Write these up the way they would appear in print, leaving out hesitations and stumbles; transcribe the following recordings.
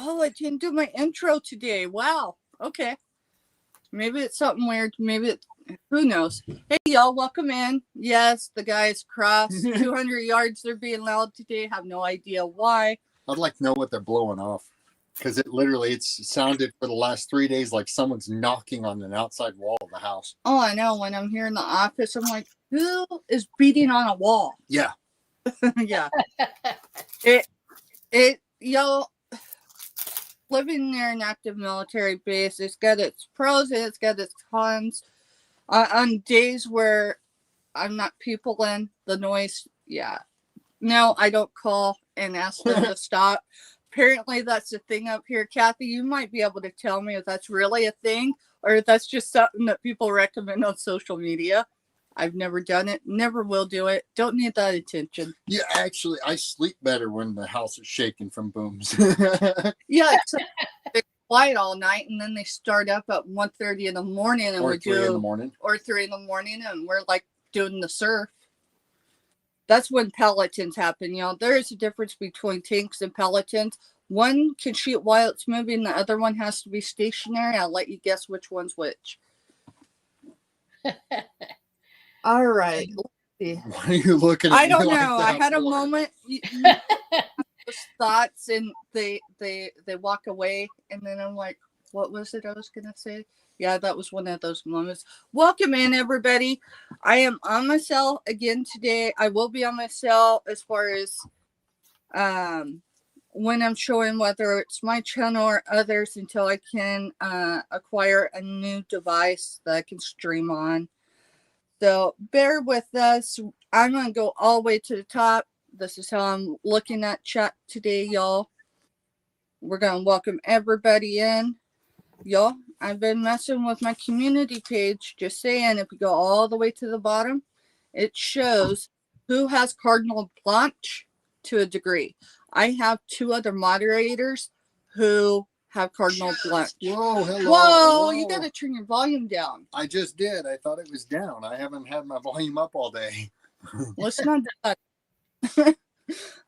Oh, I didn't do my intro today. Wow. Okay. Maybe it's something weird. Who knows? Hey, y'all, welcome in. Yes, the guys crossed 200 yards. They're being loud today. Have no idea why. I'd like to know what they're blowing off. Because it's sounded for the last 3 days like someone's knocking on an outside wall of the house. Oh, I know. When I'm here in the office, I'm like, who is beating on a wall? Yeah. Yeah. Y'all, living near an active military base, it's got its pros and it's got its cons. On days where I'm not peopling, the noise, yeah. No, I don't call and ask them to stop. Apparently, that's a thing up here. Kathy, you might be able to tell me if that's really a thing or if that's just something that people recommend on social media. I've never done it, never will do it. Don't need that attention. Yeah, actually, I sleep better when the house is shaking from booms. Yeah, it's quiet all night, and then they start up at 1:30 in the morning, and or 3 in the morning. Or 3 in the morning, and we're like doing the surf. That's when pelotons happen, y'all. There is a difference between tanks and pelotons. One can shoot while it's moving, the other one has to be stationary. I'll let you guess which one's which. All right. Let's see. Why are you looking at me? I don't know. I had a moment. You those thoughts, and they walk away, and then I'm like, what was it I was gonna say? Yeah, that was one of those moments. Welcome in, everybody. I am on my cell again today. I will be on my cell as far as when I'm showing, whether it's my channel or others, until I can acquire a new device that I can stream on. So bear with us. I'm going to go all the way to the top. This is how I'm looking at chat today, y'all. We're going to welcome everybody in. Y'all, I've been messing with my community page. Just saying, if you go all the way to the bottom, it shows who has Cardinal Blanche to a degree. I have 2 other moderators who have Cardinal Blanche. Whoa, hello. Whoa, you got to turn your volume down. I just did. I thought it was down. I haven't had my volume up all day. Let's not do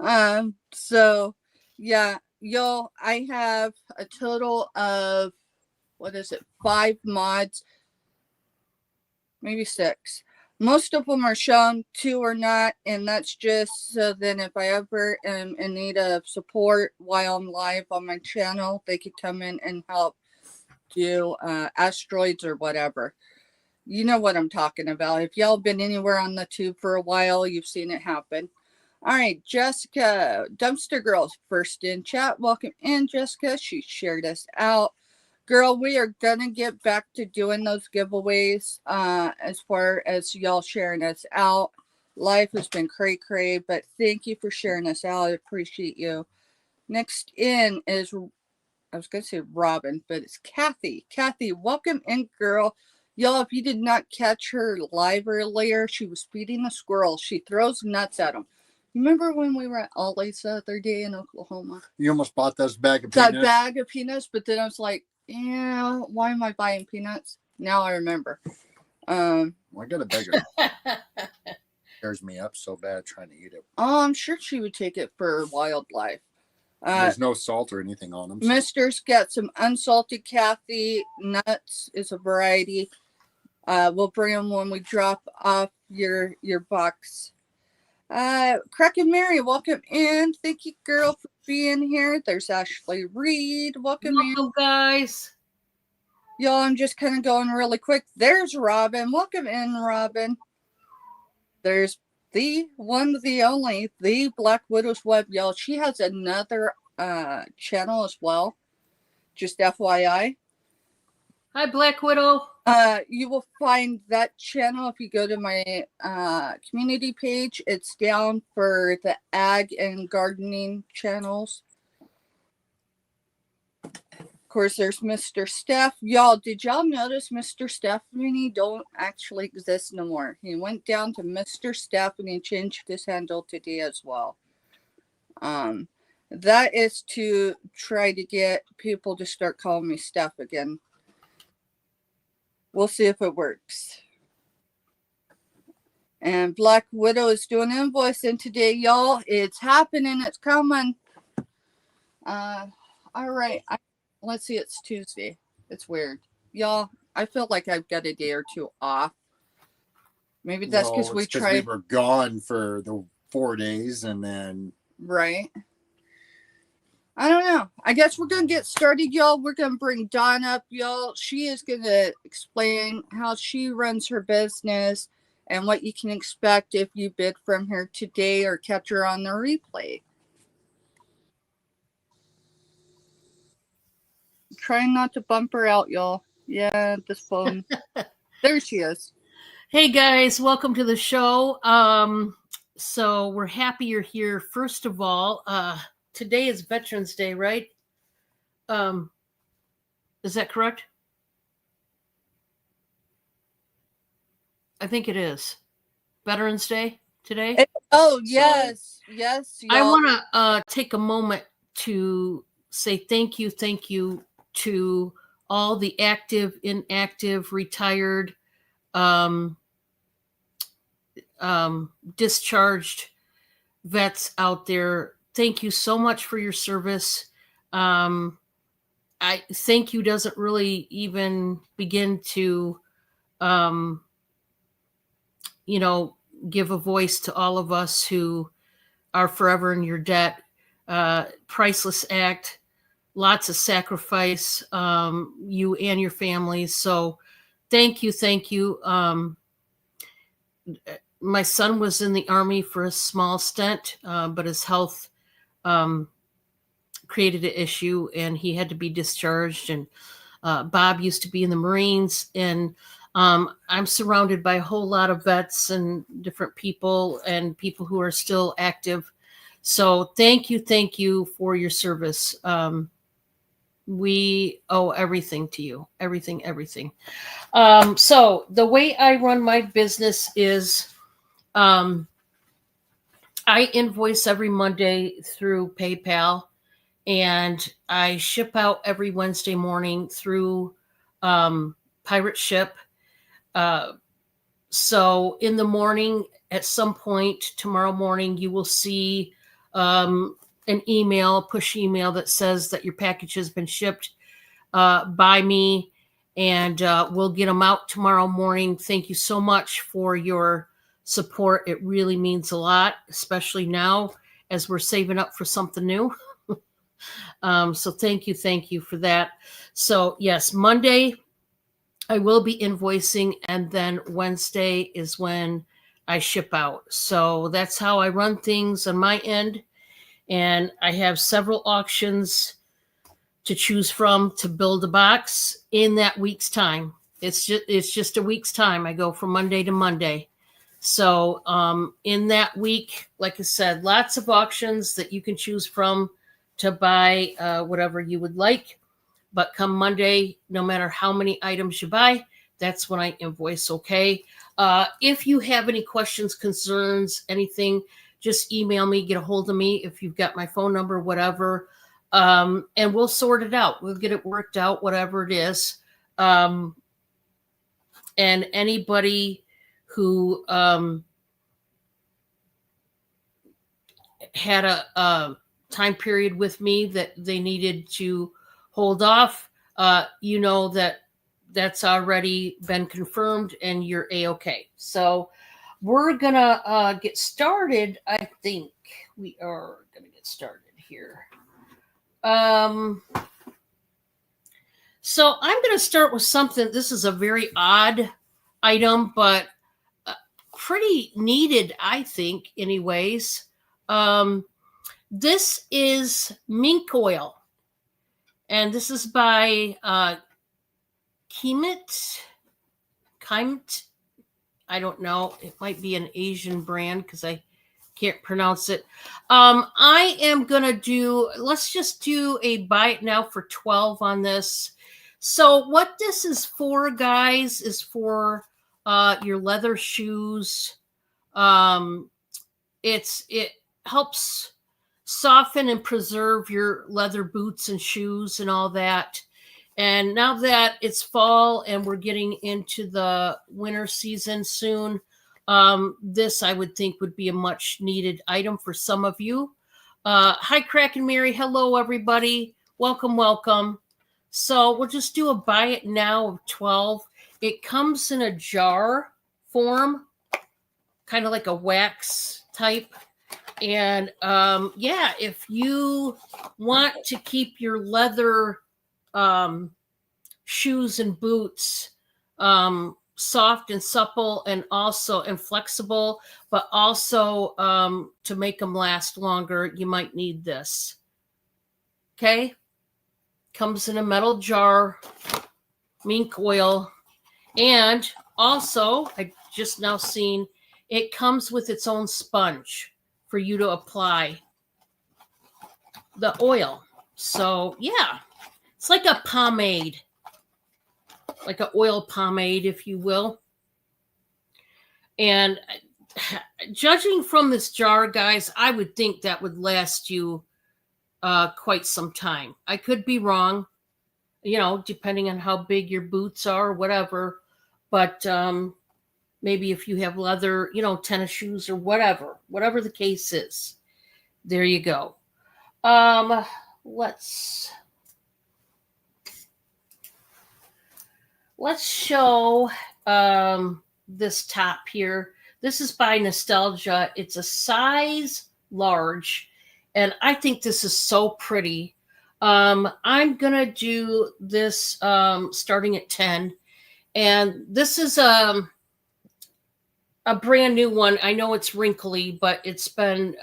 that. So, yeah, y'all, I have a total of, 5 mods, maybe 6. Most of them are shown, 2 are not, and that's just so then if I ever am in need of support while I'm live on my channel, they could come in and help do asteroids or whatever. You know what I'm talking about. If y'all been anywhere on the tube for a while, you've seen it happen. All right, Jessica, Dumpster Girls, first in chat. Welcome in, Jessica. She shared us out. Girl, we are gonna get back to doing those giveaways as far as y'all sharing us out. Life has been cray, but thank you for sharing us out. I appreciate you. Next in is, I was gonna say Robin, but it's Kathy. Kathy, welcome in, girl. Y'all, if you did not catch her live earlier, she was feeding the squirrels. She throws nuts at them. You remember when we were at Ollie's the other day in Oklahoma? You almost bought that bag of peanuts? That bag of peanuts, but then I was like, yeah, why am I buying peanuts? Now I remember. I got a bag of tears me up so bad trying to eat it. Oh, I'm sure she would take it for wildlife. There's no salt or anything on them. So. Mister's got some unsalted Kathy nuts is a variety. We'll bring them when we drop off your box. Crack and Mary, welcome in. Thank you, girl, for being here. There's Ashley Reed. Welcome in, guys. Y'all, I'm just kind of going really quick. There's Robin. Welcome in, Robin. There's the one, the only, the Black Widow's Web, y'all. She has another channel as well. Just FYI. Hi, Black Widow. You will find that channel if you go to my community page. It's down for the ag and gardening channels. Of course, there's Mr. Steph. Y'all, did y'all notice Mr. Stephanie don't actually exist no more? He went down to Mr. Stephanie and changed his handle today as well. That is to try to get people to start calling me Steph again. We'll see if it works. And Black Widow is doing invoicing today, y'all. It's happening. It's coming. All right. Let's see. It's Tuesday. It's weird. Y'all, I feel like I've got a day or two off. Maybe that's because Well, we it's because we tried. were gone for the 4 days and then Right. I don't know. I guess we're going to get started, y'all. We're going to bring Dawn up, y'all. She is going to explain how she runs her business and what you can expect if you bid from her today or catch her on the replay. Trying not to bump her out, y'all. Yeah, this phone. There she is. Hey guys, welcome to the show. So we're happy you're here. First of all, today is Veterans Day, right? Is that correct? I think it is. Veterans Day today. Oh, yes. Yes, y'all. I want to take a moment to say thank you to all the active, inactive, retired, discharged vets out there. Thank you so much for your service. I thank you doesn't really even begin to, give a voice to all of us who are forever in your debt. Priceless act, lots of sacrifice, you and your families. So thank you. My son was in the Army for a small stint, but his health created an issue and he had to be discharged. And Bob used to be in the Marines. And I'm surrounded by a whole lot of vets and different people and people who are still active. So thank you for your service. We owe everything to you, everything. So the way I run my business is I invoice every Monday through PayPal, and I ship out every Wednesday morning through Pirate Ship. So in the morning, at some point tomorrow morning, you will see an email, a push email that says that your package has been shipped by me, and we'll get them out tomorrow morning. Thank you so much for your support. It really means a lot, especially now as we're saving up for something new. So thank you for that. So yes, Monday I will be invoicing, and then Wednesday is when I ship out. So that's how I run things on my end. And I have several auctions to choose from to build a box in that week's time. It's just a week's time. I go from Monday to Monday. So in that week, like I said, lots of auctions that you can choose from to buy whatever you would like. But come Monday, no matter how many items you buy, that's when I invoice, okay? If you have any questions, concerns, anything, just email me, get a hold of me if you've got my phone number, whatever, and we'll sort it out. We'll get it worked out, whatever it is. And anybody who had a time period with me that they needed to hold off, you know that's already been confirmed and you're A-okay. So we're gonna get started. I think we are gonna get started here. So I'm gonna start with something. This is a very odd item, but pretty needed, I think, anyways. This is mink oil. And this is by Kimet. I don't know. It might be an Asian brand because I can't pronounce it. I am going to let's just do a buy it now for 12 on this. So what this is for, guys, is for your leather shoes. It helps soften and preserve your leather boots and shoes and all that. And now that it's fall and we're getting into the winter season soon, this I would think would be a much needed item for some of you. Hi, Crack and Mary. Hello, everybody. welcome, welcome. So we'll just do a buy it now of 12. It comes in a jar form, kind of like a wax type. And yeah, if you want to keep your leather shoes and boots soft and supple and flexible, but also to make them last longer, you might need this. Okay. Comes in a metal jar, mink oil. And also, I just now seen it comes with its own sponge for you to apply the oil. So yeah, it's like a pomade, like an oil pomade, if you will. And judging from this jar, guys, I would think that would last you quite some time. I could be wrong, depending on how big your boots are or whatever. But maybe if you have leather, tennis shoes or whatever the case is, there you go. Let's show this top here. This is by Nostalgia. It's a size large, and I think this is so pretty. I'm gonna do this starting at 10, and this is a brand new one. I know it's wrinkly, but it's been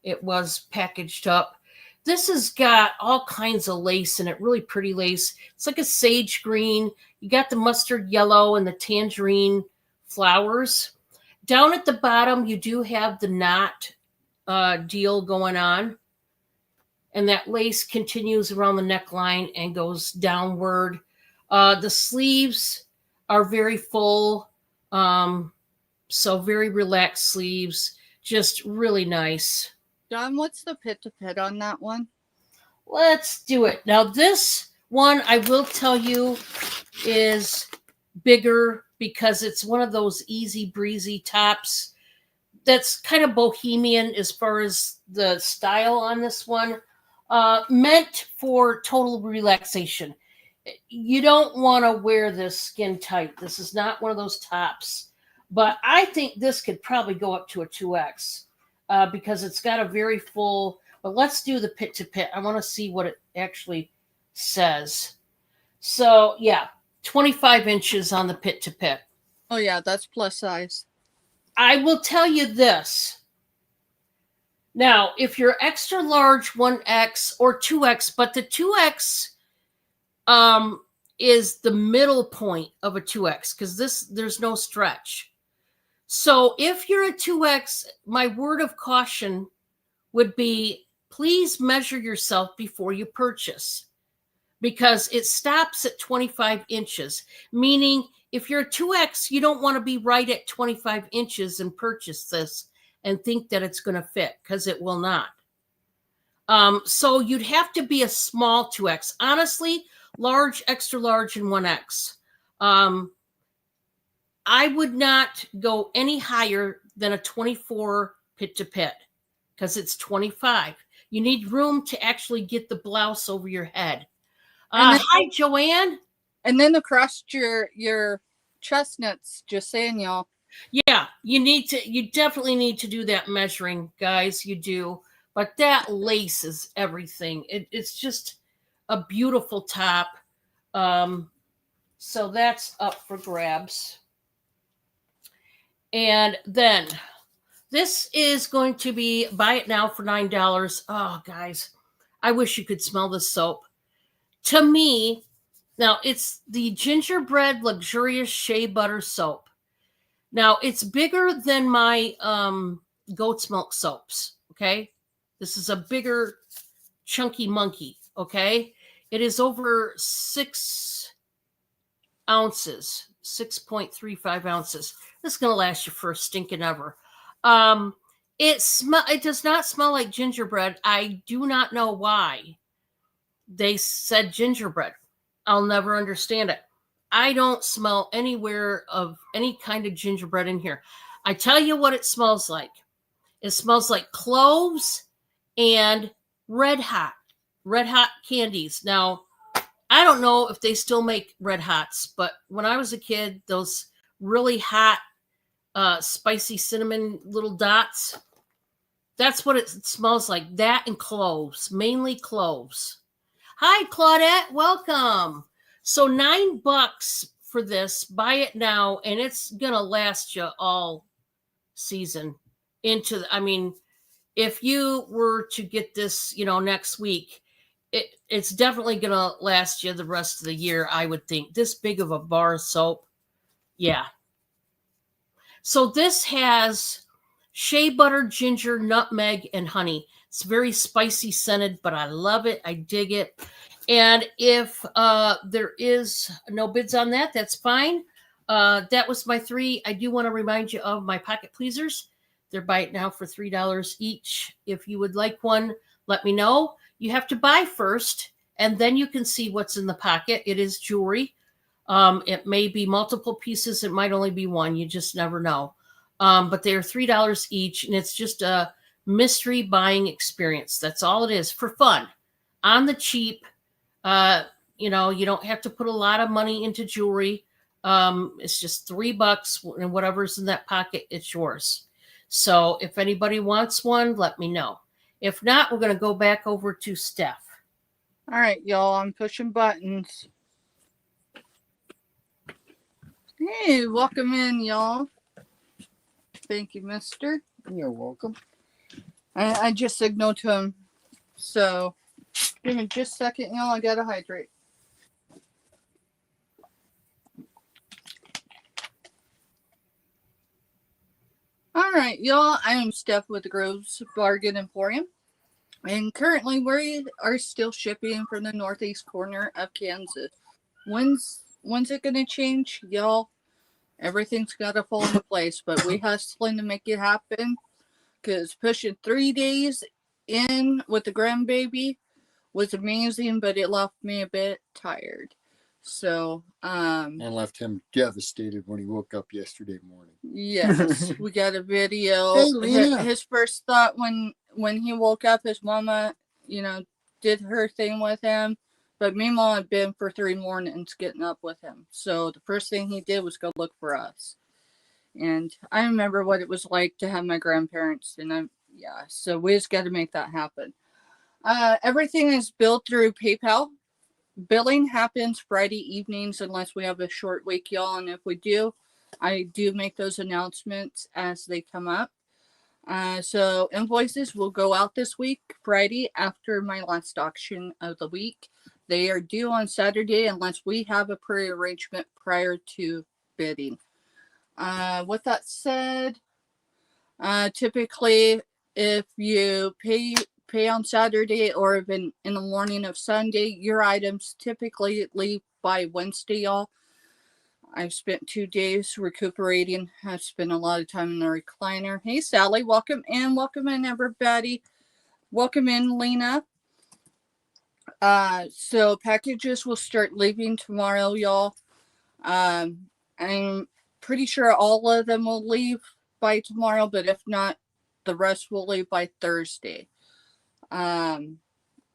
it was packaged up. This has got all kinds of lace in it, really pretty lace. It's like a sage green. You got the mustard yellow and the tangerine flowers. Down at the bottom, you do have the knot deal going on. And that lace continues around the neckline and goes downward. The sleeves are very full, so very relaxed sleeves, just really nice. John, what's the pit to pit on that one? Let's do it. Now, this one, I will tell you, is bigger because it's one of those easy breezy tops that's kind of bohemian as far as the style on this one. Meant for total relaxation. You don't want to wear this skin tight. This is not one of those tops. But I think this could probably go up to a 2X because it's got a very full. But let's do the pit to pit. I want to see what it actually says. So, yeah, 25 inches on the pit to pit. Oh, yeah, that's plus size. I will tell you this. Now, if you're extra large, 1X or 2X, but the 2X is the middle point of a 2X because there's no stretch. So if you're a 2X, my word of caution would be please measure yourself before you purchase because it stops at 25 inches, meaning if you're a 2X, you don't want to be right at 25 inches and purchase this and think that it's going to fit because it will not. So you'd have to be a small 2X. Honestly, large, extra large, and 1X. I would not go any higher than a 24 pit to pit because it's 25. You need room to actually get the blouse over your head. Hi, Joanne. And then across your chestnuts, just saying, y'all. Yeah, you definitely need to do that measuring, guys. You do. But that lace is everything. It's just a beautiful top. So that's up for grabs. And then this is going to be buy it now for $9. Oh, guys, I wish you could smell the soap. To me, now it's the Gingerbread Luxurious Shea Butter Soap. Now, it's bigger than my goat's milk soaps, okay? This is a bigger, chunky monkey, okay? It is over 6 ounces, 6.35 ounces. This is going to last you for a stinking ever. It does not smell like gingerbread. I do not know why they said gingerbread. I'll never understand it. I don't smell anywhere of any kind of gingerbread in here. I tell you what it smells like. It smells like cloves and red hot Red Hot candies. Now, I don't know if they still make Red Hots, but when I was a kid, those really hot, spicy cinnamon little dots, that's what it smells like. That and cloves, mainly cloves. Hi, Claudette. Welcome. So $9 for this. Buy it now, and it's going to last you all season I mean, if you were to get this, next week, it's definitely going to last you the rest of the year, I would think. This big of a bar of soap. Yeah. So this has shea butter, ginger, nutmeg, and honey. It's very spicy scented, but I love it. I dig it. And if there is no bids on that, that's fine. That was my 3. I do want to remind you of my pocket pleasers. They're buy it now for $3 each. If you would like one, let me know. You have to buy first, and then you can see what's in the pocket. It is jewelry. It may be multiple pieces. It might only be one. You just never know. But they are $3 each, and it's just a mystery buying experience. That's all it is, for fun, on the cheap. You don't have to put a lot of money into jewelry. It's just $3, and whatever's in that pocket, it's yours. So if anybody wants one, let me know. If not, we're going to go back over to Steph. All right, y'all. I'm pushing buttons. Hey, welcome in, y'all. Thank you, mister. You're welcome. I just signaled to him. So give me just a second, y'all. I got to hydrate. All right, y'all. I am Steph with the Groves Bargain Emporium. And currently we are still shipping from the northeast corner of Kansas. When's it going to change, y'all? Everything's got to fall into place, but we hustling to make it happen, because pushing 3 days in with the grandbaby was amazing, but it left me a bit tired. So, And left him devastated when he woke up yesterday morning. yes, we got a video. Hey, Lena. His first thought when he woke up, his mama, did her thing with him. But Mima had been for 3 mornings getting up with him. So the first thing he did was go look for us. And I remember what it was like to have my grandparents. And so we just got to make that happen. Everything is billed through PayPal. Billing happens Friday evenings unless we have a short week, y'all. And if we do, I do make those announcements as they come up. So invoices will go out this week, Friday, after my last auction of the week. They are due on Saturday unless we have a prearrangement prior to bidding. With that said, typically if you pay on Saturday or even in the morning of Sunday, your items typically leave by Wednesday, y'all. I've spent 2 days recuperating. I've spent a lot of time in the recliner. Hey, Sally, welcome in. Welcome in, everybody. Welcome in, Lena. So packages will start leaving tomorrow, y'all. I'm pretty sure all of them will leave by tomorrow, but if not, the rest will leave by Thursday. And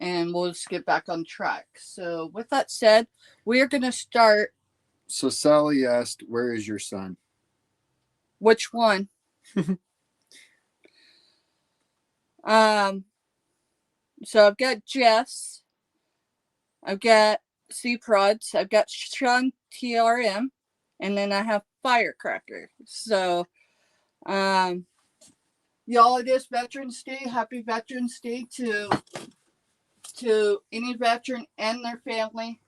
we'll just get back on track. So with that said, we are going to start. So Sally asked, where is your son? Which one? So I've got Jess. I've got C-Prods. I've got Sean TRM. And then I have Firecracker. So, y'all, it is Veterans Day. Happy Veterans Day to any veteran and their family.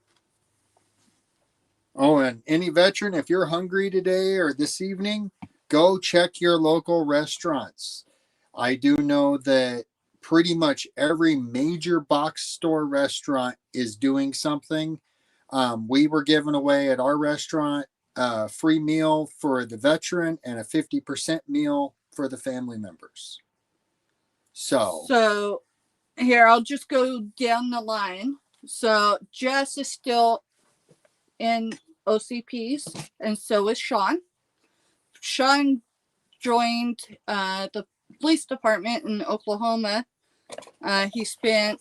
Oh, and any veteran, if you're hungry today or this evening, go check your local restaurants. I do know that pretty much every major box store restaurant is doing something. We were giving away at our restaurant a free meal for the veteran and a 50% meal for the family members. So here, I'll just go down the line. So Jess is still in OCPs, and so is Sean. Sean joined the police department in Oklahoma. He spent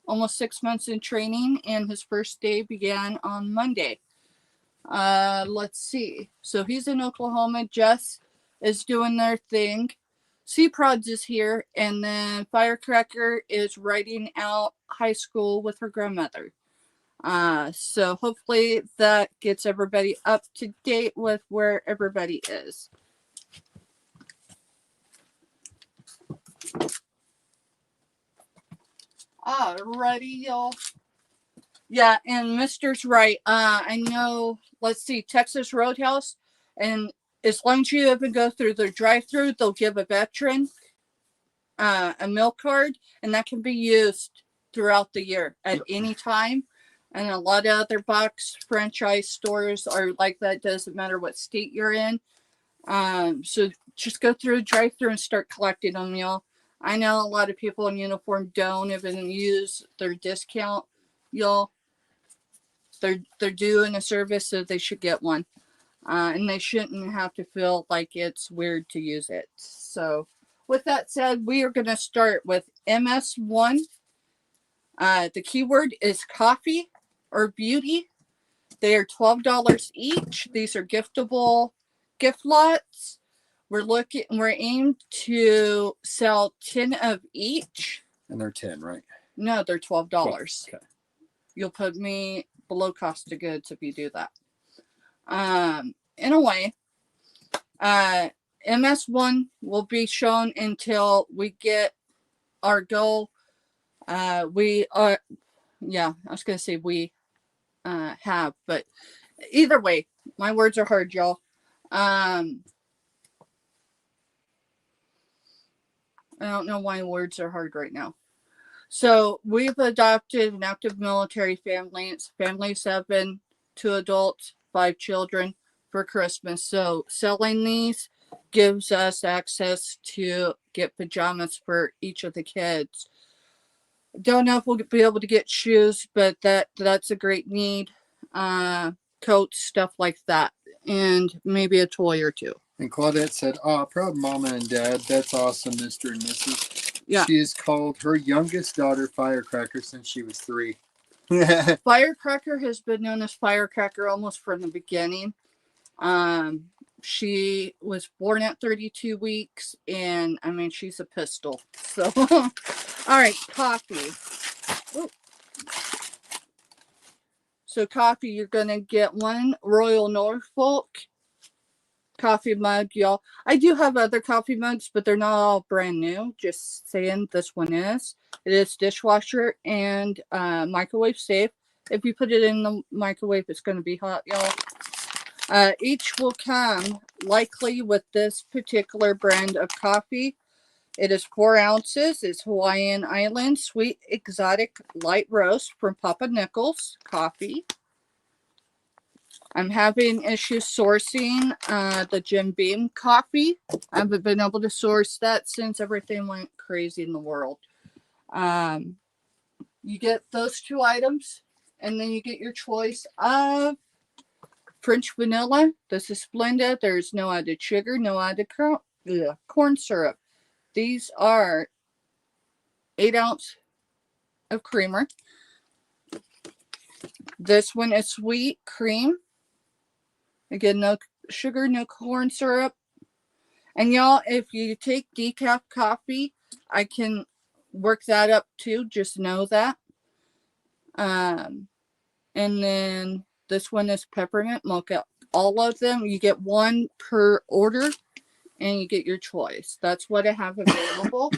almost 6 months in training, and his first day began on Monday. Let's see. So he's in Oklahoma. Jess is doing their thing. Sea Prods is here, and then Firecracker is writing out high school with her grandmother. So hopefully that gets everybody up to date with where everybody is. Alrighty, y'all. Yeah, and Mister's right. I know, let's see, Texas Roadhouse, and as long as you even go through their drive-through, they'll give a veteran a meal card, and that can be used throughout the year at any time. And a lot of other box franchise stores are like that. Doesn't matter what state you're in. So just go through a drive-through and start collecting them, y'all. I know a lot of people in uniform don't even use their discount, y'all. They're doing a service, so they should get one. And they shouldn't have to feel like it's weird to use it. So with that said, we are going to start with MS1. The keyword is coffee or beauty. They are $12 each. These are giftable gift lots. We're aimed to sell 10 of each. And they're 10, right? No, they're $12. Okay. You'll put me below cost of goods if you do that. In a way, MS1 will be shown until we get our goal. We are, yeah, I was going to say we have, but either way, my words are hard, y'all. I don't know why words are hard right now. So we've adopted an active military family. It's family 7, 2 adults, 5 children for Christmas. So selling these gives us access to get pajamas for each of the kids. Don't know if we'll be able to get shoes, but that's a great need. Coats, stuff like that, and maybe a toy or two. And Claudette said, proud mama and dad. That's awesome, Mr. and Mrs. Yeah. She has called her youngest daughter Firecracker since she was 3. Firecracker has been known as Firecracker almost from the beginning. She was born at 32 weeks, and I mean, she's a pistol. So, all right, coffee. Ooh. So coffee, you're going to get one Royal Norfolk coffee mug, y'all. I do have other coffee mugs, but they're not all brand new. Just saying, this one is. It is dishwasher and microwave safe. If you put it in the microwave, it's going to be hot, y'all. Each will come likely with this particular brand of coffee. It is 4 ounces. It's Hawaiian Island Sweet Exotic Light Roast from Papa Nichols Coffee. I'm having issues sourcing the Jim Beam coffee. I haven't been able to source that since everything went crazy in the world. You get those 2 items, and then you get your choice of French vanilla. This is Splenda. There's no added sugar, no added corn syrup. These are 8 ounce of creamer. This one is sweet cream. Again, no sugar, no corn syrup. And y'all, if you take decaf coffee, I can work that up too. Just know that. And then this one is peppermint mocha. All of them, you get 1 per order, and you get your choice. That's what I have available.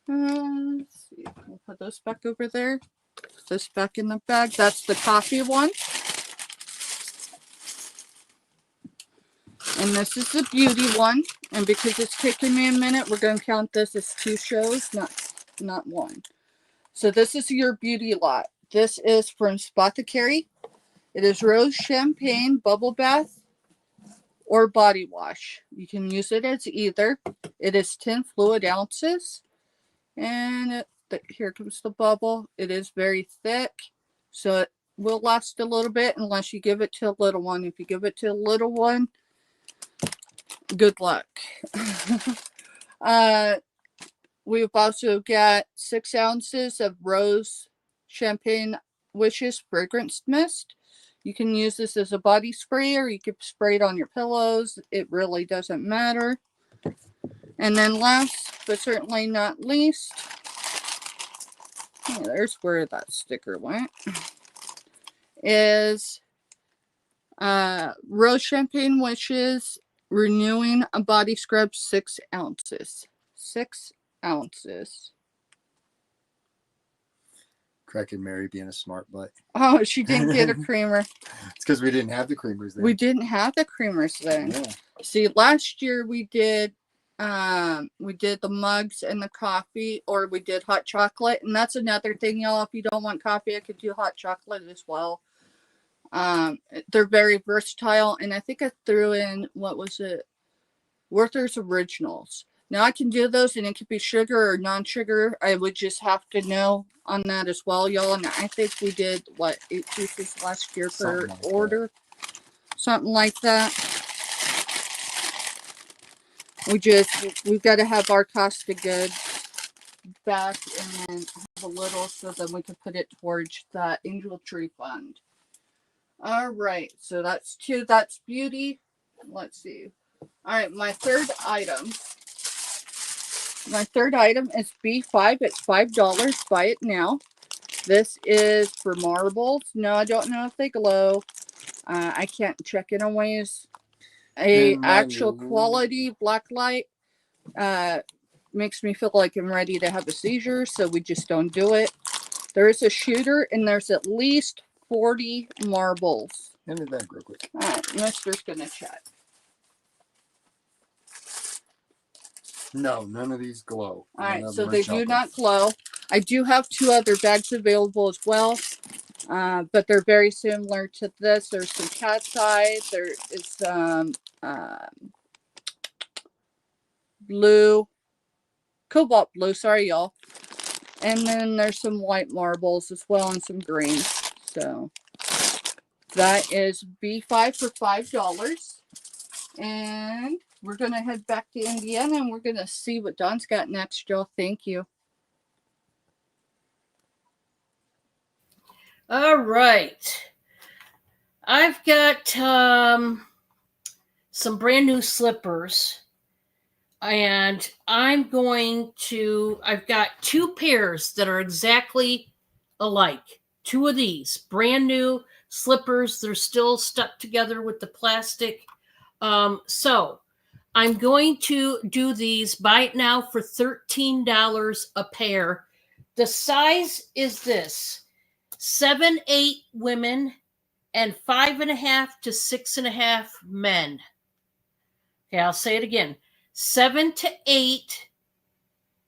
Let's see. We'll put those back over there. Put this back in the bag. That's the coffee one. And this is the beauty one. And because it's taking me a minute, we're going to count this as 2 shows, not 1. So this is your beauty lot. This is from Spothecary. It is rose champagne bubble bath or body wash. You can use it as either. It is 10 fluid ounces. And here comes the bubble. It is very thick, so it will last a little bit unless you give it to a little one. If you give it to a little one, good luck. we've also got 6 ounces of Rose Champagne Wishes Fragrance Mist. You can use this as a body spray, or you could spray it on your pillows. It really doesn't matter. And then last, but certainly not least, there's where that sticker went, is Rose Champagne Wishes Renewing a Body Scrub, 6 ounces. 6 ounces. Cracking Mary being a smart butt. Oh, she didn't get a creamer. It's because we didn't have the creamers then. We didn't have the creamers then. Yeah. See, last year we did the mugs and the coffee, or we did hot chocolate, and that's another thing, y'all. If you don't want coffee, I could do hot chocolate as well. They're very versatile, and I think I threw in, what was it, Werther's Originals. Now I can do those, and it could be sugar or non-sugar. I would just have to know on that as well, y'all. And I think we did 8 pieces last year per order, something like that. We've got to have our cost of goods back, and then have a little so that we can put it towards the Angel Tree Fund. All right, so that's 2. That's beauty. Let's see. All right, my third item. My third item is B5. It's $5. Buy it now. This is for marbles. No, I don't know if they glow. I can't check in on ways. Actual quality black light makes me feel like I'm ready to have a seizure, so we just don't do it. There is a shooter, and there's at least 40 marbles. Hand me that real quick. All right, Mister's gonna check. No, none of these glow. All right, so they do not glow. I do have 2 other bags available as well, but they're very similar to this. There's some cat's eye. There is some blue, cobalt blue. Sorry, y'all. And then there's some white marbles as well, and some green. So that is B5 for $5. And we're going to head back to Indiana, and we're going to see what Don's got next, y'all. Thank you. All right. I've got some brand new slippers, and I've got 2 pairs that are exactly alike. 2 of these brand new slippers. They're still stuck together with the plastic. So I'm going to do these, buy it now for $13 a pair. The size is this: 7-8 women and 5.5 to 6.5 men. Okay, I'll say it again. 7 to 8,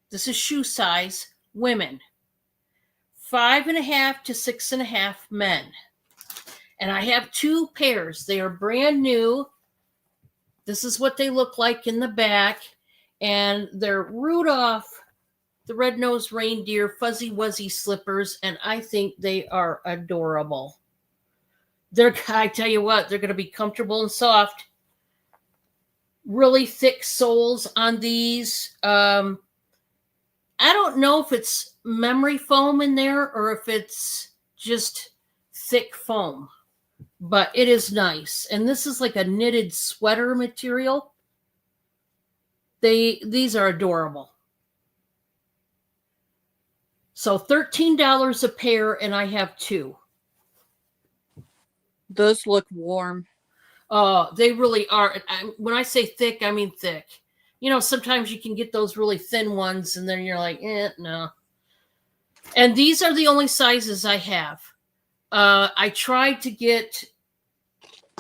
this is shoe size, women. 5.5 to 6.5 men. And I have 2 pairs. They are brand new. This is what they look like in the back. And they're Rudolph the Red-Nosed Reindeer Fuzzy Wuzzy slippers. And I think they are adorable. I tell you what, they're going to be comfortable and soft. Really thick soles on these. I don't know if it's memory foam in there or if it's just thick foam, but it is nice. And this is like a knitted sweater material. These are adorable. So $13 a pair, and I have 2. Those look warm. Oh, they really are. When I say thick, I mean thick. You know, sometimes you can get those really thin ones, and then you're like, no. And these are the only sizes I have. I tried to get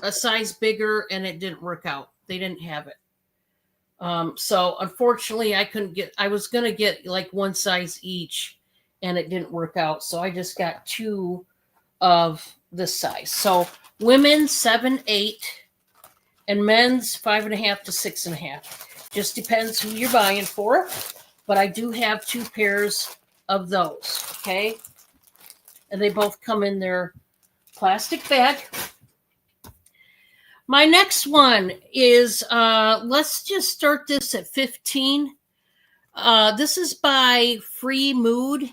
a size bigger, and it didn't work out. They didn't have it. So unfortunately, I was going to get like one size each, and it didn't work out. So I just got 2 of this size. So women 7-8, and men's 5.5 to 6.5. Just depends who you're buying for. But I do have 2 pairs of those. Okay. And they both come in their plastic bag. My next one is, let's just start this at 15. This is by Free Mood.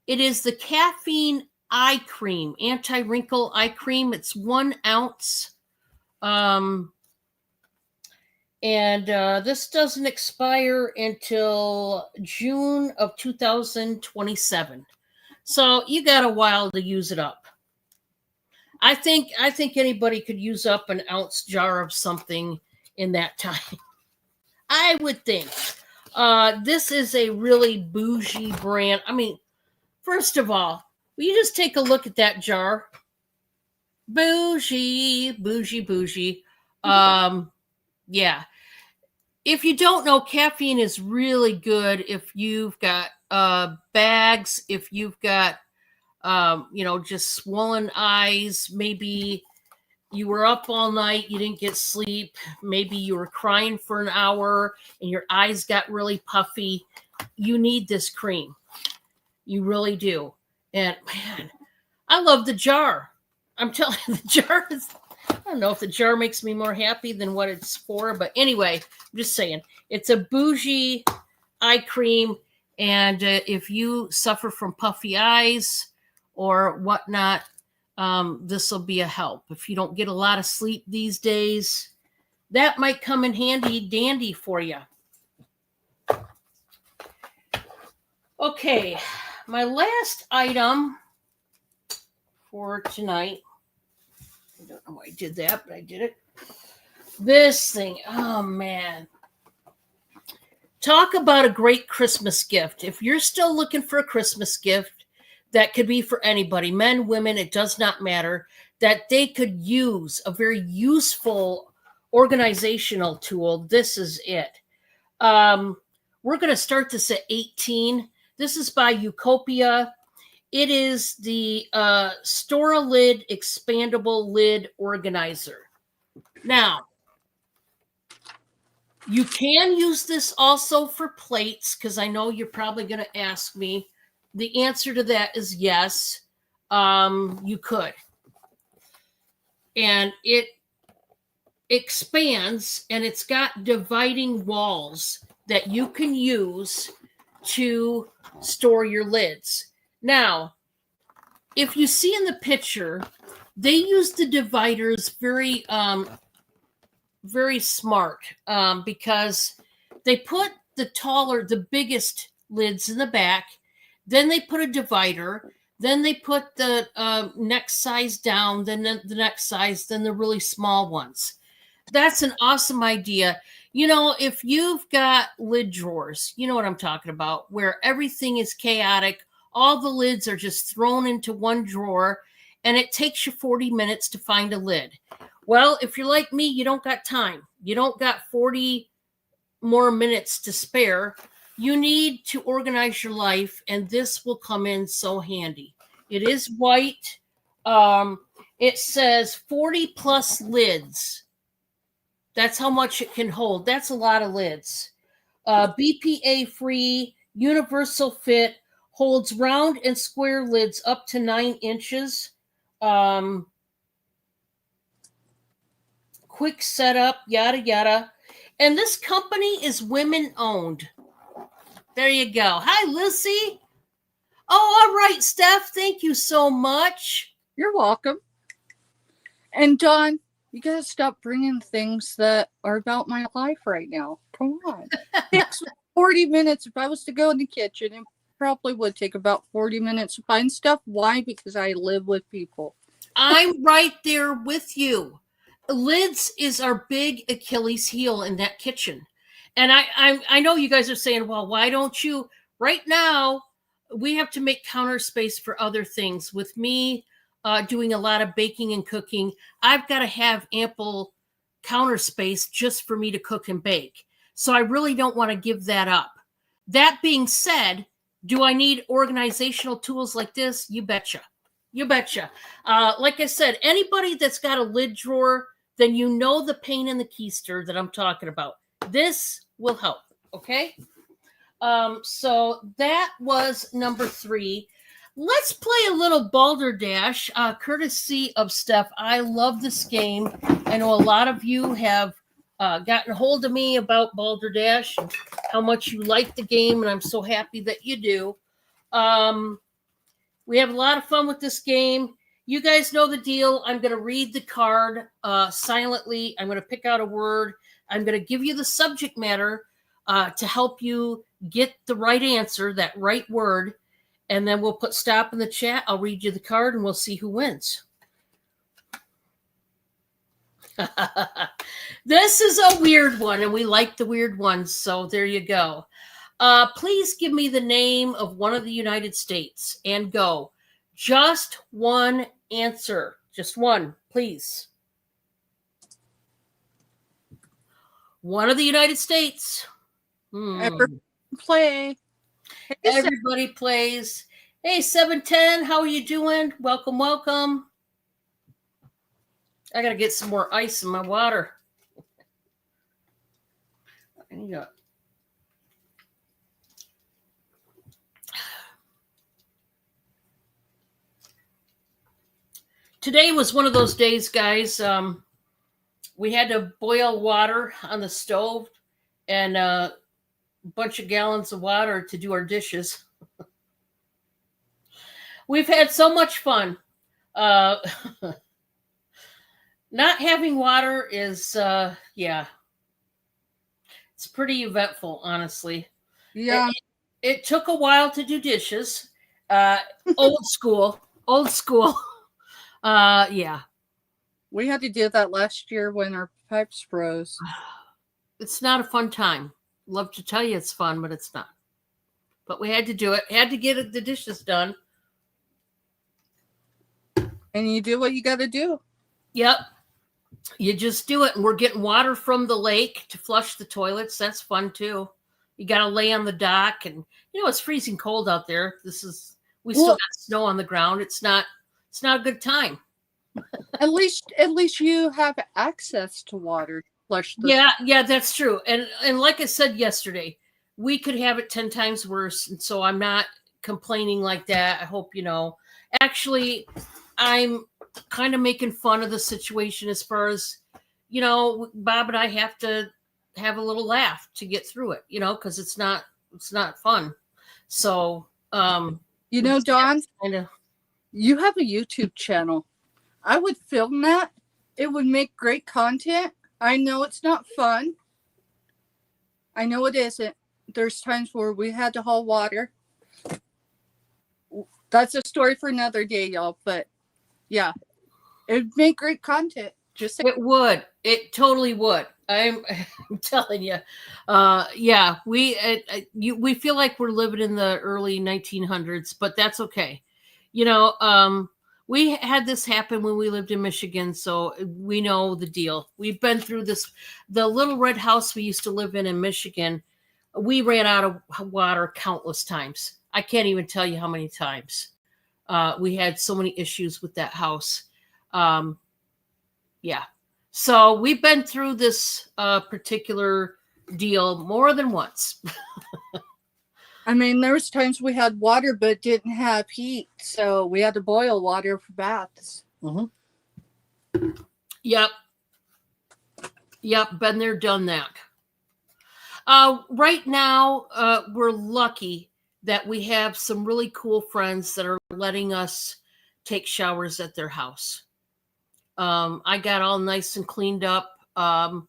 It is the caffeine eye cream, anti-wrinkle eye cream. It's 1 ounce. And this doesn't expire until June of 2027. So you got a while to use it up. I think anybody could use up an ounce jar of something in that time. I would think. This is a really bougie brand. I mean, first of all, will you just take a look at that jar? Bougie, bougie, bougie. Yeah. If you don't know, caffeine is really good if you've got bags, if you've got, just swollen eyes. Maybe you were up all night, you didn't get sleep. Maybe you were crying for an hour and your eyes got really puffy. You need this cream. You really do. And man, I love the jar. I'm telling you, the jar is, I don't know if the jar makes me more happy than what it's for, but anyway, I'm just saying it's a bougie eye cream. And if you suffer from puffy eyes or whatnot, this will be a help. If you don't get a lot of sleep these days, that might come in handy dandy for you. Okay, my last item for tonight. I don't know why I did that, but I did it. This thing, oh man. Talk about a great Christmas gift. If you're still looking for a Christmas gift, that could be for anybody, men, women, it does not matter, that they could use a very useful organizational tool. This is it. We're going to start this at 18. This is by Eucopia. It is the Store-A-Lid expandable lid organizer. Now, you can use this also for plates, because I know you're probably going to ask me. The answer to that is yes, you could. And it expands, and it's got dividing walls that you can use to store your lids. Now, if you see in the picture, they use the dividers very, very smart, because they put the biggest lids in the back. Then they put a divider. Then they put the next size down, then the next size, then the really small ones. That's an awesome idea. You know, if you've got lid drawers, you know what I'm talking about, where everything is chaotic, all the lids are just thrown into one drawer, and it takes you 40 minutes to find a lid. Well, if you're like me, you don't got time. You don't got 40 more minutes to spare. You need to organize your life, and this will come in so handy. It is white. It says 40 plus lids. That's how much it can hold. That's a lot of lids. BPA free, universal fit, holds round and square lids up to 9 inches. Quick setup, yada, yada. And this company is women owned. There you go. Hi, Lucy. Oh, all right, Steph. Thank you so much. You're welcome. And Dawn, you got to stop bringing things that are about my life right now. Come on. It takes 40 minutes. If I was to go in the kitchen, it probably would take about 40 minutes to find stuff. Why? Because I live with people. I'm right there with you. Lids is our big Achilles heel in that kitchen. And I know you guys are saying, well, why don't you? Right now, we have to make counter space for other things. With me doing a lot of baking and cooking, I've got to have ample counter space just for me to cook and bake. So I really don't want to give that up. That being said, do I need organizational tools like this? You betcha. You betcha. Like I said, anybody that's got a lid drawer, then you know the pain in the keister that I'm talking about. This will help, okay? So that was number 3. Let's play a little Balderdash, courtesy of Steph. I love this game. I know a lot of you have gotten a hold of me about Balderdash. how much you like the game, and I'm so happy that you do. We have a lot of fun with this game. You guys know the deal. I'm going to read the card silently. I'm going to pick out a word. I'm going to give you the subject matter to help you get the right answer, that right word. And then we'll put stop in the chat. I'll read you the card and we'll see who wins. This is a weird one, and we like the weird ones. So there you go. Please give me the name of one of the United States and go. Just one answer. Just one, please. One of the United States. Play. Hey, Everybody plays. Hey, 710, how are you doing? Welcome, welcome. I got to get some more ice in my water. I need a... Today was one of those days, guys. We had to boil water on the stove and a bunch of gallons of water to do our dishes. We've had so much fun. Not having water is, it's pretty eventful, honestly. Yeah. It took a while to do dishes. Old school. Yeah. We had to do that last year when our pipes froze. It's not a fun time. Love to tell you it's fun, but it's not. But we had to do it. Had to get the dishes done. And you do what you got to do. Yep. You just do it. And we're getting water from the lake to flush the toilets. That's fun too. You got to lay on the dock, and it's freezing cold out there. We still got snow on the ground. It's not a good time. At least you have access to water to flush the Yeah, that's true. And like I said yesterday, we could have it 10 times worse. And so I'm not complaining like that. I hope you know. Actually, I'm kind of making fun of the situation as far as, Bob and I have to have a little laugh to get through it, because it's not fun. So, Don, you have a YouTube channel. I would film that. It would make great content. I know it's not fun. I know it isn't. There's times where we had to haul water. That's a story for another day, y'all. But yeah, it would make great content. Just saying. It would. It totally would. I'm telling you. We feel like we're living in the early 1900s, but that's okay. We had this happen when we lived in Michigan, so we know the deal. We've been through this. The little red house we used to live in Michigan, we ran out of water countless times. I can't even tell you how many times. We had so many issues with that house. So we've been through this particular deal more than once. I mean, there was times we had water but didn't have heat, so we had to boil water for baths. Mm-hmm. Yep. Been there, done that. Right now, we're lucky that we have some really cool friends that are letting us take showers at their house. I got all nice and cleaned up. And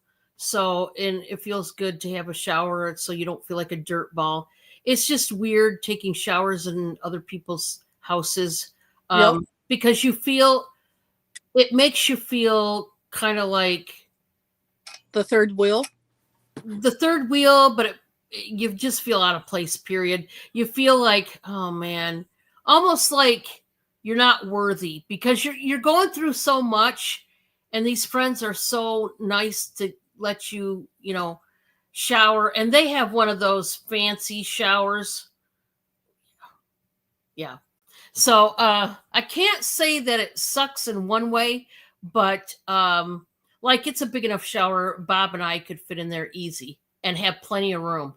it feels good to have a shower so you don't feel like a dirt ball. It's just weird taking showers in other people's houses because it makes you feel kind of like the third wheel, but you just feel out of place, period. You feel like, oh man, almost like you're not worthy because you're going through so much, and these friends are so nice to let you, shower, and they have one of those fancy showers. Yeah. So I can't say that it sucks in one way, but it's a big enough shower Bob and I could fit in there easy and have plenty of room.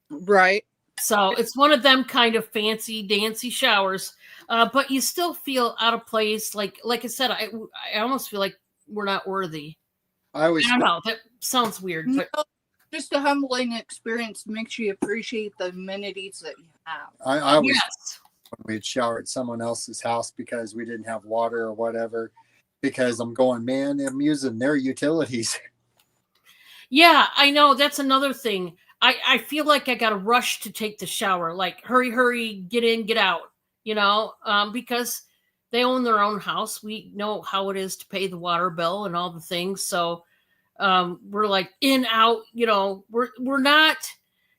Right. So it's one of them kind of fancy dancy showers, but you still feel out of place. Like I said, I almost feel like we're not worthy. I don't know. That sounds weird, but just a humbling experience makes you appreciate the amenities that you have. I was Yes. when we'd shower at someone else's house because we didn't have water or whatever, because I'm going, man, I'm using their utilities. Yeah, I know. That's another thing. I feel like I got to rush to take the shower. Like, hurry, hurry, get in, get out, because they own their own house. We know how it is to pay the water bill and all the things. So we're like in, out, we're not,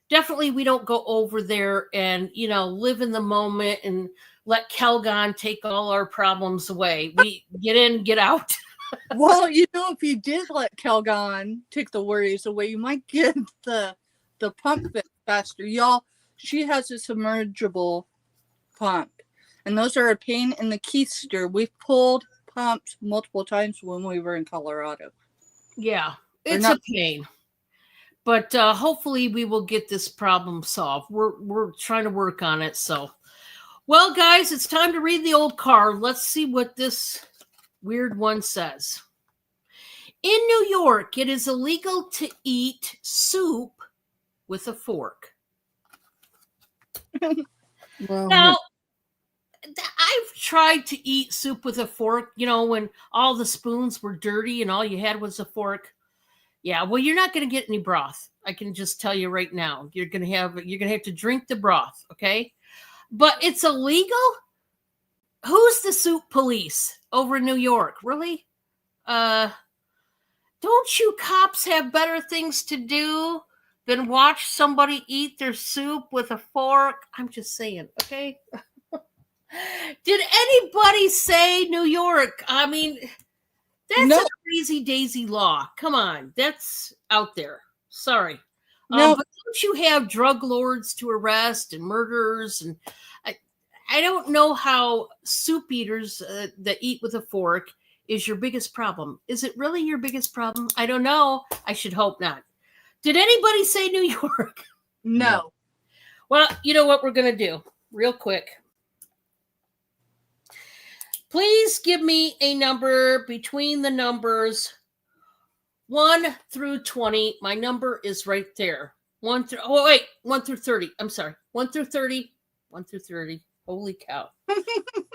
definitely we don't go over there and, live in the moment and let Calgon take all our problems away. We get in, get out. Well, if you did let Calgon take the worries away, you might get the pump fixed faster. Y'all, she has a submergible pump, and those are a pain in the keister. We've pulled pumps multiple times when we were in Colorado. Yeah, it's a pain. But hopefully we will get this problem solved. We're trying to work on it. So, well, guys, it's time to read the old card. Let's see what this weird one says. In New York, it is illegal to eat soup with a fork. Well, Now, I've tried to eat soup with a fork, when all the spoons were dirty and all you had was a fork. Yeah, well, you're not going to get any broth. I can just tell you right now. You're going to have to drink the broth, okay? But it's illegal? Who's the soup police over in New York? Really? Don't you cops have better things to do than watch somebody eat their soup with a fork? I'm just saying, okay? Did anybody say New York? I mean, that's a crazy daisy law. Come on, that's out there. Sorry. No. But don't you have drug lords to arrest and murderers? And I don't know how soup eaters that eat with a fork is your biggest problem. Is it really your biggest problem? I don't know. I should hope not. Did anybody say New York? No. Well, you know what we're going to do real quick. Please give me a number between the numbers 1 through 20. My number is right there. 1 through 30. I'm sorry. 1 through 30. 1 through 30. Holy cow.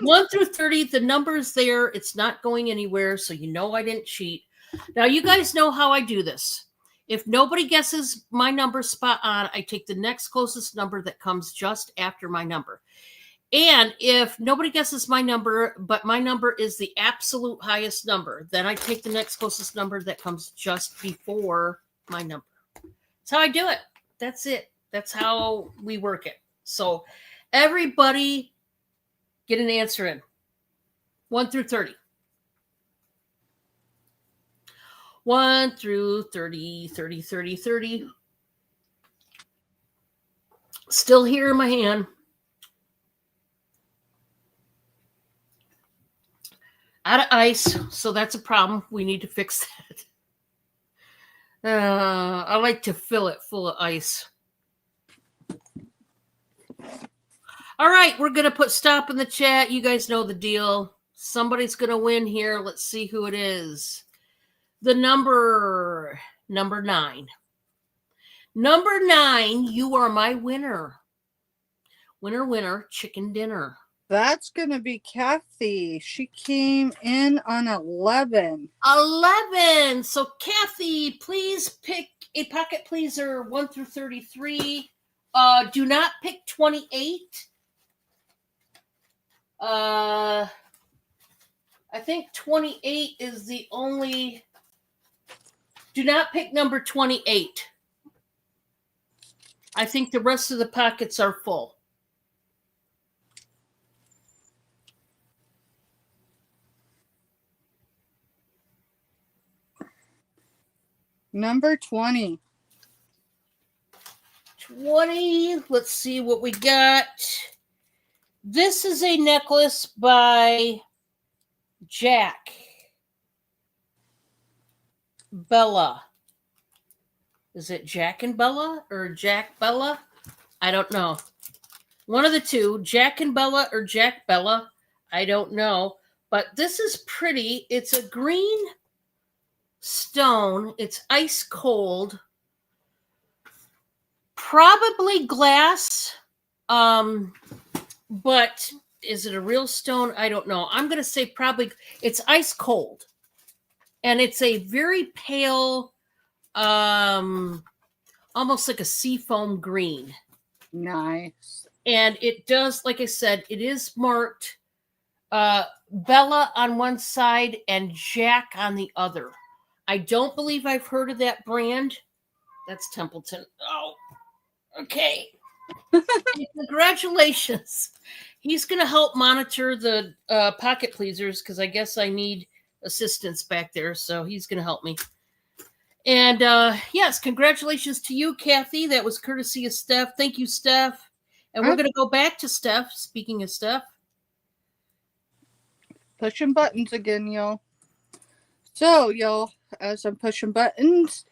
1 through 30. The number is there. It's not going anywhere. So I didn't cheat. Now, you guys know how I do this. If nobody guesses my number spot on, I take the next closest number that comes just after my number. And if nobody guesses my number, but my number is the absolute highest number, then I take the next closest number that comes just before my number. That's how I do it. That's it. That's how we work it. So everybody get an answer in. 1 through 30. 1 through 30, 30, 30, 30. Still here in my hand. Out of ice, so that's a problem. We need to fix that. I like to fill it full of ice. All right, we're going to put stop in the chat. You guys know the deal. Somebody's going to win here. Let's see who it is. The number 9. Number 9, you are my winner. Winner, winner, chicken dinner. That's going to be Kathy. She came in on 11. 11. So, Kathy, please pick a pocket pleaser 1 through 33. Do not pick 28. I think 28 is the only. Do not pick number 28. I think the rest of the pockets are full. Number 20. 20. Let's see what we got. This is a necklace by Jack Bella. Is it Jack and Bella or Jack Bella? I don't know. One of the two, Jack and Bella or Jack Bella. I don't know. But this is pretty. It's a green stone. It's ice cold. Probably glass. But is it a real stone? I don't know. I'm going to say probably it's ice cold. And it's a very pale, almost like a seafoam green. Nice. And it does, like I said, it is marked Bella on one side and Jack on the other. I don't believe I've heard of that brand. That's Templeton. Oh, okay. Congratulations. He's going to help monitor the pocket pleasers because I guess I need assistance back there. So he's going to help me. And yes, congratulations to you, Kathy. That was courtesy of Steph. Thank you, Steph. And we're going to go back to Steph. Speaking of Steph. Pushing buttons again, y'all. So, y'all, as I'm pushing buttons,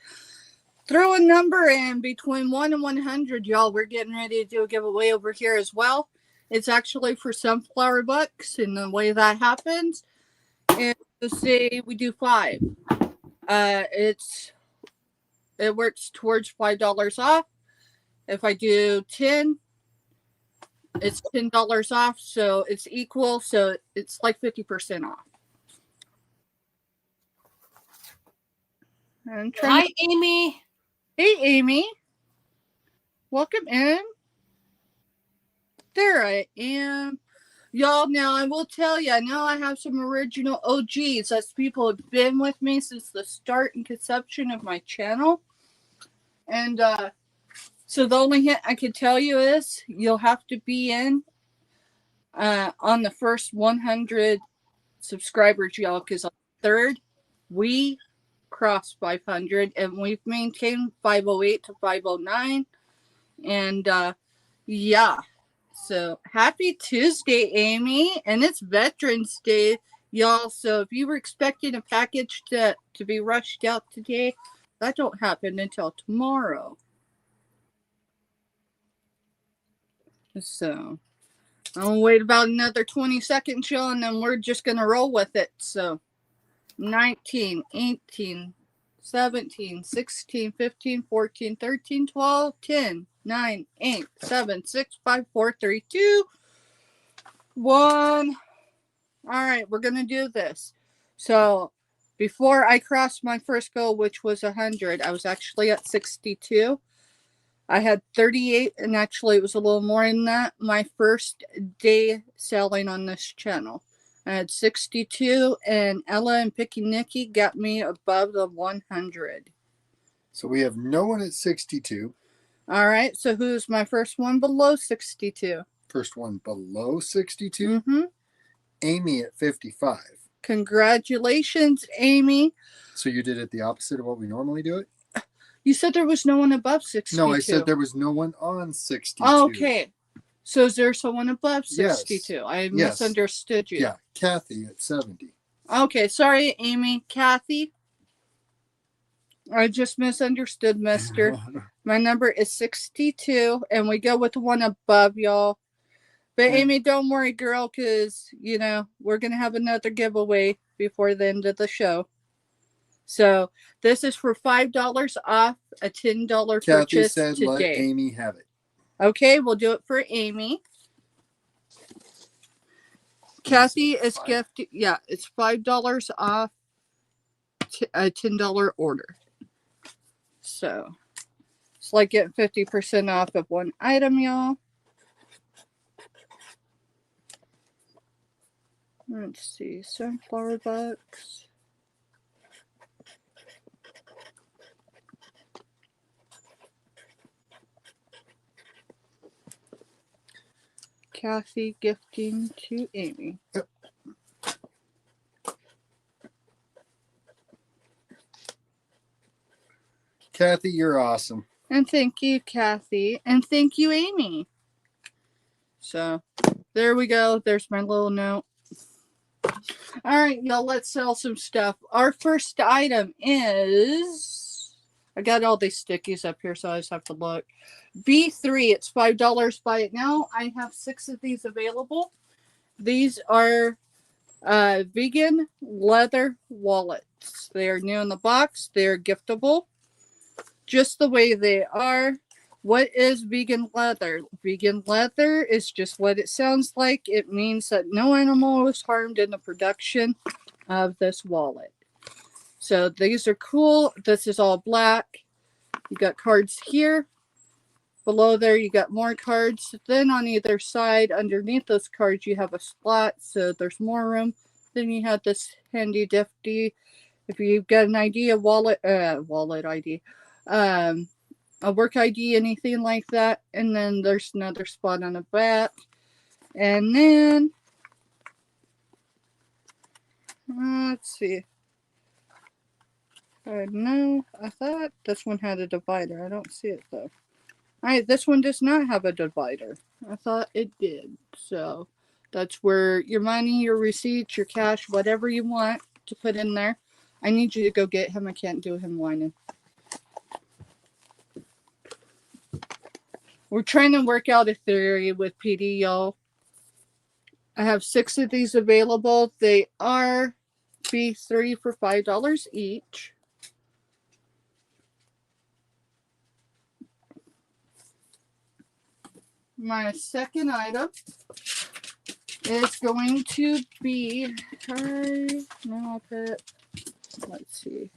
throw a number in between 1 and 100, y'all. We're getting ready to do a giveaway over here as well. It's actually for Sunflower Bucks, and the way that happens is to say we do 5. It works towards $5 off. If I do 10, it's $10 off, so it's equal. So it's like 50% off. Hi, Amy. Hey, Amy. Welcome in. There I am. Y'all, now I will tell you, I know I have some original OGs. That's people who have been with me since the start and conception of my channel. And so the only hint I can tell you is you'll have to be in on the first 100 subscribers, y'all, because on the third, we crossed 500 and we've maintained 508 to 509. And yeah. So happy Tuesday, Amy. And it's Veterans Day, y'all. So if you were expecting a package to be rushed out today, that don't happen until tomorrow. So I'll wait about another 20 seconds, y'all, and then we're just going to roll with it. So 19, 18, 17, 16, 15, 14, 13, 12, 10, 9, 8, 7, 6, 5, 4, 3, 2, 1. All right, we're going to do this. So before I crossed my first goal, which was 100, I was actually at 62. I had 38, and actually it was a little more than that my first day selling on this channel. I had 62, and Ella and Picky Nicky got me above the 100. So we have no one at 62. All right, so who's my first one below 62? First one below 62? Mm-hmm. Amy at 55. Congratulations, Amy. So you did it the opposite of what we normally do it? You said there was no one above 62. No, I said there was no one on 62. Okay. So is there someone above 62? Yes. I misunderstood you. Yeah, Kathy at 70. Okay, sorry, Amy. Kathy? I just misunderstood, mister. My number is 62, and we go with the one above, y'all. But Amy, don't worry, girl, because, you know, we're going to have another giveaway before the end of the show. So this is for $5 off a $10 Kathy purchase said today. let Amy have it. Okay, we'll do it for Amy. Kathy is gifting, yeah, it's $5 off a $10 order. So it's like getting 50% off of one item, y'all. Let's see, Sunflower Bucks. Kathy gifting to Amy. Yep. Kathy, you're awesome. And thank you, Kathy. And thank you, Amy. So there we go. There's my little note. All right, y'all, let's sell some stuff. Our first item is, I got all these stickies up here, so I just have to look. B3, it's $5. Buy it now. I have 6 of these available. These are vegan leather wallets. They are new in the box. They're giftable, just the way they are. What is vegan leather? Vegan leather is just what it sounds like. It means that no animal was harmed in the production of this wallet. So these are cool. This is all black. You got cards here. Below there, you got more cards. Then on either side, underneath those cards, you have a slot, so there's more room. Then you have this handy difty. If you've got an ID, a wallet ID, a work ID, anything like that. And then there's another spot on the back. And then, let's see. No, I thought this one had a divider. I don't see it though. Alright, this one does not have a divider. I thought it did. So that's where your money, your receipts, your cash, whatever you want to put in there. I need you to go get him. I can't do him whining. We're trying to work out a theory with PD, y'all. I have 6 of these available. They are B3 for $5 each. My second item is going to be, let's see.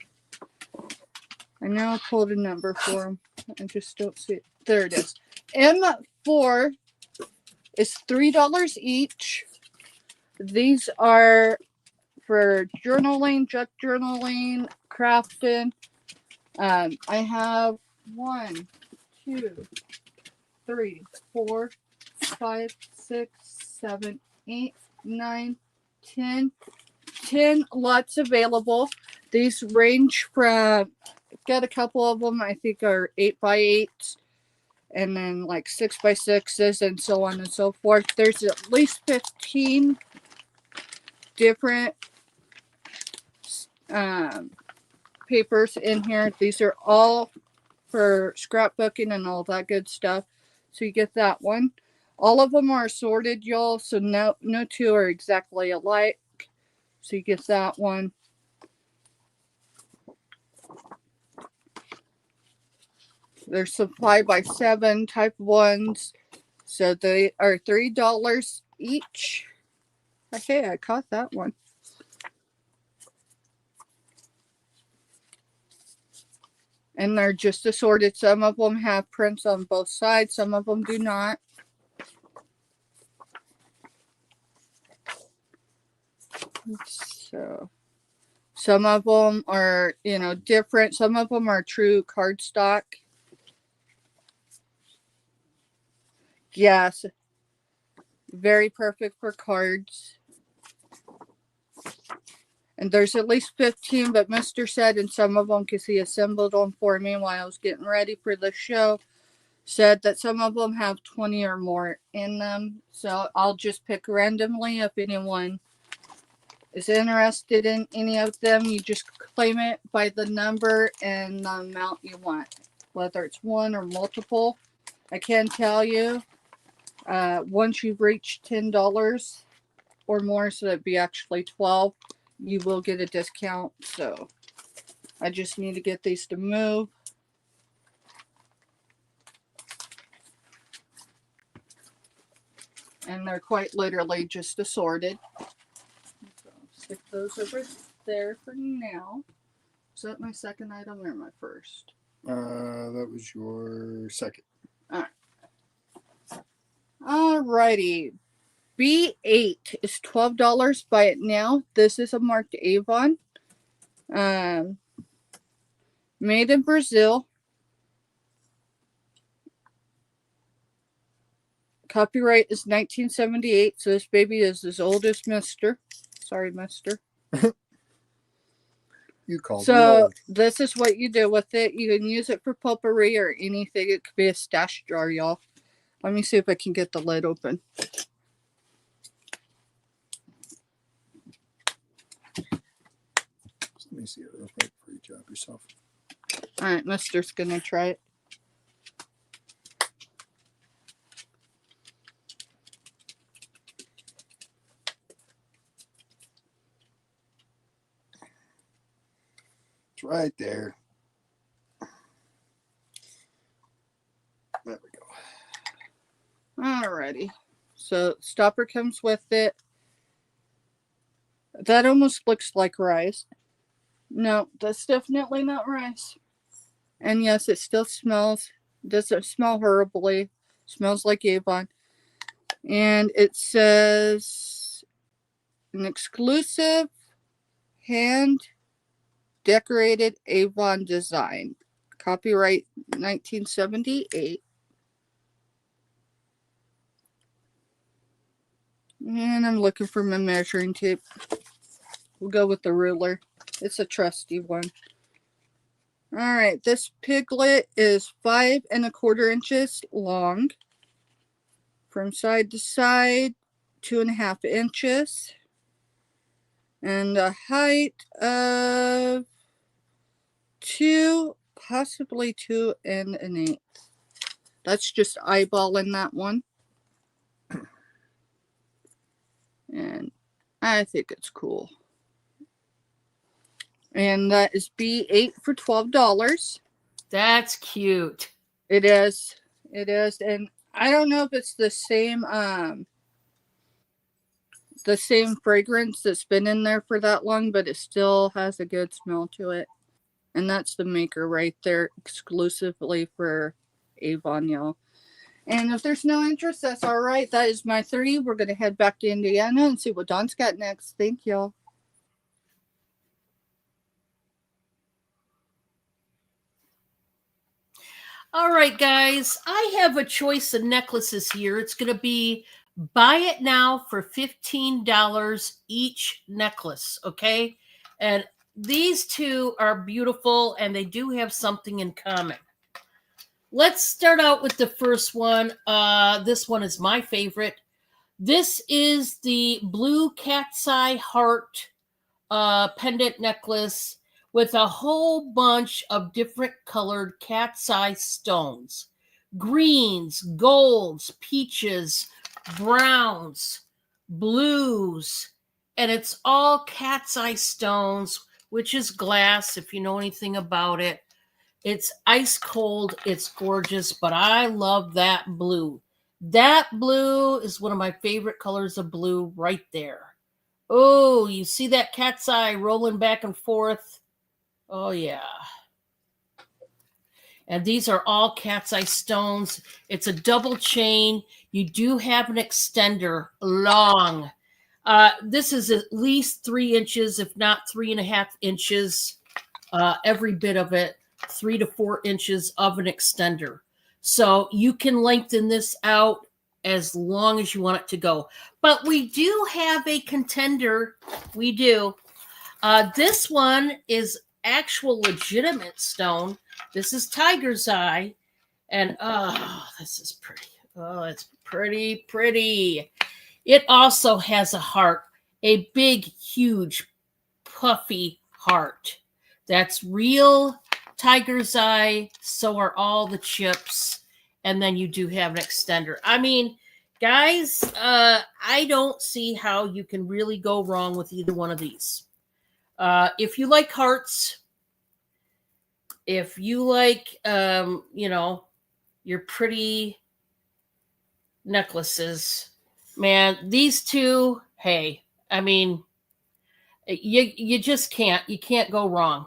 I now pulled a number for them. I just don't see it. There it is. M4 is $3 each. These are for journaling, junk journaling, crafting. I have 1, 2, 3, 4, 5, 6, 7, 8, 9, 10. 10 lots available. These range from, got a couple of them I think are 8x8, and then like 6x6s, and so on and so forth. There's at least 15 different papers in here. These are all for scrapbooking and all that good stuff. So you get that one. All of them are assorted, y'all, so no two are exactly alike. So you get that one. There's some 5x7 type ones. So they are $3 each. Okay, I caught that one. And they're just assorted. Some of them have prints on both sides. Some of them do not. So some of them are, different. Some of them are true cardstock. Yes. Very perfect for cards. And there's at least 15, but Mr. said, and some of them, because he assembled them for me while I was getting ready for the show, said that some of them have 20 or more in them. So I'll just pick randomly. If anyone is interested in any of them, you just claim it by the number and the amount you want, whether it's one or multiple. I can tell you, once you've reached $10 or more, so that'd be actually 12, you will get a discount. So I just need to get these to move. And they're quite literally just assorted. So stick those over there for now. Is that my second item or my first? That was your second. Alrighty. B8 is $12. Buy it now. This is a marked Avon. Made in Brazil. Copyright is 1978, so this baby is as old as Mr. Sorry, Mister. You called me So old. this is what you do with it. You can use it for potpourri or anything. It could be a stash jar, y'all. Let me see if I can get the lid open. Let me see it real quick before you drop yourself. All right, Mister's gonna try it. It's right there. already. So stopper comes with it. That almost looks like rice. No, that's definitely not rice. And yes, it still smells. Doesn't smell horribly. Smells like Avon. And it says an exclusive hand decorated Avon design. Copyright 1978. And I'm looking for my measuring tape. We'll go with the ruler. It's a trusty one. All right, this piglet is 5¼ inches long. From side to side, 2½ inches. And a height of 2, possibly 2 1/8. That's just eyeballing that one. And I think it's cool. And that is B8 for $12. That's cute. It is. It is. And I don't know if it's the same fragrance that's been in there for that long, but it still has a good smell to it. And that's the maker right there, exclusively for Avon, y'all. And if there's no interest, that's all right. That is my 3. We're going to head back to Indiana and see what Dawn's got next. Thank y'all. All right, guys, I have a choice of necklaces here. It's going to be buy it now for $15 each necklace, okay? And these two are beautiful, and they do have something in common. Let's start out with the first one. This one is my favorite. This is the blue cat's eye heart pendant necklace with a whole bunch of different colored cat's eye stones. Greens, golds, peaches, browns, blues, and it's all cat's eye stones, which is glass, if you know anything about it. It's ice cold, it's gorgeous, but I love that blue. That blue is one of my favorite colors of blue right there. Oh, you see that cat's eye rolling back and forth? Oh, yeah. And these are all cat's eye stones. It's a double chain. You do have an extender, long. This is at least 3 inches, if not 3½ inches. Every bit of it, 3 to 4 inches of an extender. So you can lengthen this out as long as you want it to go. But we do have a contender. We do. This one is actual legitimate stone. This is tiger's eye. And oh, this is pretty. Oh, it's pretty, pretty. It also has a heart, a big, huge, puffy heart. That's real tiger's eye. So are all the chips. And then you do have an extender. I mean, guys, I don't see how you can really go wrong with either one of these. If you like hearts, if you like, your pretty necklaces, man, these two, hey, I mean, you just can't. You can't go wrong.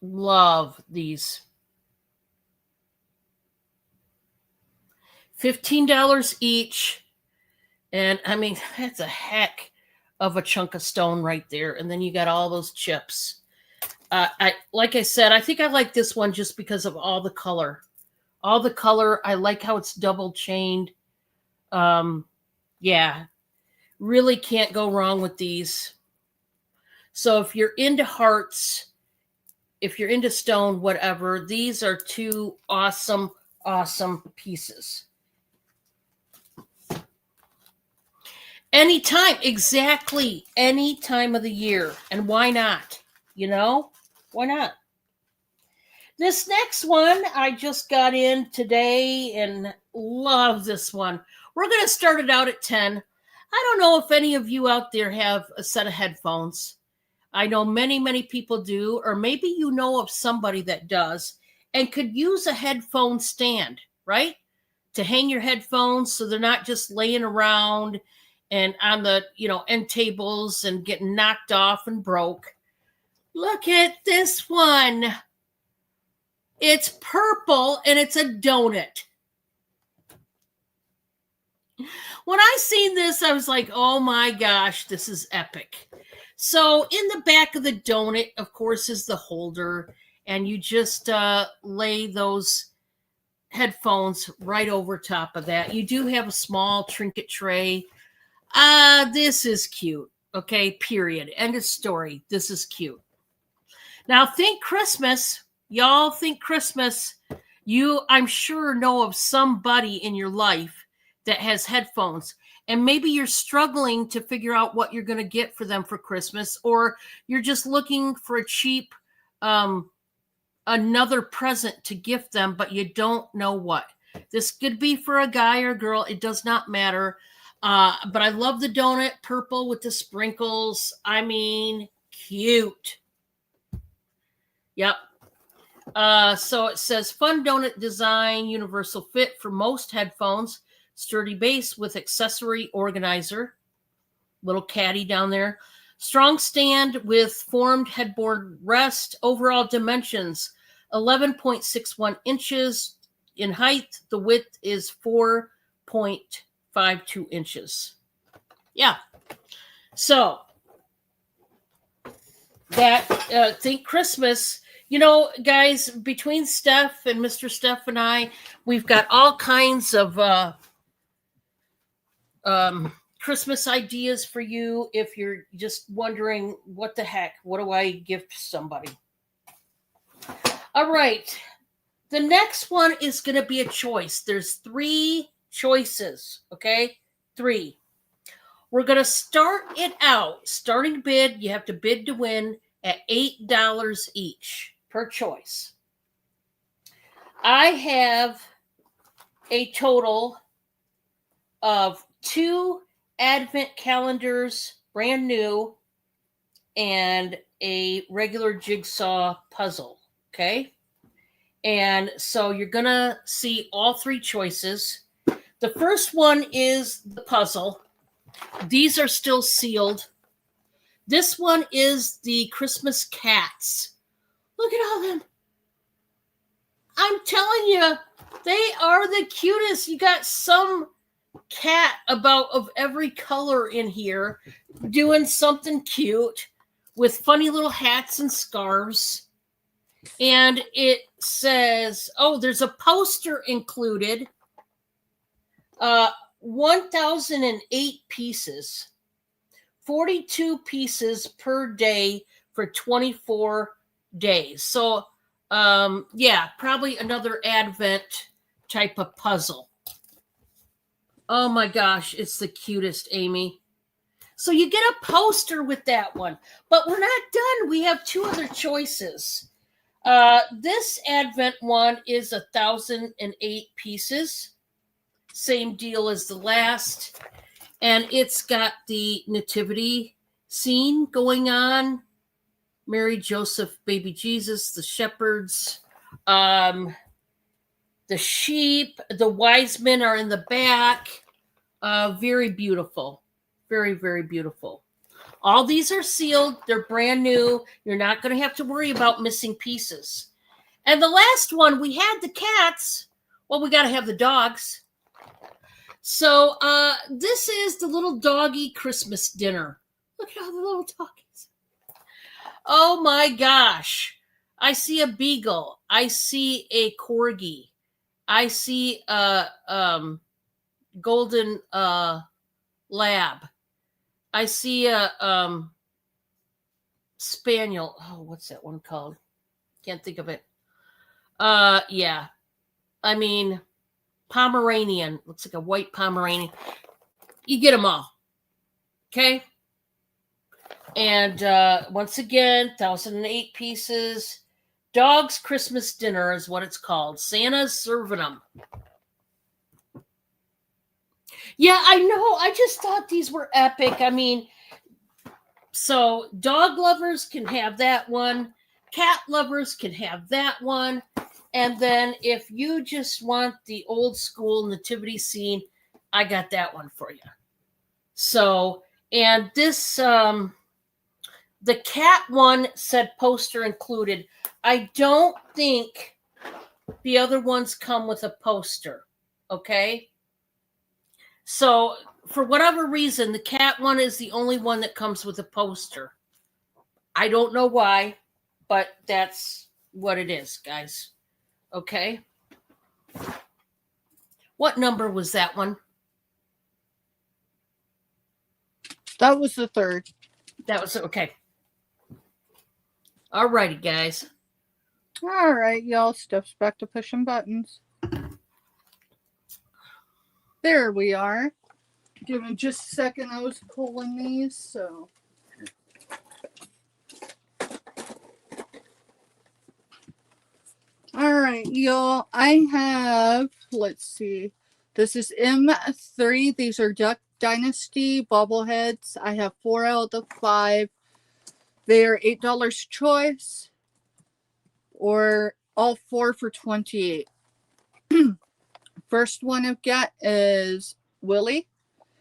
Love these. $15 each. And I mean, that's a heck of a chunk of stone right there. And then you got all those chips. Like I said, I think I like this one just because of all the color. All the color. I like how it's double chained. Yeah. Really can't go wrong with these. So if you're into hearts, if you're into stone, whatever, these are two awesome, awesome pieces. Anytime, exactly, any time of the year. And why not? You know, why not? This next one I just got in today and love this one. We're going to start it out at 10. I don't know if any of you out there have a set of headphones. I know many, many people do, or maybe you know of somebody that does. and could use a headphone stand, right? To hang your headphones so they're not just laying around and on the, end tables and getting knocked off and broke. Look at this one. It's purple and it's a donut. When I seen this, I was like, oh my gosh, this is epic. So in the back of the donut, of course, is the holder, and you just lay those headphones right over top of that. You do have a small trinket tray. This is cute. Okay, period. End of story. This is cute. Now think Christmas. Y'all think Christmas. You, I'm sure, know of somebody in your life that has headphones, and maybe you're struggling to figure out what you're going to get for them for Christmas, or you're just looking for a cheap another present to gift them, but you don't know what. This could be for a guy or girl. It does not matter. But I love the donut, purple with the sprinkles. I mean, cute. Yep. So it says fun donut design, universal fit for most headphones, sturdy base with accessory organizer, little caddy down there, strong stand with formed headboard rest, overall dimensions 11.61 inches in height. The width is 4.52 inches. Yeah. So that think Christmas. Guys, between Steph and Mr. Steph and I, we've got all kinds of Christmas ideas for you if you're just wondering, what the heck, what do I gift somebody? All right. The next one is going to be a choice. There's 3 choices, okay? 3. We're going to start it out. Starting bid, you have to bid to win at $8 each per choice. I have a total of 2 advent calendars, brand new, and a regular jigsaw puzzle, okay? And so you're going to see all 3 choices. The first one is the puzzle. These are still sealed. This one is the Christmas cats. Look at all them. I'm telling you, they are the cutest. You got some cat about of every color in here doing something cute with funny little hats and scarves. And it says, there's a poster included. 1,008 pieces. 42 pieces per day for 24 days. So, probably another Advent type of puzzle. Oh my gosh, it's the cutest, Amy. So you get a poster with that one, but we're not done. We have 2 other choices. This Advent one is 1,008 pieces. Same deal as the last. And it's got the nativity scene going on. Mary, Joseph, baby Jesus, the shepherds, the sheep, the wise men are in the back. Very beautiful. Very, very beautiful. All these are sealed. They're brand new. You're not going to have to worry about missing pieces. And the last one, we had the cats. Well, we got to have the dogs. So this is the little doggy Christmas dinner. Look at all the little doggies. Oh my gosh. I see a beagle. I see a corgi. I see a golden lab. I see a spaniel. Oh, what's that one called? Can't think of it. Yeah. I mean, Pomeranian. Looks like a white Pomeranian. You get them all. Okay? And once again, 1,008 pieces. Dog's Christmas dinner is what it's called. Santa's serving them. Yeah, I know. I just thought these were epic. I mean, so dog lovers can have that one. Cat lovers can have that one. And then if you just want the old school nativity scene, I got that one for you. So, and this, the cat one said poster included. I don't think the other ones come with a poster. Okay. So, for whatever reason, the cat one is the only one that comes with a poster. I don't know why, but that's what it is, guys. Okay. What number was that one? That was the third. That was okay. All righty, guys. All right, y'all. Steps back to pushing buttons. There we are. Give me just a second. I was pulling these, so. All right, y'all. I have, let's see. This is M3. These are Duck Dynasty bobbleheads. I have 4 out of 5. They are $8 choice, or all 4 for $28. First one I've got is Willie.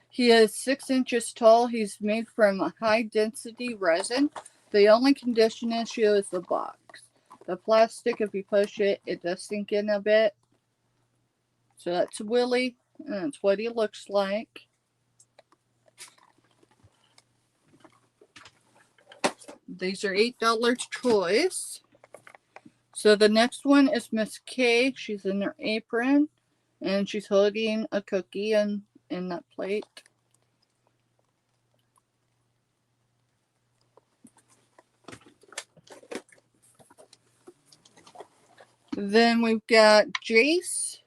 He is 6 inches tall. He's made from high density resin. The only condition issue is the box. The plastic, if you push it, it does sink in a bit. So that's Willie, and that's what he looks like. These are $8 choice. So the next one is Miss K. She's in her apron, and she's holding a cookie in that plate. Then we've got Jace.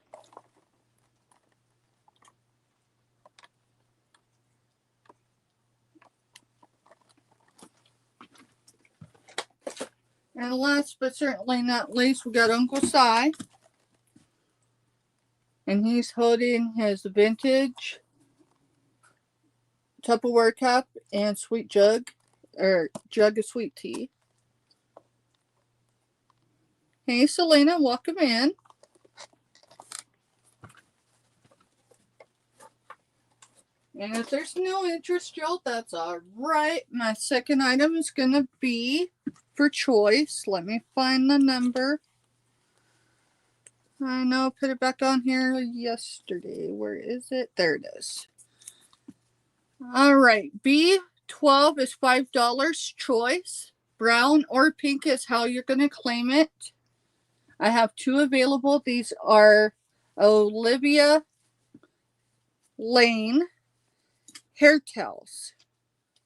And last but certainly not least, we got Uncle Si. And he's holding his vintage Tupperware cup and sweet jug, or jug of sweet tea. Hey, Selena, welcome in. And if there's no interest, Joe, that's all right. My second item is going to be for choice. Let me find the number. I know I put it back on here yesterday. Where is it? There it is. All right. B12 is $5 choice. Brown or pink is how you're going to claim it. I have 2 available. These are Olivia Lane hair towels.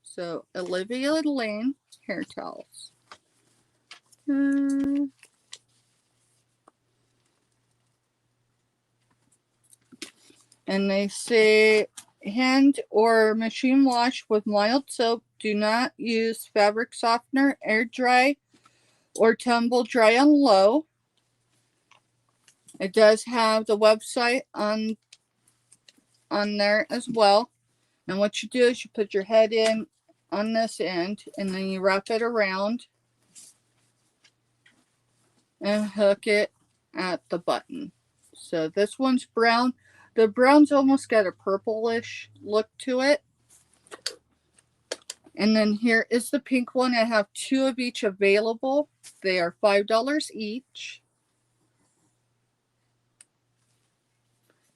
So Olivia Lane hair towels. And they say hand or machine wash with mild soap. Do not use fabric softener, air dry, or tumble dry on low. It does have the website on there as well. And what you do is you put your head in on this end, and then you wrap it around and hook it at the button. So this one's brown. The brown's almost got a purplish look to it. And then here is the pink one. I have 2 of each available. They are $5 each.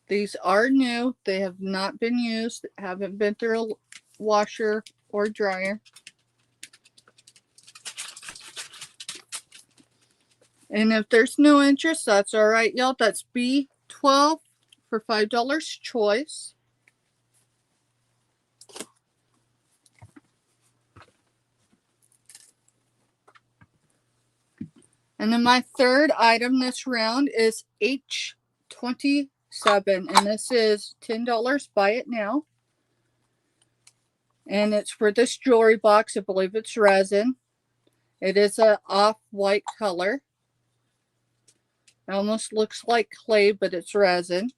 These are new. They have not been used, haven't been through a washer or dryer. And if there's no interest, that's all right, y'all. That's B12 for $5 choice. And then my third item this round is H27. And this is $10. Buy it now. And it's for this jewelry box. I believe it's resin. It is a off-white color. It almost looks like clay, but it's resin.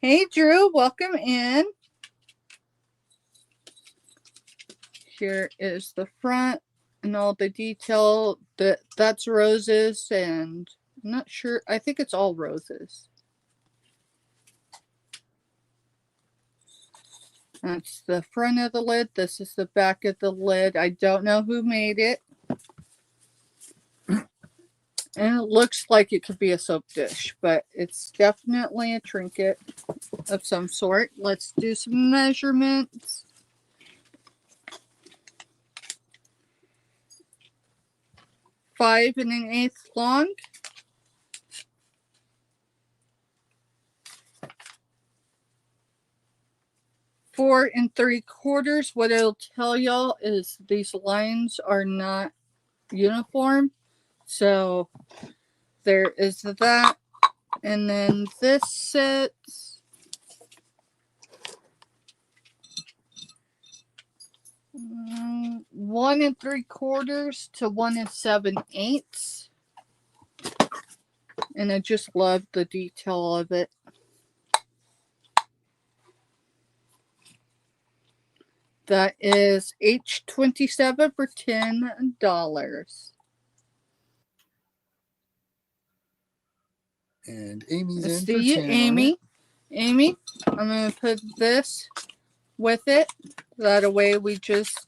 Hey, Drew, welcome in. Here is the front. and all the detail. That's roses, and I'm not sure. I think it's all roses. That's the front of the lid. This is the back of the lid. I don't know who made it. And it looks like it could be a soap dish, but it's definitely a trinket of some sort. Let's do some measurements. 5 1/8 long. 4 3/4. What it'll tell y'all is these lines are not uniform. So there is that. And then this sits 1 3/4 to 1 7/8. And I just love the detail of it. That is H27 for $10. And Amy's in See for you, 10 on Amy. it. Amy, I'm going to put this with it. That way we just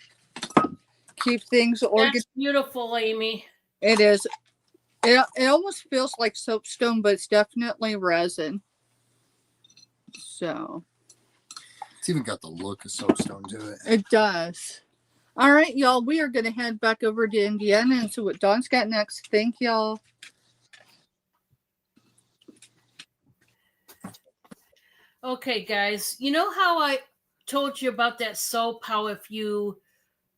keep things organized. That's beautiful, Amy. It is. It almost feels like soapstone, but it's definitely resin. So. It's even got the look of soapstone to it. It does. All right, y'all. We are going to head back over to Indiana and see what Dawn's got next. Thank y'all. Okay, guys. You know how I told you about that soap? How if you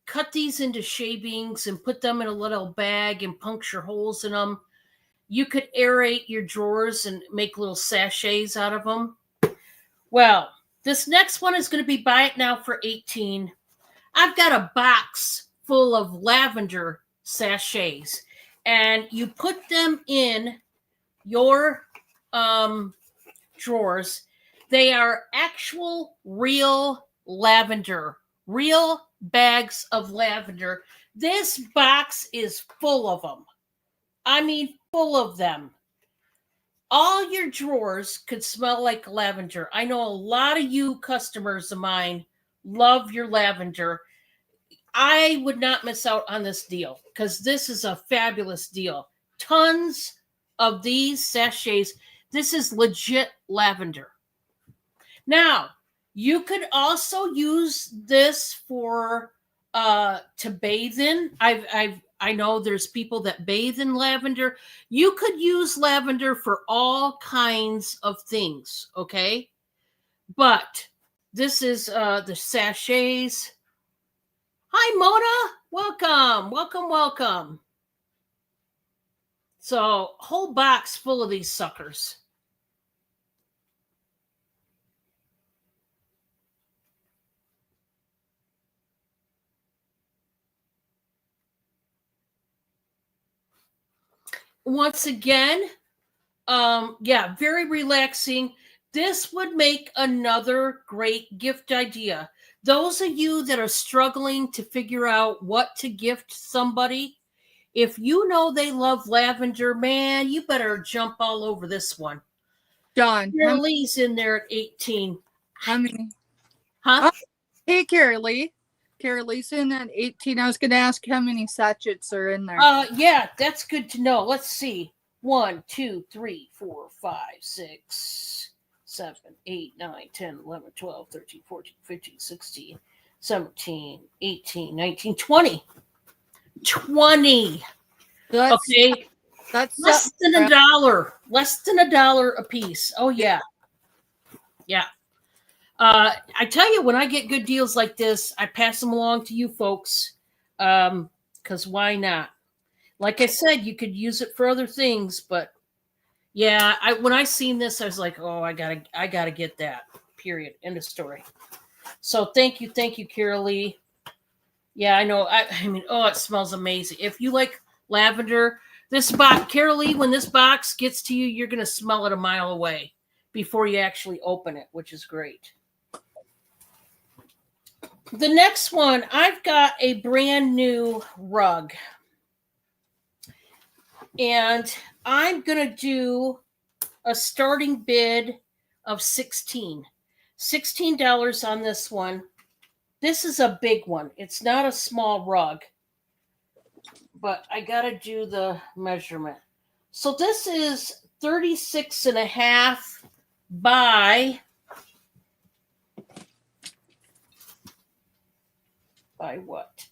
cut these into shavings and put them in a little bag and puncture holes in them, you could aerate your drawers and make little sachets out of them. Well, this next one is going to be buy it now for $18. I've got a box full of lavender sachets, and you put them in your drawers. They are actual real lavender, real bags of lavender. This box is full of them. I mean, full of them. All your drawers could smell like lavender. I know a lot of you customers of mine love your lavender. I would not miss out on this deal because this is a fabulous deal. Tons of these sachets. This is legit lavender. Now, you could also use this for to bathe in. I know there's people that bathe in lavender. You could use lavender for all kinds of things, okay? But this is the sachets. Hi, Mona. Welcome, welcome, welcome. So, whole box full of these suckers. Once again, yeah, very relaxing. This would make another great gift idea. Those of you that are struggling to figure out what to gift somebody, if you know they love lavender, man, you better jump all over this one. Dawn. Carol Lee's in there at 18. How many? Huh? Hey, Carol Lee. Carol Lee's in at 18. I was going to ask how many sachets are in there. Yeah, that's good to know. Let's see. 1, 2, 3, 4, 5, 6, 7, 8, 9, 10, 11, 12, 13, 14, 15, 16, 17, 18, 19, 20. 20. Okay. That's less than $1. Less than $1 a piece. Oh, yeah. Yeah. I tell you, when I get good deals like this, I pass them along to you folks. Because why not? Like I said, you could use it for other things, but yeah, when I seen this, I was like, oh, I gotta get that. Period. End of story. So thank you, Carol Lee. Yeah, I know. I mean, oh, it smells amazing. If you like lavender, this box, Carol Lee, when this box gets to you, you're gonna smell it a mile away before you actually open it, which is great. The next one, I've got a brand new rug. And I'm going to do a starting bid of $16 on this one. This is a big one. It's not a small rug, but I got to do the measurement. So this is 36 and a half by what?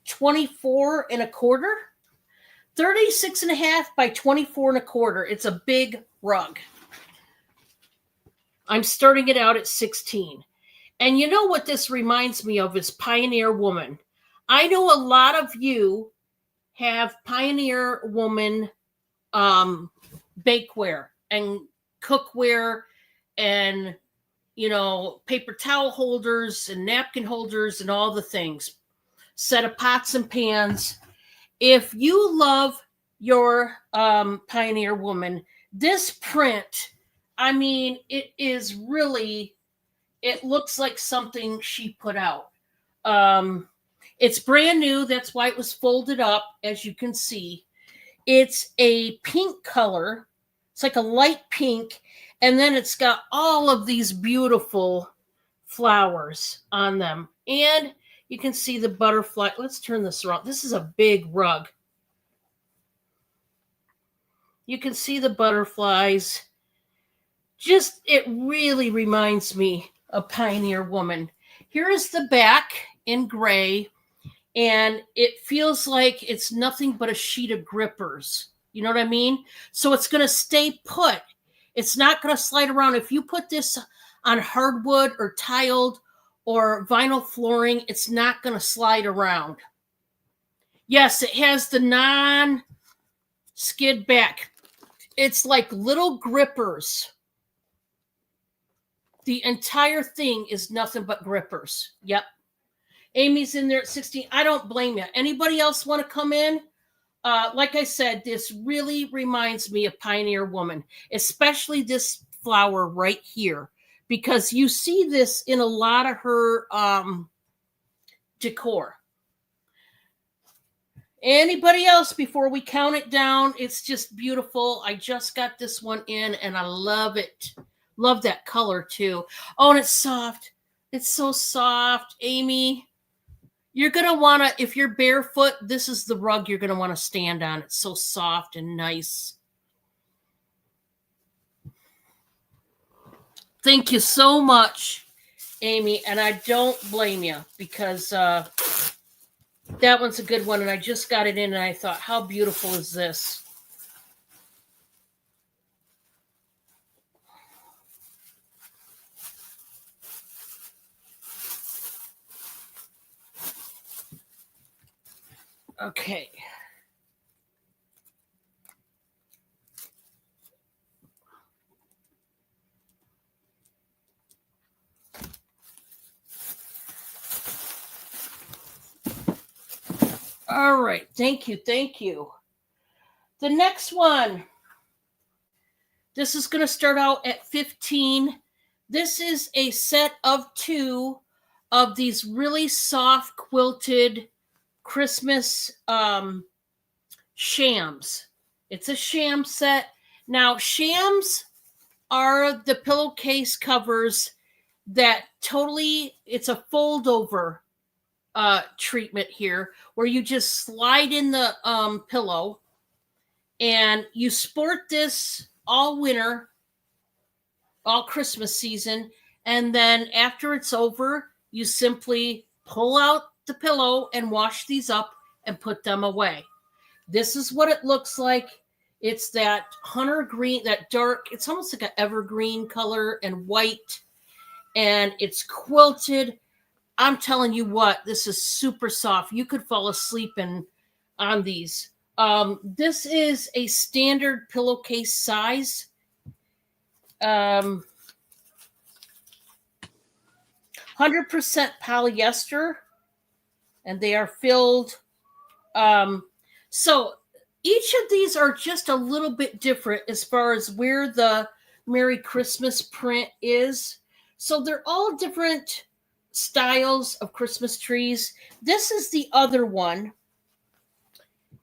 24 and a quarter. 36 and a half by 24 and a quarter. It's a big rug. I'm starting it out at 16. And you know what this reminds me of is Pioneer Woman. I know a lot of you have Pioneer Woman bakeware and cookware and, you know, paper towel holders and napkin holders and all the things. Set of pots and pans. If you love your Pioneer Woman, this print, I mean, it is really, it looks like something she put out. It's brand new. That's why it was folded up, as you can see. It's a pink color. It's like a light pink. And then it's got all of these beautiful flowers on them. And you can see the butterfly. Let's turn this around. This is a big rug. You can see the butterflies. Just, it really reminds me of Pioneer Woman. Here is the back in gray, and it feels like it's nothing but a sheet of grippers. You know what I mean? So it's going to stay put. It's not going to slide around. If you put this on hardwood or tiled or vinyl flooring, it's not going to slide around. Yes, it has the non-skid back. It's like little grippers. The entire thing is nothing but grippers. Yep. Amy's in there at 16. I don't blame you. Anybody else want to come in? Like I said, this really reminds me of Pioneer Woman, especially this flower right here, because you see this in a lot of her decor. Anybody else before we count it down? It's just beautiful. I just got this one in and I love it. Love that color too. Oh, and it's soft. It's so soft, Amy. You're going to want to, if you're barefoot, this is the rug you're going to want to stand on. It's so soft and nice. Thank you so much, Amy. And I don't blame you because that one's a good one. And I just got it in and I thought, how beautiful is this? Okay. All right. Thank you. Thank you. The next one. This is going to start out at 15. This is a set of 2 of these really soft quilted Christmas shams. It's a sham set. Now, shams are the pillowcase covers that totally, it's a fold over treatment here where you just slide in the pillow and you sport this all winter, all Christmas season. And then after it's over, you simply pull out the pillow and wash these up and put them away. This is what it looks like. It's that hunter green, that dark, it's almost like an evergreen color and white, and it's quilted. I'm telling you what, this is super soft. You could fall asleep on these. This is a standard pillowcase size. 100% polyester, and they are filled. So each of these are just a little bit different as far as where the Merry Christmas print is. So they're all different styles of Christmas trees. This is the other one.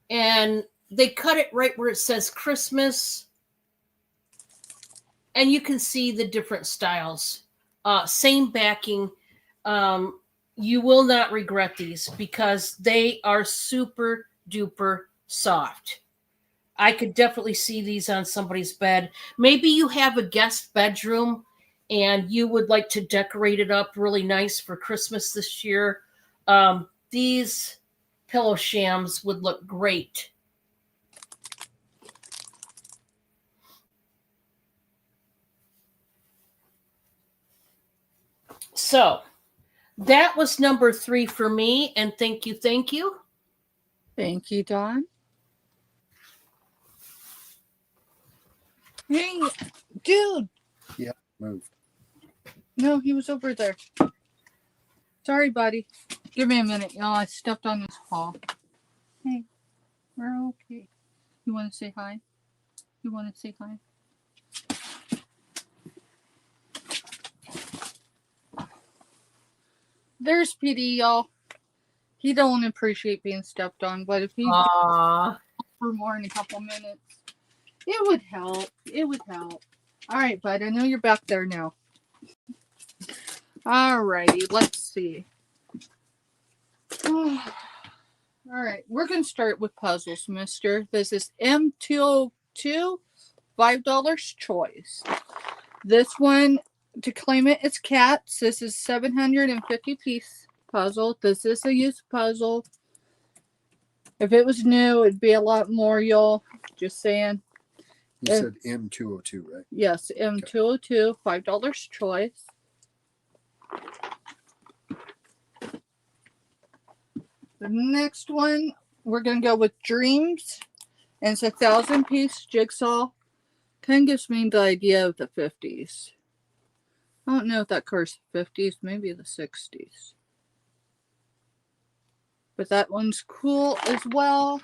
And they cut it right where it says Christmas. And you can see the different styles. Same backing. You will not regret these because they are super duper soft. I could definitely see these on somebody's bed. Maybe you have a guest bedroom and you would like to decorate it up really nice for Christmas this year. These pillow shams would look great. So that was number 3 for me. And thank you. Thank you. Thank you, Dawn. Hey, dude. Yeah, moved. No, he was over there. Sorry, buddy. Give me a minute, y'all. I stepped on this paw. Hey, we're okay. You want to say hi? You want to say hi? There's PD, y'all. He don't appreciate being stepped on, but if he Aww. for more in a couple minutes, it would help. It would help. All right, bud. I know you're back there now. All righty. Let's see. All right. We're going to start with puzzles, mister. This is M202, $5 choice. This one, to claim it, it's cats. This is 750 piece puzzle. This is a used puzzle. If it was new, it'd be a lot more, y'all. Just saying. You said M202, right? Yes, M202, $5 choice. The next one, we're going to go with Dreams. And it's a 1,000-piece jigsaw. Kind of gives me the idea of the 50s. I don't know if that covers the 50s, maybe the 60s. But that one's cool as well.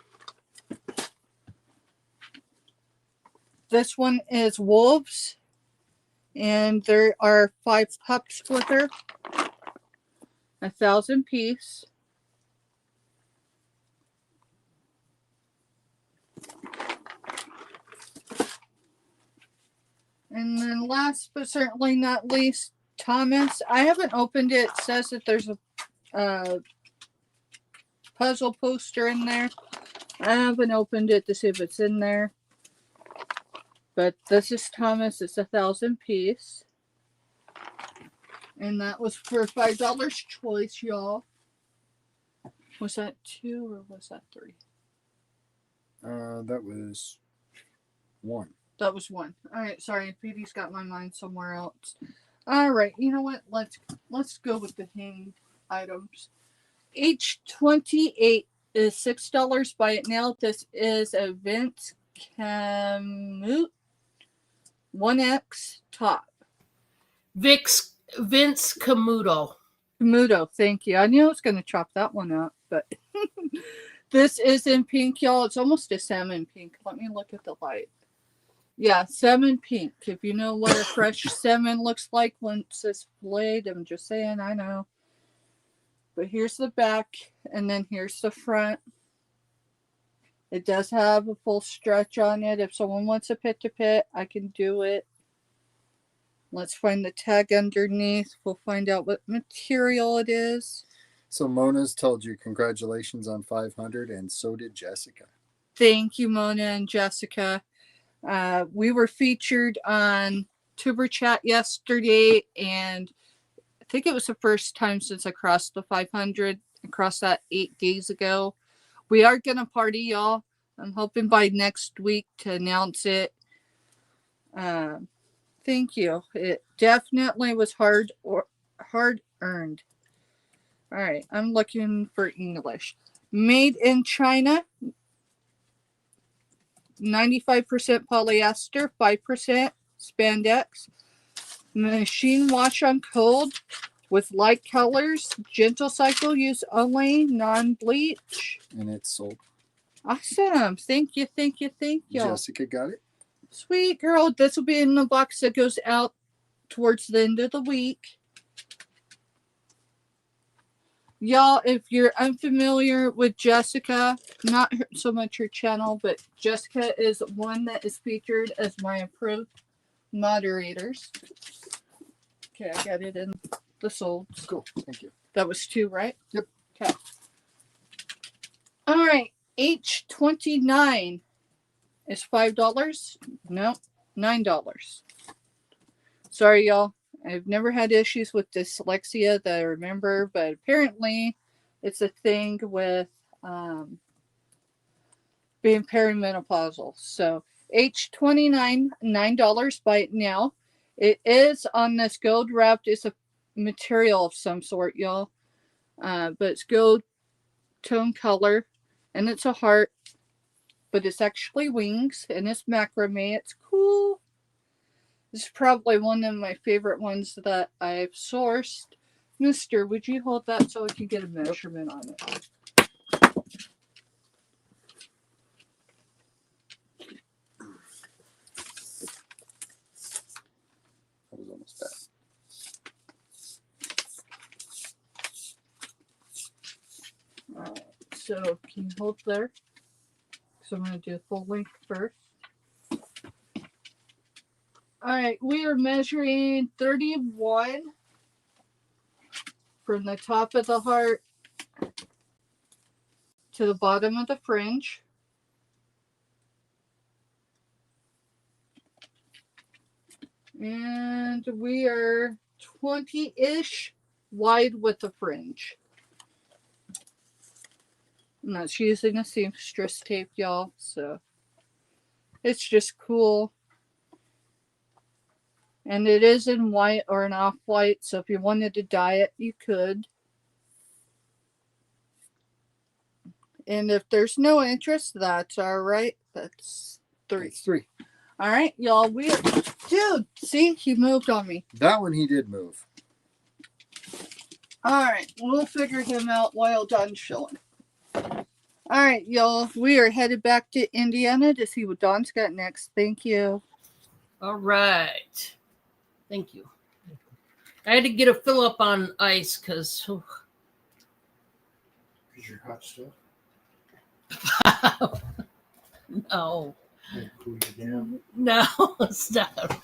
This one is Wolves. And there are 5 pups with her. 1,000 piece. And then last but certainly not least, Thomas. I haven't opened it. It says that there's a puzzle poster in there. I haven't opened it to see if it's in there. But this is Thomas. It's 1,000 piece. And that was for $5 choice, y'all. Was that 2 or was that 3? That was 1. That was 1. All right, sorry, Petey's got my mind somewhere else. All right, you know what? Let's go with the hang items. H28 is $6. Buy it now. This is a Vince Camuto 1X top. Vince Camuto. Camuto, thank you. I knew I was going to chop that one up, but this is in pink, y'all. It's almost a salmon pink. Let me look at the light. Yeah, salmon pink. If you know what a fresh salmon looks like once it's filleted, I'm just saying, I know. But here's the back, and then here's the front. It does have a full stretch on it. If someone wants a pit-to-pit, I can do it. Let's find the tag underneath. We'll find out what material it is. So Mona's told you congratulations on 500, and so did Jessica. Thank you, Mona and Jessica. We were featured on Tuber Chat yesterday, and I think it was the first time since I crossed the 500. I crossed that 8 days ago. We are going to party, y'all. I'm hoping by next week to announce it. Thank you. It definitely was hard earned. All right, I'm looking for English. Made in China. 95% polyester, 5% spandex. Machine wash on cold with light colors. Gentle cycle use only, non-bleach. And it's sold. Awesome. Thank you. Jessica got it. Sweet girl. This will be in the box that goes out towards the end of the week. Y'all, if you're unfamiliar with Jessica, not so much her channel, but Jessica is one that is featured as my approved moderators. Okay, I got it in the solds. Cool. Thank you. That was 2, right? Yep. Okay. All right. H29 is $5. No, $9. Sorry, y'all. I've never had issues with dyslexia that I remember, but apparently it's a thing with being perimenopausal. So H29, $9. Buy it now. It is on this gold wrapped. It's a material of some sort, y'all. But it's gold tone color, and it's a heart, but it's actually wings, and it's macrame. It's cool. This is probably one of my favorite ones that I've sourced. Mister, would you hold that so I can get a measurement on it? That was almost bad. Alright, so can you hold there? So I'm going to do full length first. Alright, we are measuring 31 from the top of the heart to the bottom of the fringe. And we are 20-ish wide with the fringe. And that's using a seamstress tape, y'all, so it's just cool. And it is in white or an off-white, so if you wanted to dye it, you could. And if there's no interest, that's all right. That's 3. It's 3. All right, y'all. Dude, see, he moved on me. That one he did move. All right, we'll figure him out while Don's showing. All right, y'all. We are headed back to Indiana to see what Don's got next. Thank you. All right. Thank you. I had to get a fill up on ice because Is your hot stuff? no, Cool you down. no, it's not.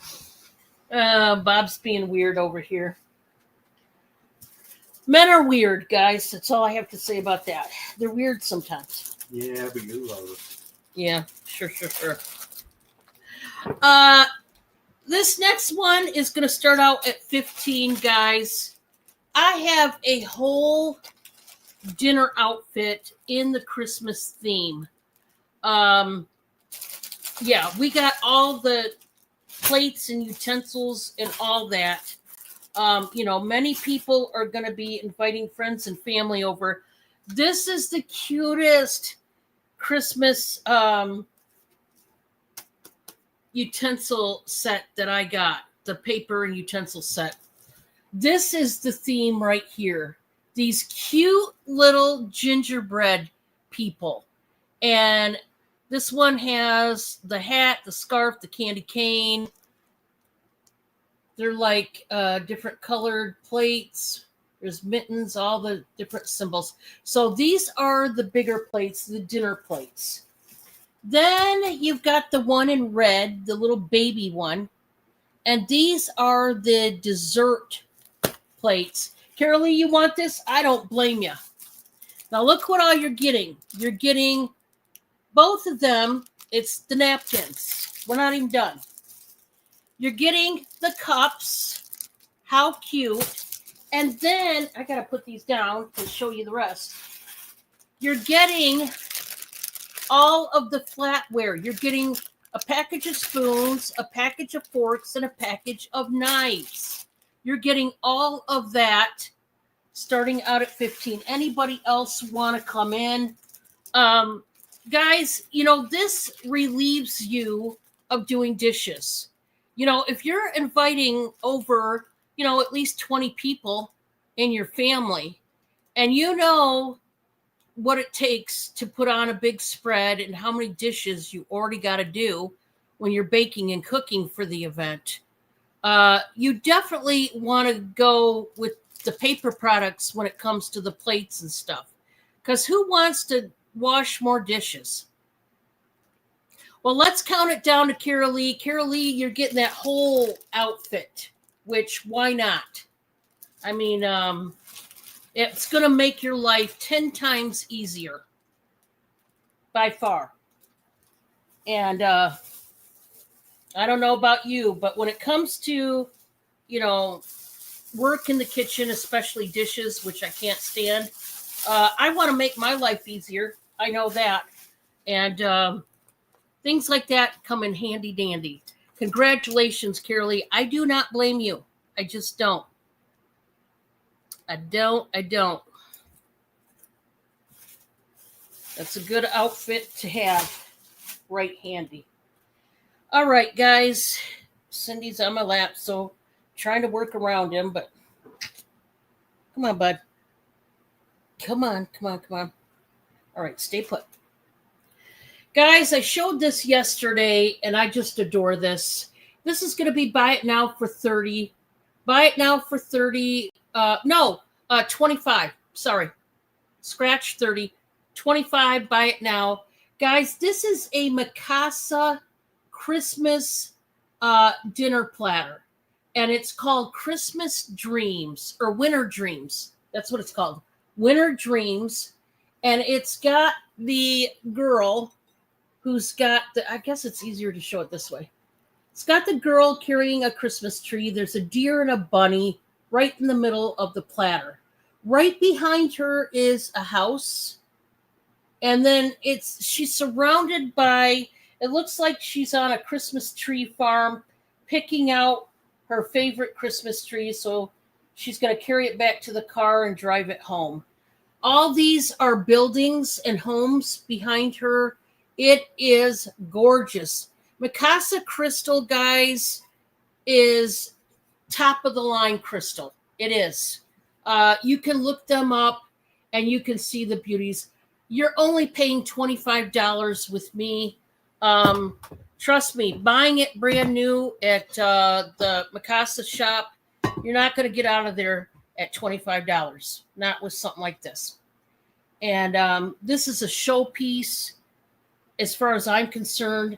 Bob's being weird over here. Men are weird, guys. That's all I have to say about that. They're weird sometimes. Yeah, but you love it. Yeah, sure. This next one is going to start out at 15, guys. I have a whole dinner outfit in the Christmas theme. Yeah, we got all the plates and utensils and all that. Many people are going to be inviting friends and family over. This is the cutest Christmas utensil set that I got, the paper and utensil set. This is the theme right here. These cute little gingerbread people. And this one has the hat, the scarf, the candy cane. They're like different colored plates. There's mittens, all the different symbols. So these are the bigger plates, the dinner plates. Then you've got the one in red, the little baby one. And these are the dessert plates. Carolee, you want this? I don't blame you. Now look what all you're getting. You're getting both of them. It's the napkins. We're not even done. You're getting the cups. How cute. And then, I got to put these down to show you the rest. You're getting all of the flatware. You're getting a package of spoons, a package of forks, and a package of knives. You're getting all of that starting out at 15. Anybody else want to come in? Guys, this relieves you of doing dishes. If you're inviting over, at least 20 people in your family, and what it takes to put on a big spread and how many dishes you already got to do. when you're baking and cooking for the event. You definitely want to go with the paper products when it comes to the plates and stuff. Because who wants to wash more dishes? Well, let's count it down to Carol Lee. Carol Lee, you're getting that whole outfit, which why not? I mean, it's going to make your life 10 times easier by far. And I don't know about you, but when it comes to, work in the kitchen, especially dishes, which I can't stand, I want to make my life easier. I know that. And things like that come in handy dandy. Congratulations, Carol Lee. I do not blame you. I just don't. I don't. That's a good outfit to have right handy. All right, guys. Cindy's on my lap, so trying to work around him, but come on, bud. Come on. All right, stay put. Guys, I showed this yesterday, and I just adore this. This is going to be buy it now for 30. Buy it now for 30. 25. Sorry. Scratch 30. 25, buy it now. Guys, this is a Mikasa Christmas dinner platter. And it's called Christmas Dreams or Winter Dreams. That's what it's called. Winter Dreams. And it's got the girl who's got I guess it's easier to show it this way. It's got the girl carrying a Christmas tree. There's a deer and a bunny right in the middle of the platter. Right behind her is a house. And then she's surrounded by, it looks like she's on a Christmas tree farm picking out her favorite Christmas tree. So she's going to carry it back to the car and drive it home. All these are buildings and homes behind her. It is gorgeous. Mikasa Crystal, guys, is top of the line crystal. It is. You can look them up and you can see the beauties. You're only paying $25 with me. Trust me, buying it brand new at the Mikasa shop, you're not going to get out of there at $25. Not with something like this. And this is a showpiece as far as I'm concerned.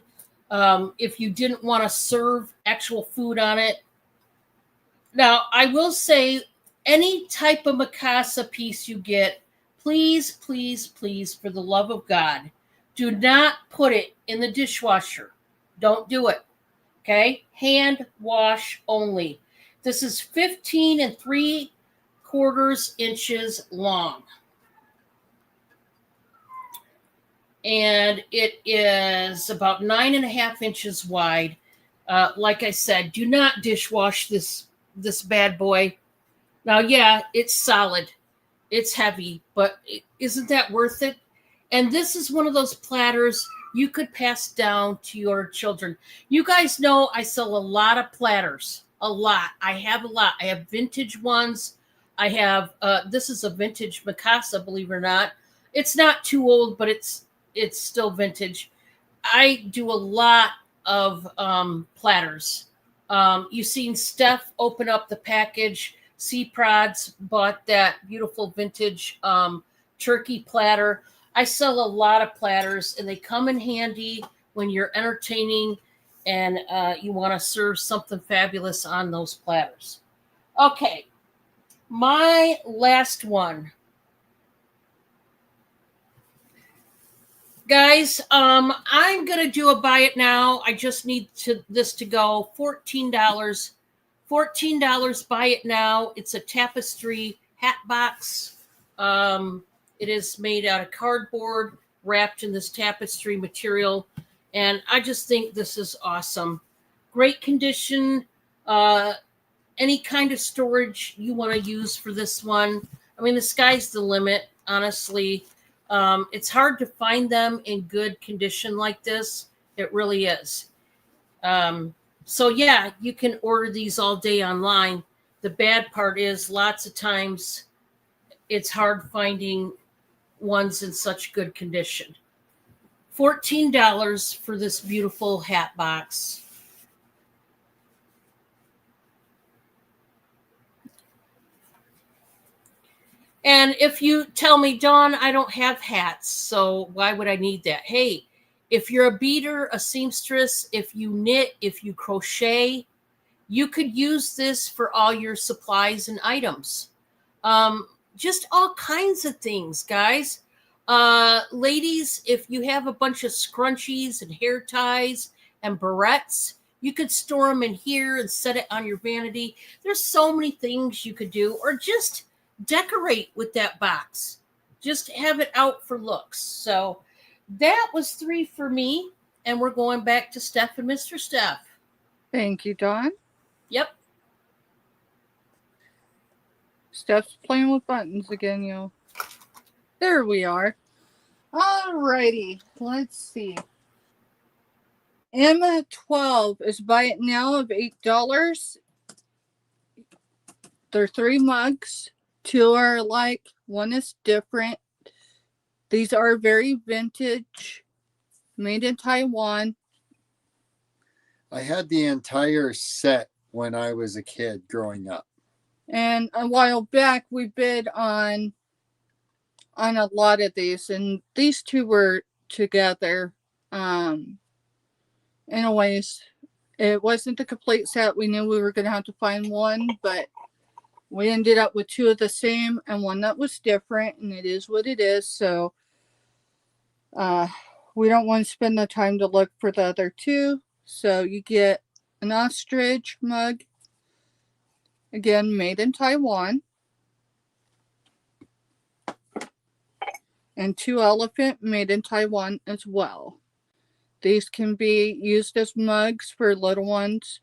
If you didn't want to serve actual food on it. Now, I will say any type of Mikasa piece you get, please, please, please, for the love of God, do not put it in the dishwasher. Don't do it. Okay? Hand wash only. This is 15 3/4 inches long. And it is about 9.5 inches wide. Like I said, do not dishwash this bad boy. Now, yeah, it's solid. It's heavy, but isn't that worth it? And this is one of those platters you could pass down to your children. You guys know I sell a lot of platters. A lot. I have a lot. I have vintage ones. I have, this is a vintage Mikasa, believe it or not. It's not too old, but it's still vintage. I do a lot of platters. You've seen Steph open up the package. C-Prods bought that beautiful vintage turkey platter. I sell a lot of platters, and they come in handy when you're entertaining and you want to serve something fabulous on those platters. Okay, my last one. Guys, I'm going to do a buy it now. I just need this to go. $14. $14, buy it now. It's a tapestry hat box. It is made out of cardboard, wrapped in this tapestry material. And I just think this is awesome. Great condition. Any kind of storage you want to use for this one. I mean, the sky's the limit, honestly. It's hard to find them in good condition like this. It really is. So yeah, you can order these all day online. The bad part is lots of times it's hard finding ones in such good condition. $14 for this beautiful hat box. And if you tell me, Dawn, I don't have hats, so why would I need that? Hey, if you're a beater, a seamstress, if you knit, if you crochet, you could use this for all your supplies and items. Just all kinds of things, guys. Ladies, if you have a bunch of scrunchies and hair ties and barrettes, you could store them in here and set it on your vanity. There's so many things you could do, or just decorate with that box. Just have it out for looks. So that was 3 for me, and we're going back to Steph and Mr. Steph. Thank you, Dawn. Yep. Steph's playing with buttons again, yo. There we are. Alrighty, let's see. Emma 12 is buy it now of $8. They're 3 mugs. 2 are alike. 1 is different. These are very vintage, made in Taiwan. I had the entire set when I was a kid growing up. And a while back, we bid on a lot of these, and these 2 were together. Anyways, it wasn't the complete set. We knew we were going to have to find one, but we ended up with 2 of the same and 1 that was different, and it is what it is. So we don't want to spend the time to look for the other 2. So you get an ostrich mug, again, made in Taiwan, and 2 elephant made in Taiwan as well. These can be used as mugs for little ones,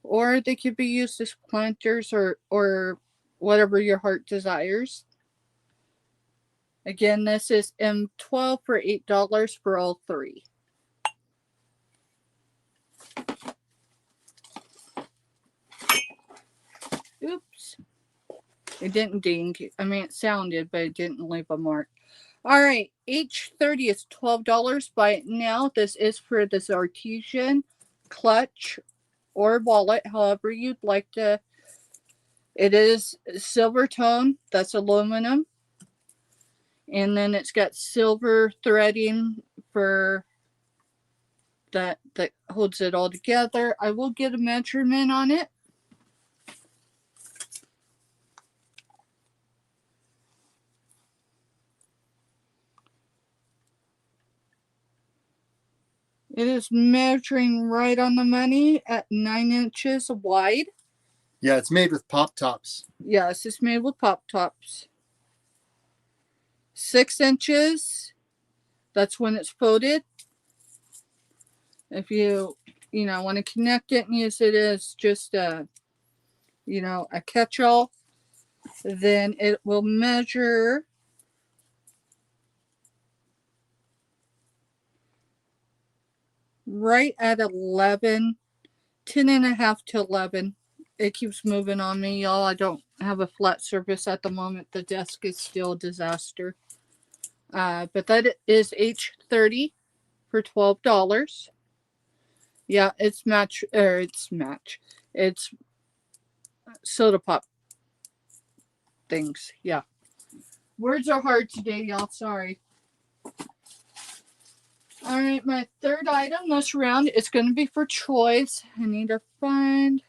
or they could be used as planters or whatever your heart desires. Again, this is M12 for $8 for all 3. Oops. It didn't ding. I mean, it sounded, but it didn't leave a mark. All right. H30 is $12. Buy it now. This is for this artesian clutch or wallet, however you'd like to. It is silver tone. That's aluminum. And then it's got silver threading for that holds it all together. I will get a measurement on it. It is measuring right on the money at 9 inches wide. Yeah, it's made with pop tops. Yes, it's made with pop tops. 6 inches. That's when it's folded. If you want to connect it and use it as just a catch-all, then it will measure right at 11, 10 and a half to 11. It keeps moving on me, y'all. I don't have a flat surface at the moment. The desk is still a disaster. But that is H30 for $12. Yeah, it's soda pop things. Yeah. Words are hard today, y'all. Sorry. All right, my third item this round is going to be for choice. I need to find.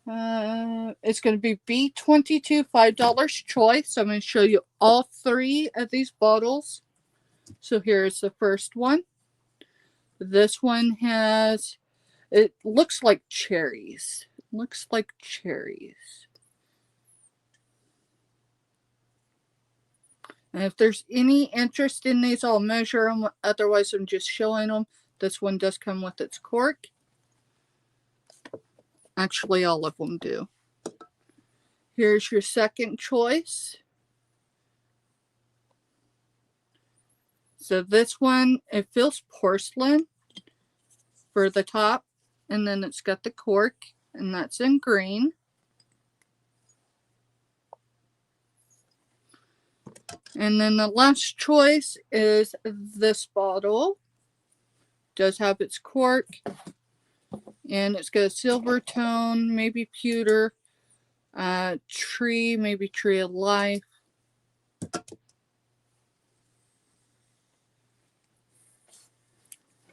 It's going to be B22, $5 choice. So I'm going to show you all 3 of these bottles. So here's the first one. This one has, it looks like cherries. Looks like cherries. And if there's any interest in these, I'll measure them. Otherwise, I'm just showing them. This one does come with its cork. Actually, all of them do. Here's your second choice. So this one, it feels porcelain for the top. And then it's got the cork. And that's in green. And then the last choice is this bottle. Does have its cork. And it's got a silver tone, maybe pewter. Tree, maybe tree of life.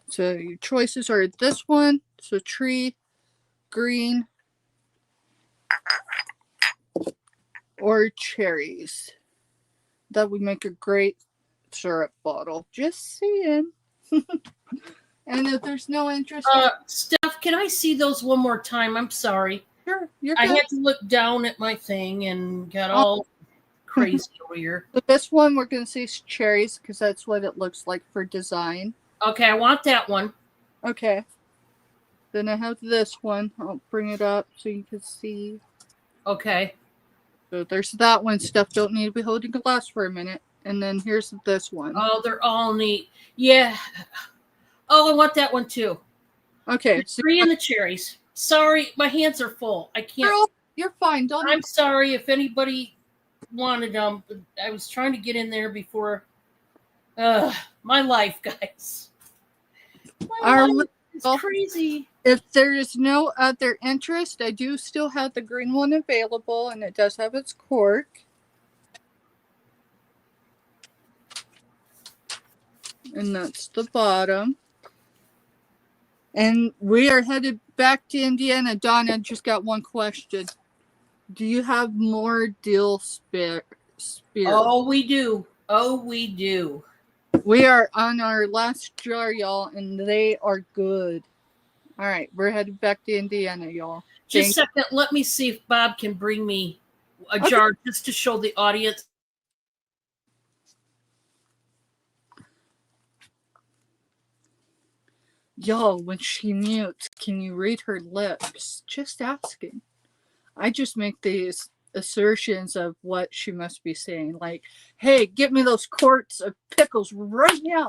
So your choices are this one. So tree, green, or cherries. That would make a great syrup bottle. Just saying. And if there's no interest, Steph, can I see those one more time? I'm sorry. sure, you're I good. had to look down at my thing and got all crazy over here. So this one we're going to see cherries because that's what it looks like for design. Okay, I want that one. Okay. Then I have this one. I'll bring it up so you can see. Okay. So there's that one. Stuff don't need to be holding glass for a minute. And then here's this one. Oh, they're all neat. Yeah. Oh, I want that one too. Okay. So Three in the cherries. Sorry, my hands are full. I can't. girl, you're fine. Don't. I'm sorry if anybody wanted them. I was trying to get in there before. My life, guys. My life is crazy. If there is no other interest, I do still have the green one available, and it does have its cork. And that's the bottom. And we are headed back to Indiana. Donna, just got one question. Do you have more dill spear? Oh, we do. Oh, we do. We are on our last jar, y'all, and they are good. All right, we're headed back to Indiana, y'all. Just a second. Let me see if Bob can bring me a jar just to show the audience. Y'all, when she mutes, can you read her lips? Just asking. I just make these assertions of what she must be saying. Like, hey, get me those quarts of pickles right now.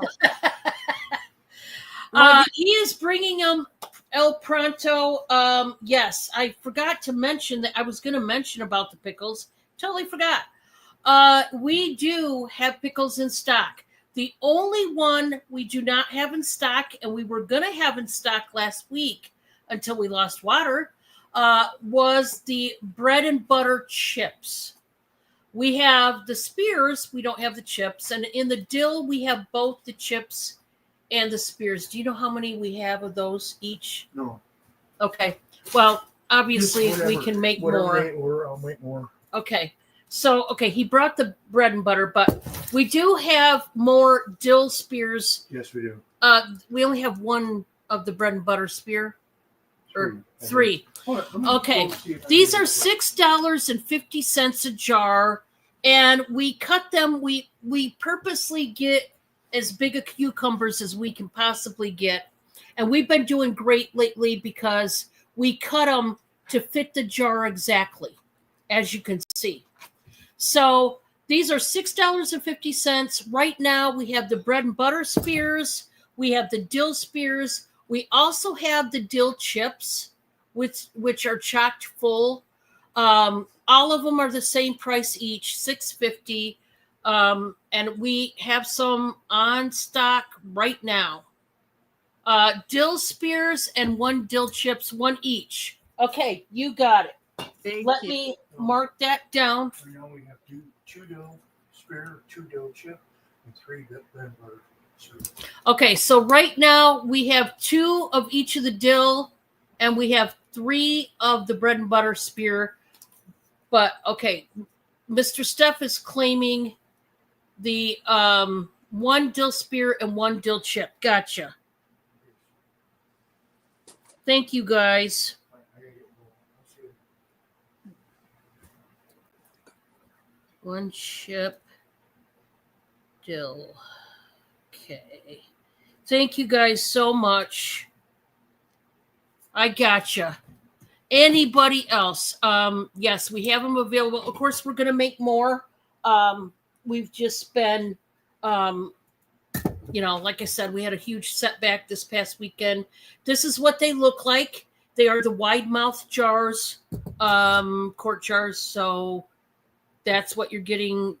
He is bringing them El Pronto. Yes, I forgot to mention that I was going to mention about the pickles. Totally forgot. We do have pickles in stock. The only one we do not have in stock, and we were going to have in stock last week until we lost water, was the bread and butter chips. We have the spears. We don't have the chips. And in the dill, we have both the chips and the spears. Do you know how many we have of those each? No. Okay. Well, obviously, Just we can make whatever more. they order, I'll make more. Okay. So, okay, he brought the bread and butter, but we do have more dill spears. Yes, we do. We only have one of the bread and butter spear. Or Three. three. Hold on, Okay. go see if I These can are get it. $6.50 a jar, and we cut them. We purposely get as big a cucumbers as we can possibly get, and we've been doing great lately because we cut them to fit the jar exactly, as you can see. So these are $6.50. Right now, we have the bread and butter spears. We have the dill spears. We also have the dill chips, which are chocked full. All of them are the same price each, $6.50. And we have some on stock right now. Dill spears and one dill chips, one each. Okay, you got it. Let me mark that down. Right now we have two dill spear, two dill chip, and three bread and butter. Okay, so right now we have 2 of each of the dill, and we have 3 of the bread and butter spear. But okay, Mr. Steph is claiming the 1 dill spear and 1 dill chip. Gotcha. Thank you, guys. One chip dill. Okay. Thank you guys so much. I gotcha. Anybody else? Yes, we have them available. Of course, we're going to make more. We've just been, like I said, we had a huge setback this past weekend. This is what they look like. They are the wide mouth jars, quart jars. So that's what you're getting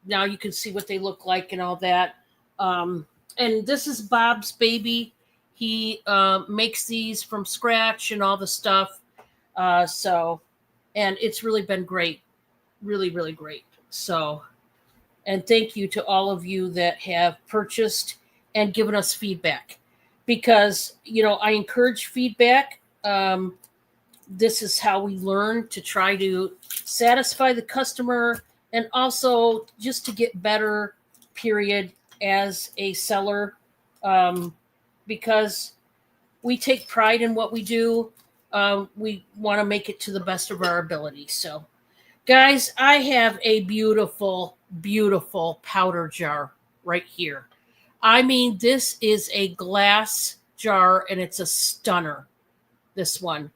now you can see what they look like and all that. And this is Bob's baby. He makes these from scratch and all the stuff. And it's really been great. Really, really great. So, and thank you to all of you that have purchased and given us feedback, because, I encourage feedback. This is how we learn to try to satisfy the customer and also just to get better, period, as a seller, because we take pride in what we do. We want to make it to the best of our ability. So, guys, I have a beautiful, beautiful powder jar right here. I mean, this is a glass jar and it's a stunner, this one.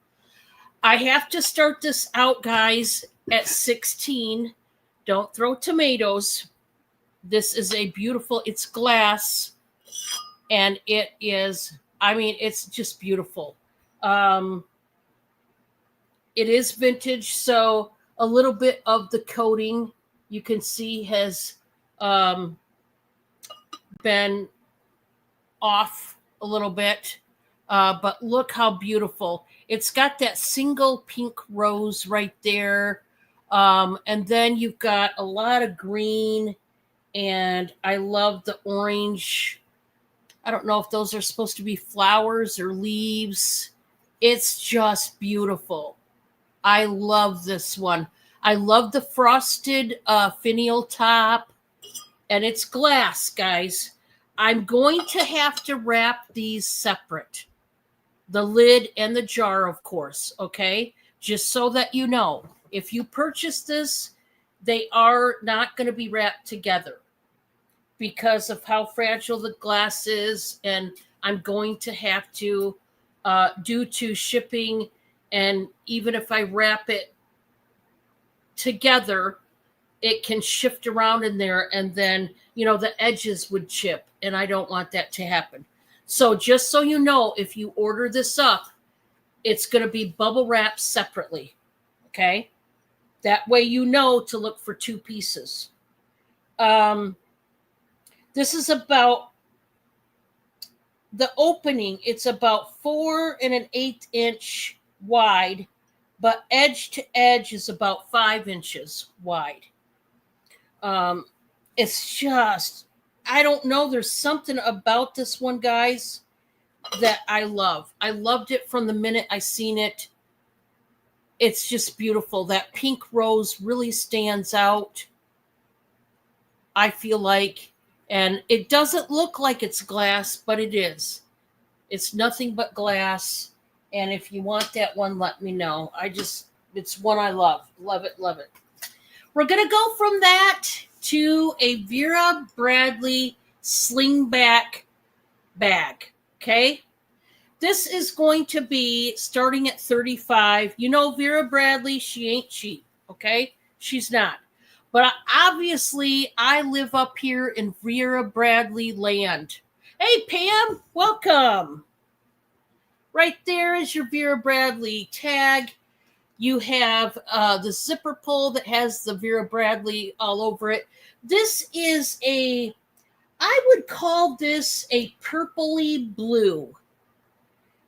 I have to start this out, guys, at 16. Don't throw tomatoes. This is a beautiful, it's glass, and it is, it's just beautiful. It is vintage, so a little bit of the coating you can see has been off a little bit, but look how beautiful. It's got that single pink rose right there, and then you've got a lot of green, and I love the orange. I don't know if those are supposed to be flowers or leaves. It's just beautiful. I love this one. I love the frosted finial top, and it's glass, guys. I'm going to have to wrap these separate. The lid and the jar, of course, okay? Just so that you know. If you purchase this, they are not going to be wrapped together because of how fragile the glass is, and I'm going to have to, due to shipping, and even if I wrap it together, it can shift around in there, and then, the edges would chip, and I don't want that to happen. So just so you know, if you order this up, it's going to be bubble wrapped separately, okay? That way you know to look for 2 pieces. This is about the opening. It's about 4 1/8 inch wide, but edge to edge is about 5 inches wide. It's just, I don't know. There's something about this one, guys, that I love. I loved it from the minute I seen it. It's just beautiful. That pink rose really stands out, I feel like. And it doesn't look like it's glass, but it is. It's nothing but glass. And if you want that one, let me know. It's one I love. Love it, love it. We're going to go from that to a Vera Bradley slingback bag, okay? This is going to be starting at $35. Vera Bradley, she ain't cheap, okay? She's not. But obviously, I live up here in Vera Bradley land. Hey, Pam, welcome. Right there is your Vera Bradley tag. You have the zipper pull that has the Vera Bradley all over it. This is I would call this a purpley blue.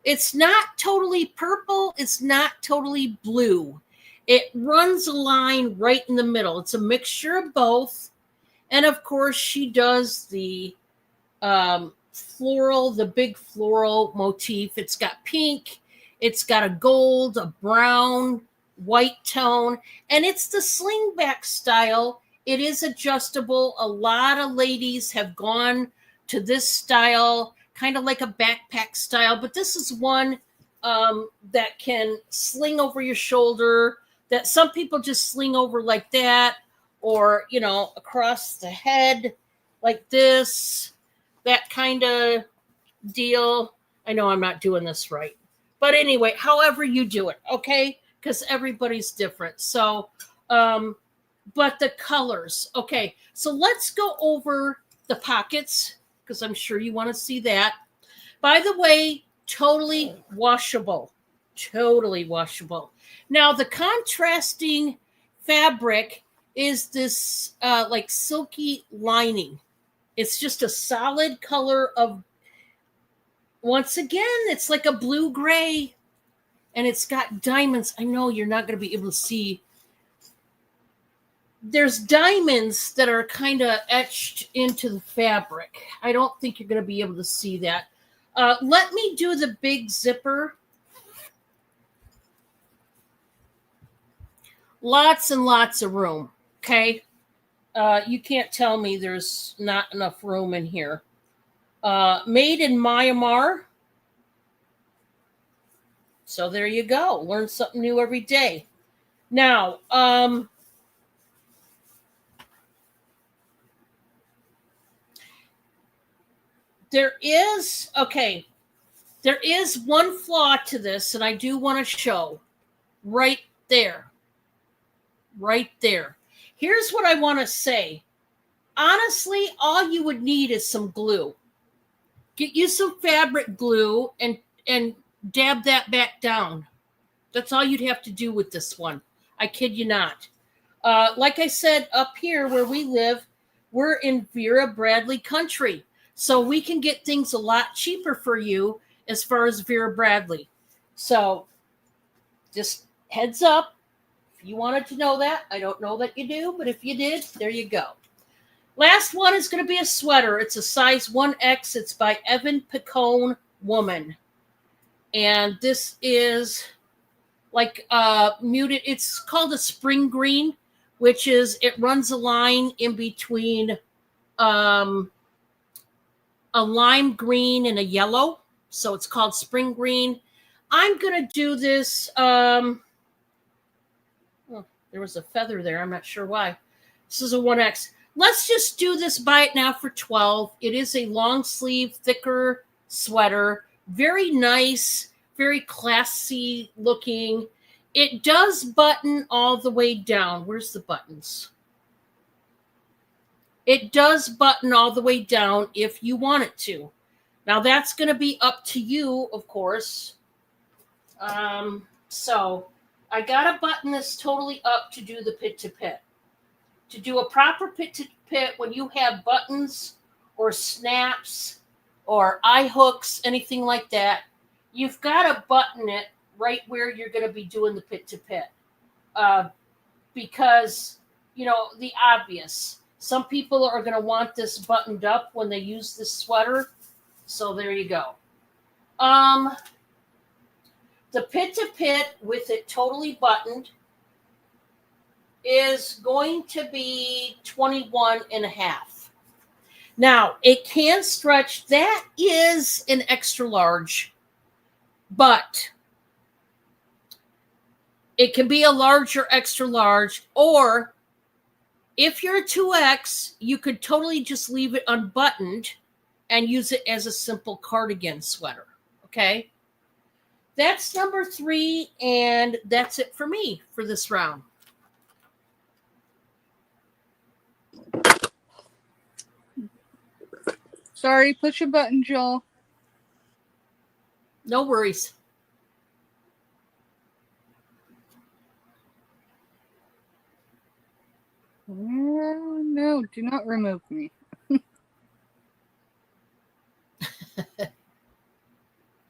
It's not totally purple. It's not totally blue. It runs a line right in the middle. It's a mixture of both. And of course, she does the floral, the big floral motif. It's got pink. It's got a gold, a brown, white tone, and it's the slingback style. It is adjustable. A lot of ladies have gone to this style, kind of like a backpack style, but this is one that can sling over your shoulder, that some people just sling over like that, or, across the head like this, that kind of deal. I know I'm not doing this right. But anyway, however you do it, okay? Because everybody's different. So, but the colors. Okay, so let's go over the pockets, because I'm sure you want to see that. By the way, totally washable. Totally washable. Now, the contrasting fabric is this like silky lining. It's just a solid color of, once again, it's like a blue gray, and it's got diamonds. I know you're not going to be able to see. There's diamonds that are kind of etched into the fabric. I don't think you're going to be able to see that. Let me do the big zipper. Lots and lots of room. Okay. You can't tell me there's not enough room in here. Made in Myanmar. So there you go. Learn something new every day. Now, there is one flaw to this, and I do want to show right there. Right there. Here's what I want to say. Honestly, all you would need is some glue. Get you some fabric glue and dab that back down. That's all you'd have to do with this one. I kid you not. Like I said, up here where we live, we're in Vera Bradley country. So we can get things a lot cheaper for you as far as Vera Bradley. So just heads up. If you wanted to know that, I don't know that you do, but if you did, there you go. Last one is going to be a sweater. It's a size 1X. It's by Evan Picone Woman. And this is like muted. It's called a spring green, which is, it runs a line in between a lime green and a yellow. So it's called spring green. I'm going to do this. There was a feather there. I'm not sure why. This is a 1X. Let's just do this. Buy it now for $12. It is a long sleeve, thicker sweater. Very nice, very classy looking. It does button all the way down. Where's the buttons? It does button all the way down if you want it to. Now that's going to be up to you, of course. So I got to button this totally up to do the pit to pit. To do a proper pit to pit, when you have buttons or snaps or eye hooks, anything like that, you've got to button it right where you're going to be doing the pit to pit. Because, you know, the obvious. Some people are going to want this buttoned up when they use this sweater. So there you go. The pit to pit with it totally buttoned is going to be 21.5. Now, it can stretch. That is an extra large, but it can be a larger extra large, or if you're a 2X, you could totally just leave it unbuttoned and use it as a simple cardigan sweater. Okay? That's number 3, and that's it for me for this round. Sorry, push a button, Joel. No worries. No, do not remove me.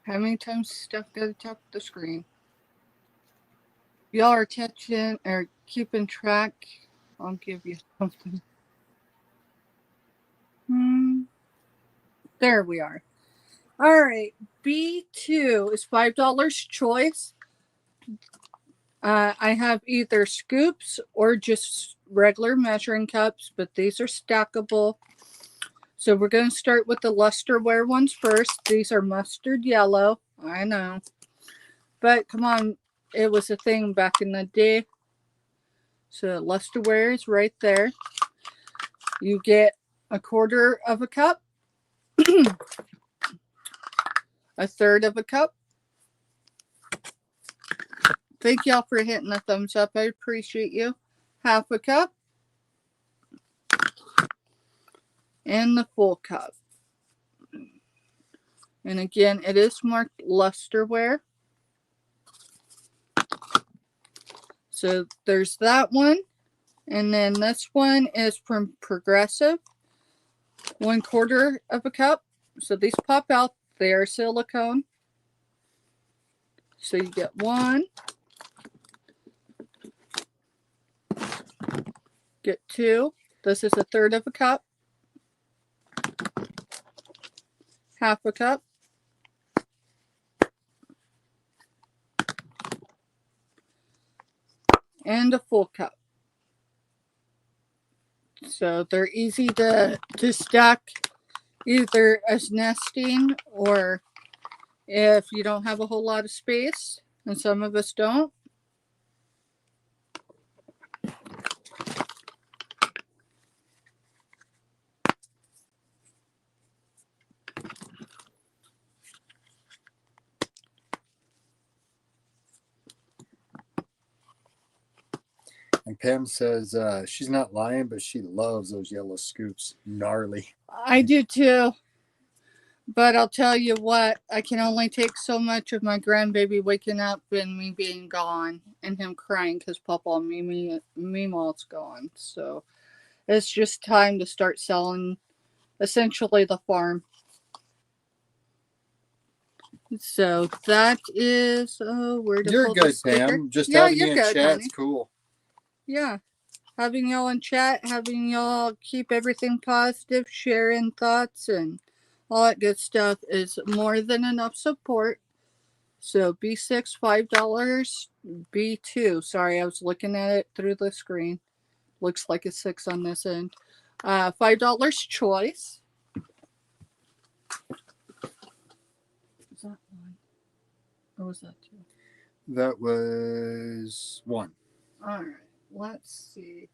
How many times stuff got to top the screen? Y'all are touching or keeping track. I'll give you something. There we are. All right. B2 is $5 choice. I have either scoops or just regular measuring cups, but these are stackable. So we're going to start with the Lusterware ones first. These are mustard yellow. I know. But come on, it was a thing back in the day. So Lusterware is right there. You get a quarter of a cup, a third of a cup. Thank y'all for hitting the thumbs up. I appreciate you. Half a cup. And the full cup. And again, it is marked Lusterware. So there's that one. And then this one is from Progressive. 1/4 of a cup. So these pop out. They are silicone. So you get one. Get two. This is 1/3 of a cup. Half a cup. And a full cup. So they're easy to stack either as nesting or if you don't have a whole lot of space, and some of us don't. And Pam says she's not lying, but she loves those yellow scoops. Gnarly. I do too. But I'll tell you what, I can only take so much of my grandbaby waking up and me being gone and him crying because Papa and Meemaw's gone. So it's just time to start selling essentially the farm. So that is where to You're pull good, the sticker. Pam. Just Yeah, having you're you in good, chat's honey. cool. Yeah. Having y'all in chat, having y'all keep everything positive, sharing thoughts and all that good stuff is more than enough support. So B6, $5. B2, sorry, I was looking at it through the screen. Looks like a 6 on this end. $5 choice. Was that one? Or was that two? That was one. All right, let's see.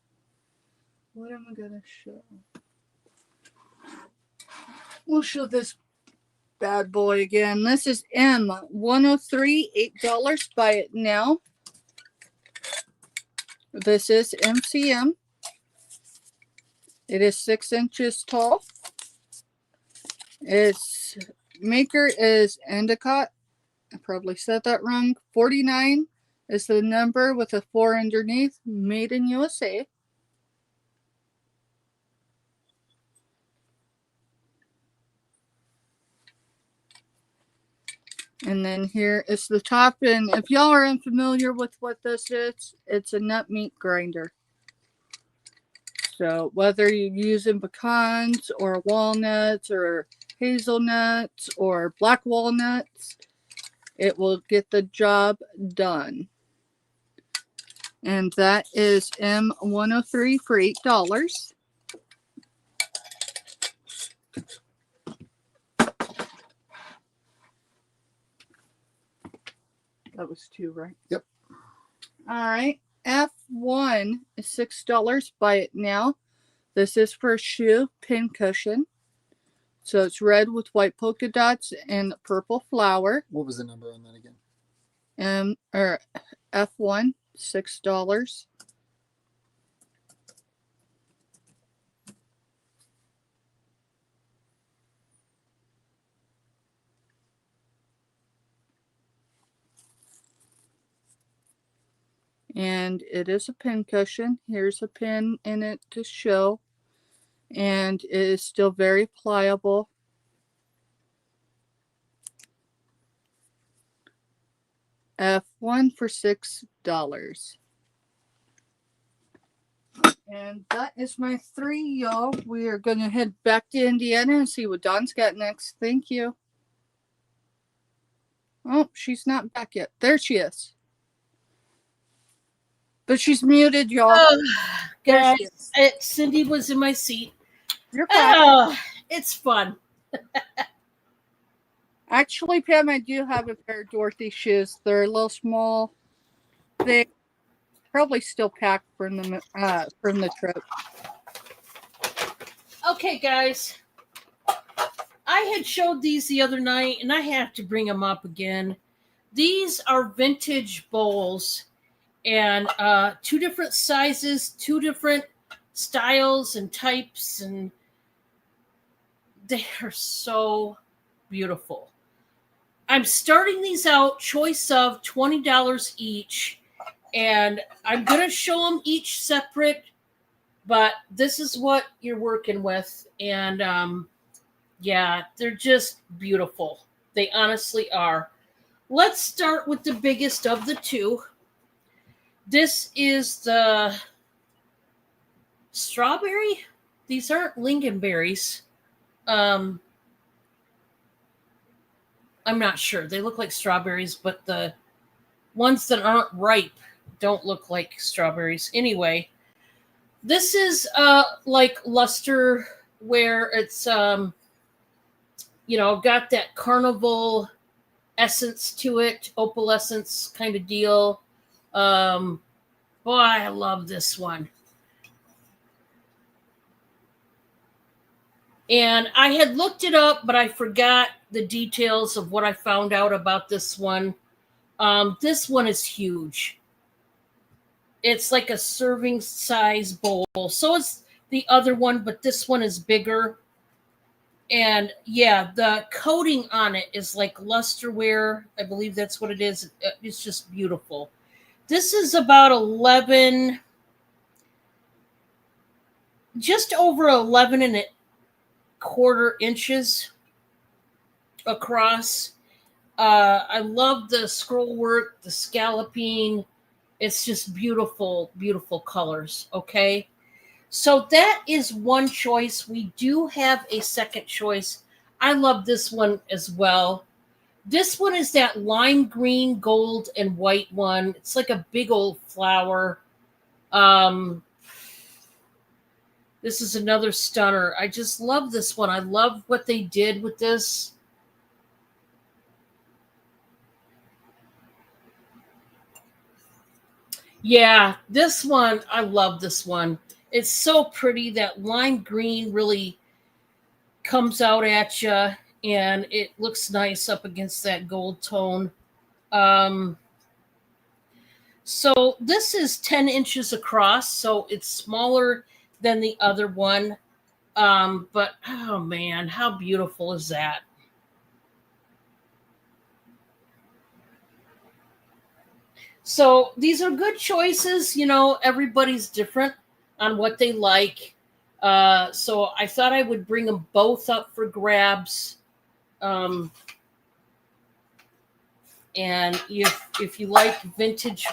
What am I going to show? We'll show this bad boy again. This is M103, $8. Buy it now. This is MCM. It is 6 inches tall. Its maker is Endicott. I probably said that wrong. 49 is the number with a 4 underneath. Made in USA. And then here is the top. And if y'all are unfamiliar with what this is, it's a nut meat grinder. So whether you're using pecans or walnuts or hazelnuts or black walnuts, it will get the job done. And that is M103 for $8. That was 2, right? Yep. All right. F1 is $6. Buy it now. This is for a shoe pin cushion. So it's red with white polka dots and purple flower. What was the number on that again? Or F1, $6. And it is a pin cushion. Here's a pin in it to show. And it is still very pliable. F1 for $6. And that is my 3, y'all. We are going to head back to Indiana and see what Dawn's got next. Thank you. Oh, she's not back yet. There she is. But she's muted, y'all. Oh, There guys, she is. Cindy was in my seat. You're fine. Oh, it's fun. Actually, Pam, I do have a pair of Dorothy shoes. They're a little small, thick, probably still packed from the trip. Okay, guys. I had showed these the other night, and I have to bring them up again. These are vintage bowls, and 2 different sizes, 2 different styles and types, and they are so beautiful. I'm starting these out, choice of $20 each, and I'm going to show them each separate But this is what you're working with. And yeah, they're just beautiful. They honestly are. Let's start with the biggest of the two. This is the strawberry. These aren't lingonberries. I'm not sure. They look like strawberries, but the ones that aren't ripe don't look like strawberries. Anyway, this is like luster, where it's got that carnival essence to it, opalescence kind of deal. Boy, I love this one. And I had looked it up, but I forgot the details of what I found out about this one. This one is huge. It's like a serving size bowl. So is the other one, but this one is bigger. And yeah, the coating on it is like lusterware. I believe that's what it is. It's just beautiful. This is about 11, just over 11 and a quarter inches across. I love the scroll work, the scalloping. It's just beautiful, beautiful colors. Okay. So that is one choice. We do have a second choice. I love this one as well. This one is that lime green, gold, and white one. It's like a big old flower. This is another stunner. I just love this one. I love what they did with this. Yeah, this one, I love this one. It's so pretty. That lime green really comes out at you, and it looks nice up against that gold tone. So this is 10 inches across, so it's smaller than the other one. But, oh man, how beautiful is that? So these are good choices. Everybody's different on what they like. So I thought I would bring them both up for grabs. And if you like vintage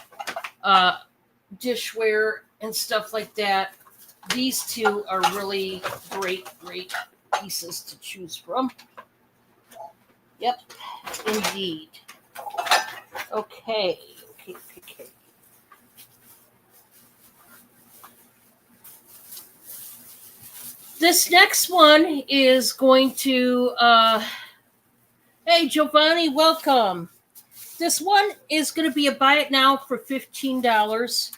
dishware and stuff like that, these two are really great pieces to choose from. Yep, indeed. Okay. This next one is going to, hey, Giovanni, welcome. This one is going to be a buy it now for $15.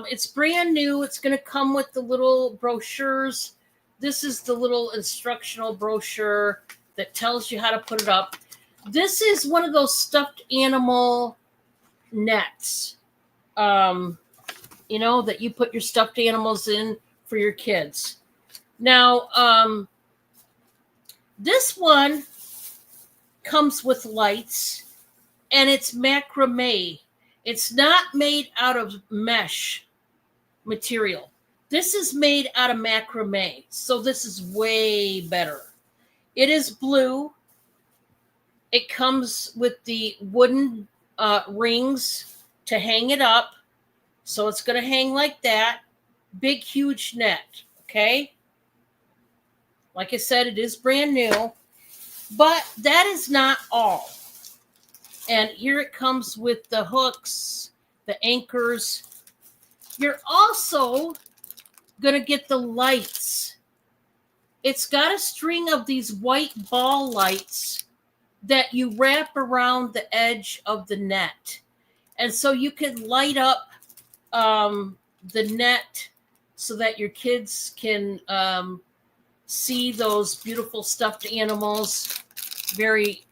It's brand new. It's going to come with the little brochures. This is the little instructional brochure that tells you how to put it up. This is one of those stuffed animal nets, that you put your stuffed animals in for your kids. Now, this one comes with lights, and it's macrame. It's not made out of mesh material. This is made out of macrame, so this is way better. It is blue. It comes with the wooden rings to hang it up, so it's going to hang like that. Big, huge net, okay? Like I said, it is brand new, but that is not all. And here it comes with the hooks, the anchors. You're also going to get the lights. It's got a string of these white ball lights that you wrap around the edge of the net. And so you can light up the net so that your kids can see those beautiful stuffed animals very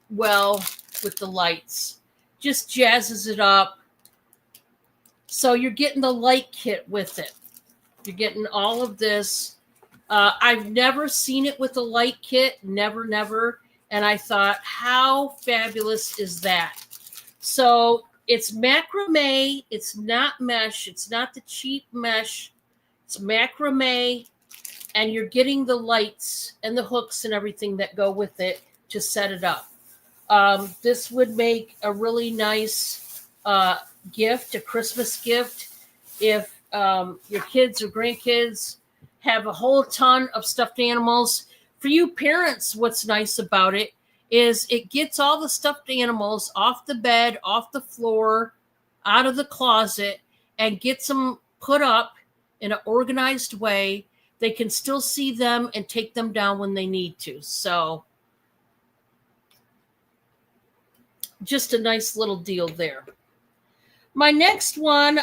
well with the lights. Just jazzes it up. So you're getting the light kit with it. You're getting all of this. I've never seen it with a light kit. Never. And I thought, how fabulous is that? So it's macrame. It's not mesh. It's not the cheap mesh It's macrame, and you're getting the lights and the hooks and everything that go with it to set it up. This would make a really nice gift, a Christmas gift, if your kids or grandkids have a whole ton of stuffed animals. For you parents, what's nice about it is it gets all the stuffed animals off the bed, off the floor, out of the closet, and gets them put up in an organized way. They can still see them and take them down when they need to. So just a nice little deal there. My next one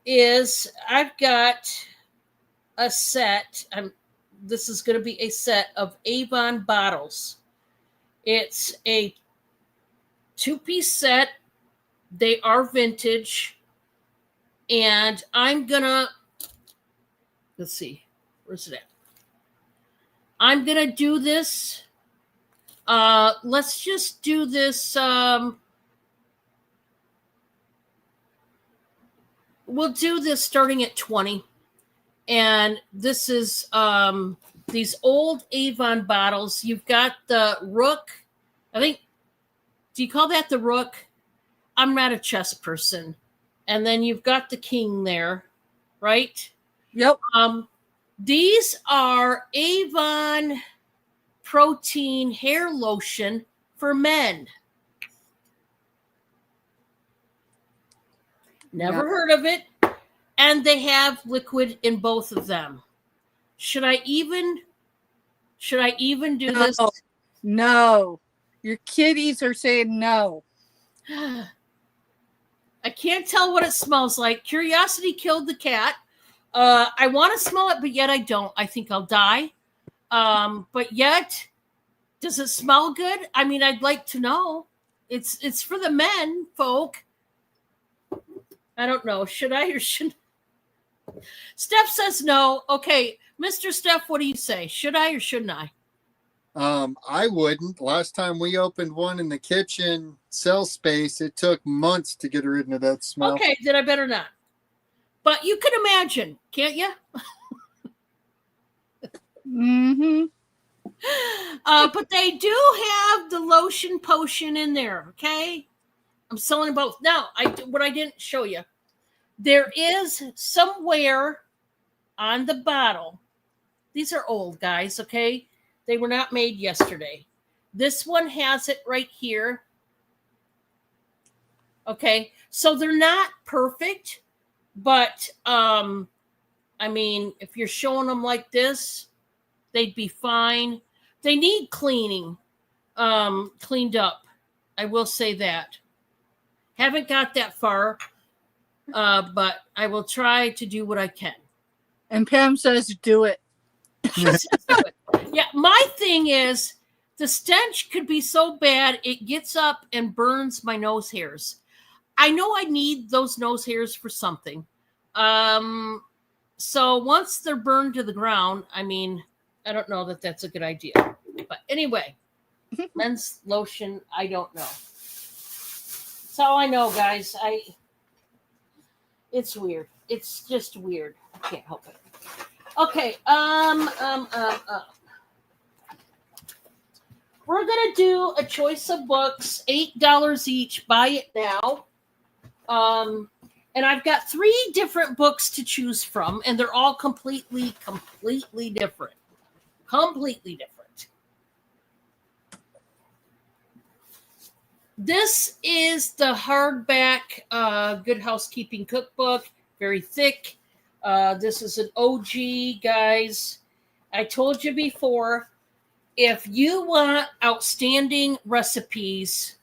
is I've got a set. This is going to be a set of Avon bottles. It's a 2-piece set. They are vintage. And I'm going to, let's see, where's it at? I'm going to do this. Let's just do this. We'll do this starting at 20. And this is these old Avon bottles. You've got the Rook. I think, do you call that the Rook? I'm not a chess person. And then you've got the King there, right? Yep. These are Avon protein hair lotion for men. Never heard of it. And they have liquid in both of them. Should I even do this? No. Your kitties are saying no. I can't tell what it smells like. Curiosity killed the cat. I want to smell it, but yet I don't. I think I'll die. But yet, does it smell good? I mean, I'd like to know. It's for the men, folk. I don't know. Should I or shouldn't? Steph says no. Okay, Mr. Steph, what do you say? Should I or shouldn't I? I wouldn't. Last time we opened one in the kitchen cell space, it took months to get rid of that smell. Okay, then I better not. But you can imagine, can't you? Mm-hmm. But they do have the lotion potion in there, okay? I'm selling both. Now, what I didn't show you, there is somewhere on the bottle. These are old, guys, okay? They were not made yesterday. This one has it right here. Okay, so they're not perfect, but I mean, if you're showing them like this, they'd be fine. They need cleaning, cleaned up. I will say that. Haven't got that far, but I will try to do what I can. And Pam says, do it. Yeah, my thing is the stench could be so bad it gets up and burns my nose hairs. I know I need those nose hairs for something. So once they're burned to the ground, I mean, I don't know that that's a good idea. But anyway, men's lotion, I don't know. That's all I know, guys. It's weird. It's just weird. I can't help it. Okay. We're gonna do a choice of books, $8 each. Buy it now. And I've got 3 different books to choose from, and they're all completely different. Completely different. This is the hardback Good Housekeeping Cookbook. Very thick. This is an OG, guys. I told you before, if you want outstanding recipes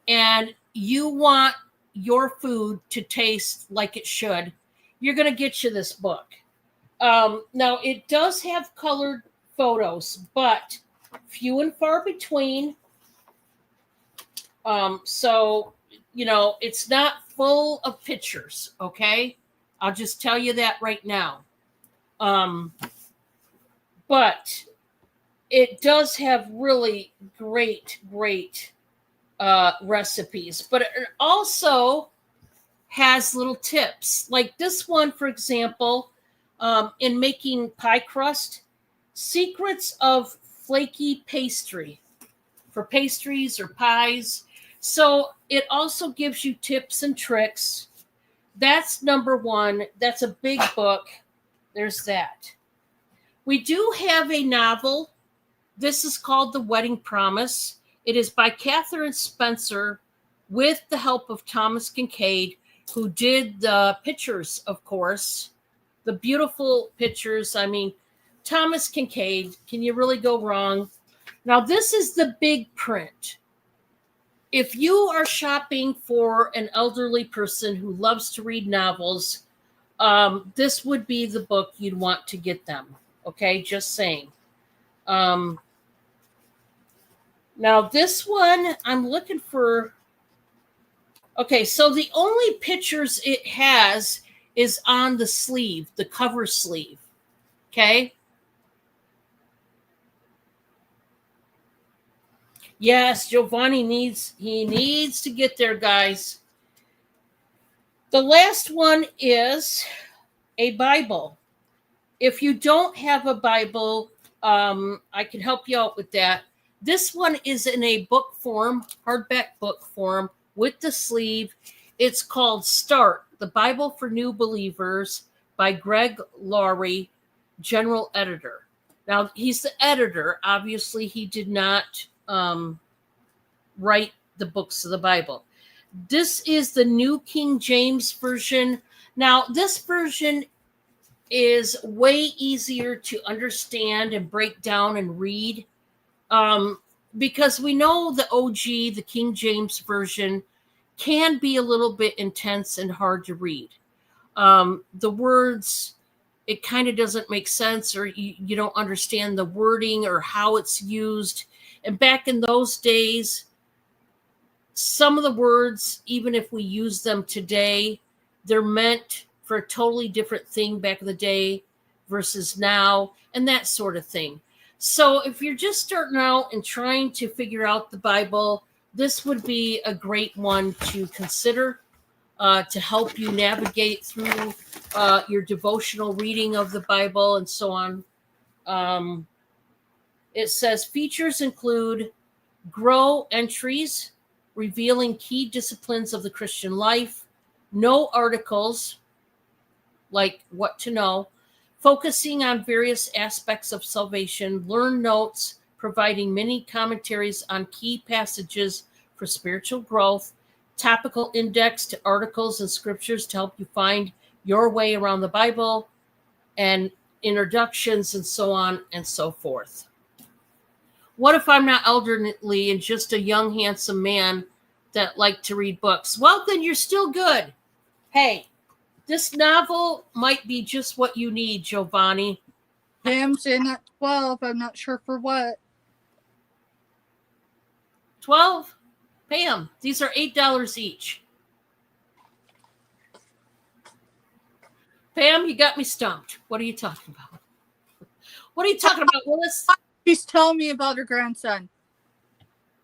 and you want your food to taste like it should, you're going to get you this book. Now, it does have colored photos, but few and far between. So, you know, it's not full of pictures, okay? I'll just tell you that right now. But it does have really great recipes. But it also has little tips. Like this one, for example, in making pie crust, secrets of flaky pastry for pastries or pies. So it also gives you tips and tricks. That's number one. That's a big book. There's that. We do have a novel. This is called The Wedding Promise. It is by Catherine Spencer with the help of Thomas Kincaid, who did the pictures, of course. The beautiful pictures. I mean, Thomas Kincaid, can you really go wrong? Now, this is the big print. If you are shopping for an elderly person who loves to read novels, this would be the book you'd want to get them. Okay, just saying. Now, this one, I'm looking for. Okay, so the only pictures it has is on the sleeve, the cover sleeve. Okay. Yes, Giovanni needs to get there, guys. The last one is a Bible. If you don't have a Bible, I can help you out with that. This one is in a book form, hardback book form with the sleeve. It's called Start, the Bible for New Believers by Greg Laurie, general editor. Now, he's the editor. Obviously, he did not write the books of the Bible. This is the New King James Version. Now, this version is way easier to understand and break down and read because we know the OG, the King James Version, can be a little bit intense and hard to read. The words, it kind of doesn't make sense, or you don't understand the wording or how it's used. And back in those days, some of the words, even if we use them today, they're meant for a totally different thing back in the day versus now, and that sort of thing. So if you're just starting out and trying to figure out the Bible, this would be a great one to consider to help you navigate through your devotional reading of the Bible and so on. It says features include grow entries, revealing key disciplines of the Christian life, know articles, like what to know, focusing on various aspects of salvation, learn notes, providing many commentaries on key passages for spiritual growth, topical index to articles and scriptures to help you find your way around the Bible, and introductions and so on and so forth. What if I'm not elderly and just a young, handsome man that like to read books? Well, then you're still good. Hey, this novel might be just what you need, Giovanni. Pam's in at 12. I'm not sure for what. 12? Pam, these are $8 each. Pam, you got me stumped. What are you talking about? What are you talking about, Willis? She's telling me about her grandson.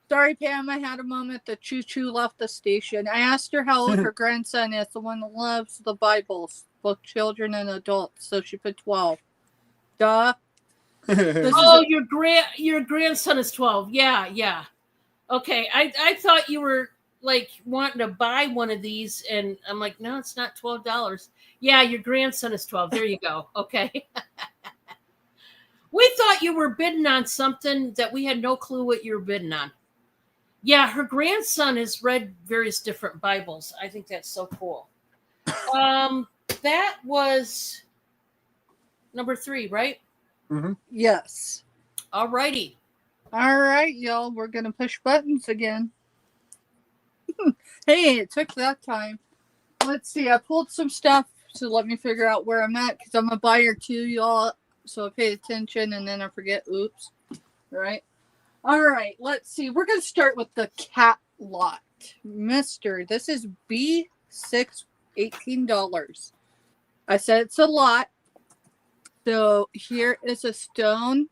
Sorry, Pam, I had a moment that Choo Choo left the station. I asked her how old her grandson is, the one that loves the Bibles, both children and adults. So she put 12. Duh. Oh, your grandson is 12. Yeah. Okay, I thought you were like wanting to buy one of these, and I'm like, no, it's not $12. Yeah, your grandson is 12. There you go. Okay. We thought you were bidding on something that we had no clue what you were bidding on. Yeah, her grandson has read various different Bibles. I think that's so cool. That was number 3, right? Mm-hmm. Yes. All righty. All right, y'all. We're going to push buttons again. Hey, it took that time. Let's see. I pulled some stuff to let me figure out where I'm at because I'm a buyer too, y'all. So I pay attention and then I forget. Oops. Right. All right. Let's see. We're going to start with the cat lot. Mister, this is B6, $18. I said it's a lot. So here is a stone.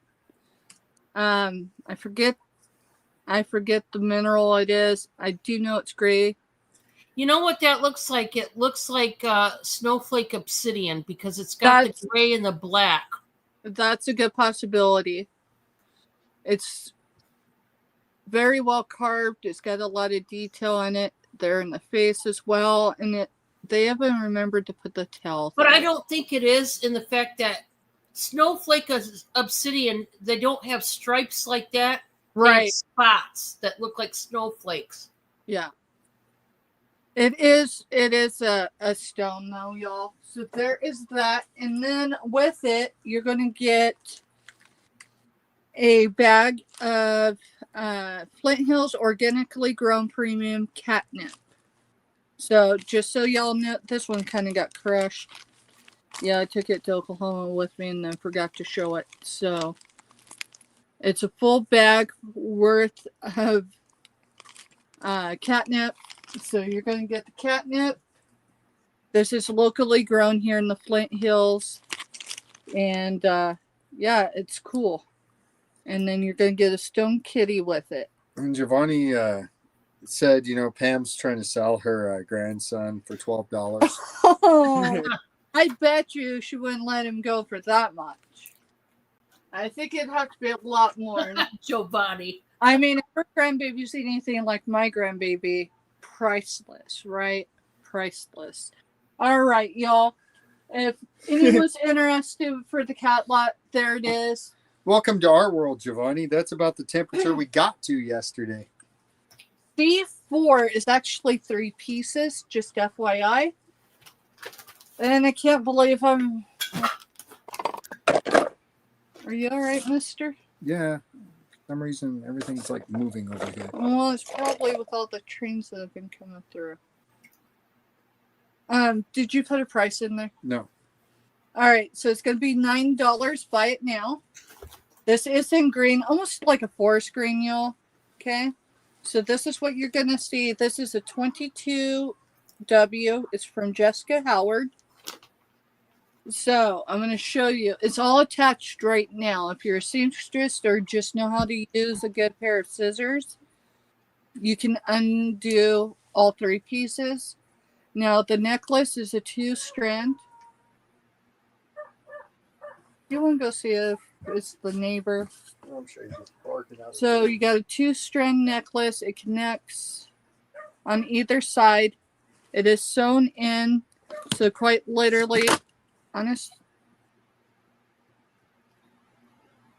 I forget the mineral it is. I do know it's gray. You know what that looks like? It looks like snowflake obsidian because it's got That's- the gray and the black. That's a good possibility. It's very well carved. It's got a lot of detail on it. They're in the face as well, and they haven't remembered to put the tail. But I thing. don't think it is in the fact that snowflake obsidian, they don't have stripes like that. They have Right. spots that look like snowflakes. Yeah. It is a stone though, y'all. So there is that. And then with it, you're gonna get a bag of Flint Hills organically grown premium catnip. So just so y'all know, this one kind of got crushed. Yeah, I took it to Oklahoma with me and then forgot to show it. So it's a full bag worth of catnip. So you're going to get the catnip. This is locally grown here in the Flint Hills. And yeah, it's cool. And then you're going to get a stone kitty with it. And Giovanni said, Pam's trying to sell her grandson for $12. Oh, I bet you she wouldn't let him go for that much. I think it'd have to be a lot more. Giovanni. I mean, if her grandbaby's anything like my grandbaby, priceless, right? Priceless. All right, y'all. If anyone's interested for the cat lot, there it is. Welcome to our world, Giovanni. That's about the temperature we got to yesterday. C4 is actually 3 pieces, just FYI. And I can't believe I'm... Are you all right, mister? Yeah. For some reason, everything's like moving over here. Well, it's probably with all the trains that have been coming through. Did you put a price in there? No. All right, so it's going to be $9. Buy it now. This is in green, almost like a forest green, y'all. Okay, so this is what you're going to see. This is a 22W. It's from Jessica Howard. So I'm going to show you. It's all attached right now. If you're a seamstress or just know how to use a good pair of scissors, you can undo all 3 pieces. Now the necklace is a 2-strand. You want to go see if it's the neighbor? I'm sure he's just barking out. So you got a 2-strand necklace. It connects on either side. It is sewn in, so quite literally,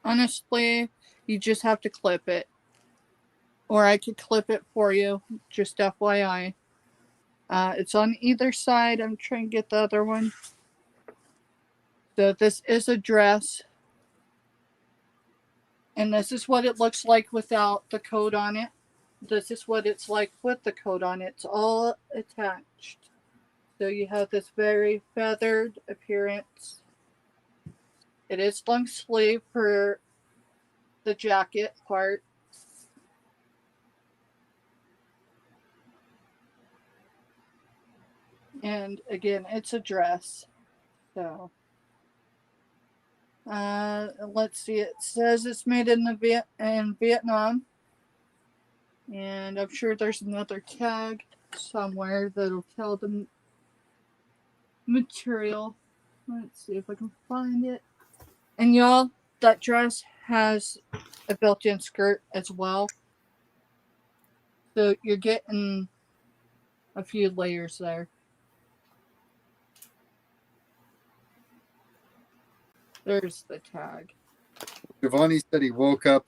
honestly, you just have to clip it. Or I could clip it for you, just FYI. It's on either side. I'm trying to get the other one. So this is a dress. And this is what it looks like without the coat on it. This is what it's like with the coat on it. It's all attached. So you have this very feathered appearance. It is long sleeve for the jacket part. And again, it's a dress. So let's see. It says it's made in Vietnam, and I'm sure there's another tag somewhere that'll tell the material. Let's see if I can find it. And y'all, that dress has a built-in skirt as well, so you're getting a few layers there. There's the tag. Giovanni said he woke up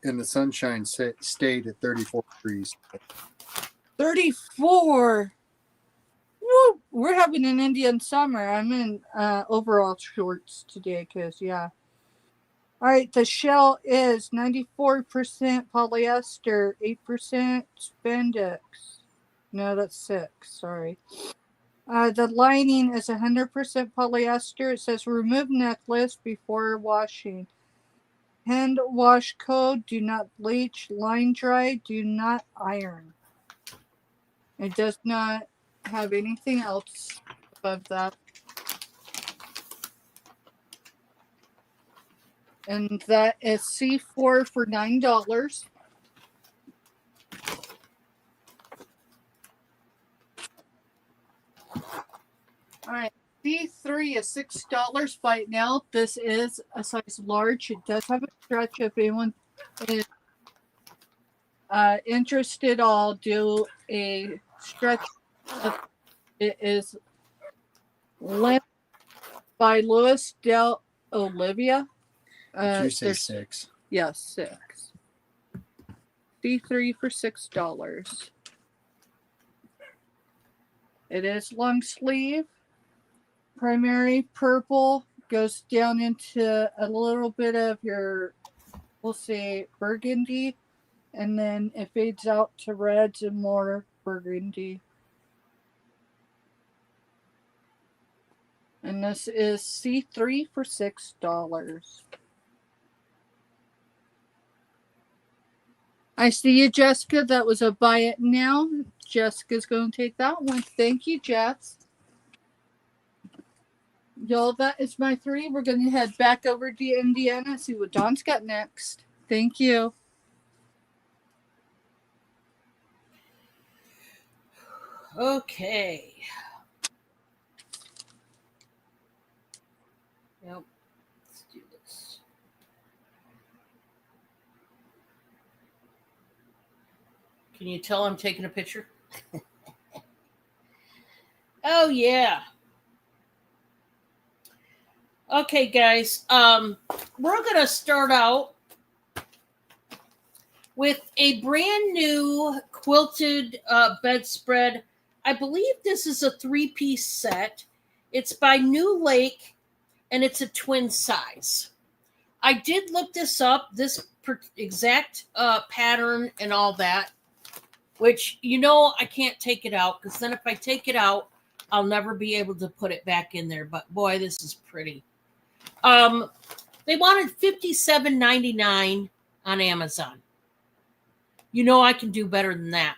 in the sunshine state at 34 degrees. 34. Woo! We're having an Indian summer. I'm in overall shorts today because, yeah. All right, the shell is 94% polyester, 8% spandex. No, that's 6. Sorry. The lining is 100% polyester. It says remove necklace before washing. Hand wash code, do not bleach, line dry, do not iron. It does not have anything else above that. And that is C4 for $9. All right. D3 is $6 right now. This is a size large. It does have a stretch. If anyone is interested, I'll do a stretch. It is Limp by Louis Del Olivia. Did you say there's- 6? Yes, 6. D3 for $6. It is long sleeve, primary purple, goes down into a little bit of your, we'll say, burgundy, and then it fades out to reds and more burgundy. And this is C3 for $6. I see you, Jessica. That was a buy it now. Jessica's going to take that one. Thank you, Jess. Y'all, that is my 3. We're going to head back over to Indiana, see what Dawn's got next. Thank you. Okay. Yep. Let's do this. Can you tell I'm taking a picture? Oh yeah. Okay, guys. We're gonna start out with a brand new quilted bedspread. I believe this is a 3-piece set. It's by New Lake, and it's a twin size. I did look this up, this exact pattern and all that, which, I can't take it out, because then if I take it out, I'll never be able to put it back in there. But boy, this is pretty. They wanted $57.99 on Amazon. I can do better than that.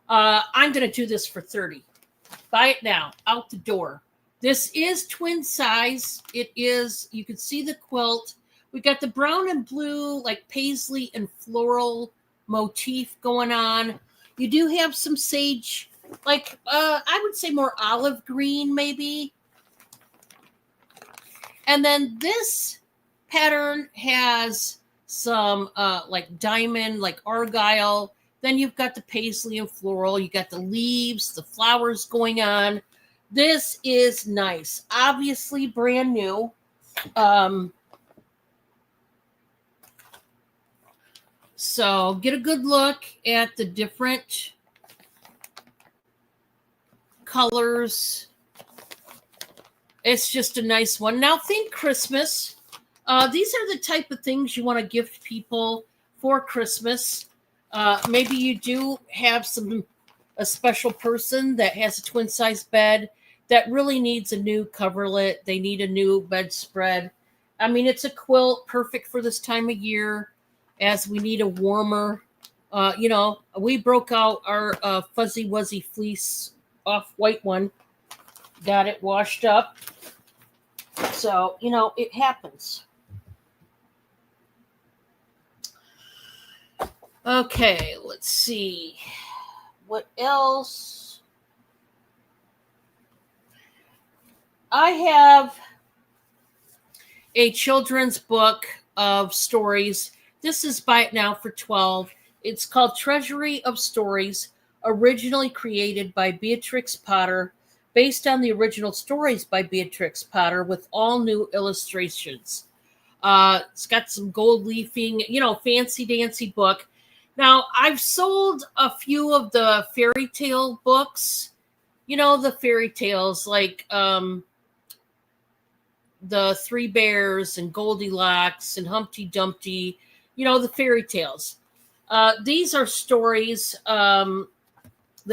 I'm going to do this for $30. Buy it now, out the door. This is twin size. It is, you can see the quilt. We got the brown and blue, like paisley and floral motif going on. You do have some sage, like, I would say more olive green, maybe. And then this pattern has some like diamond, like argyle. Then you've got the paisley and floral. You got the leaves, the flowers going on. This is nice. Obviously brand new. So get a good look at the different colors. It's just a nice one. Now think Christmas. These are the type of things you want to gift people for Christmas. Maybe you do have a special person that has a twin size bed that really needs a new coverlet. They need a new bedspread. I mean, it's a quilt perfect for this time of year, as we need a warmer. We broke out our Fuzzy Wuzzy fleece off-white one, got it washed up. So, it happens. Okay, let's see. What else? I have a children's book of stories. This is Buy It Now for $12. It's called Treasury of Stories, originally created by Beatrix Potter, based on the original stories by Beatrix Potter with all new illustrations. It's got some gold leafing, fancy dancy book. Now, I've sold a few of the fairy tale books, the fairy tales like the Three Bears and Goldilocks and Humpty Dumpty, the fairy tales. These are stories that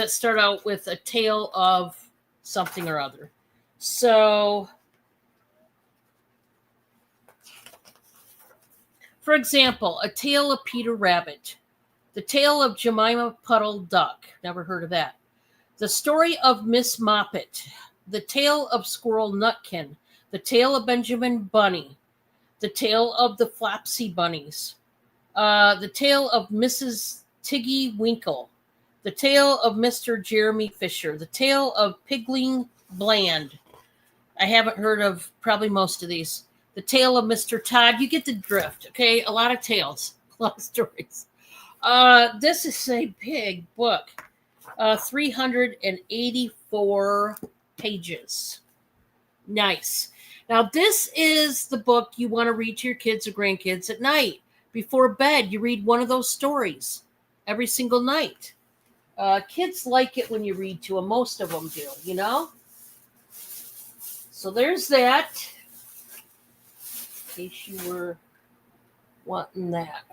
start out with a tale of something or other. So, for example, A Tale of Peter Rabbit, The Tale of Jemima Puddle Duck, never heard of that, The Story of Miss Moppet, The Tale of Squirrel Nutkin, The Tale of Benjamin Bunny, The Tale of the Flopsy Bunnies, The Tale of Mrs. Tiggy Winkle, The Tale of Mr. Jeremy Fisher. The Tale of Pigling Bland. I haven't heard of probably most of these. The Tale of Mr. Todd. You get the drift, okay? A lot of tales, a lot of stories. This is a big book. 384 pages. Nice. Now, this is the book you want to read to your kids or grandkids at night. Before bed, you read one of those stories every single night. Kids like it when you read to them. Most of them do, you know? So there's that. In case you were wanting that.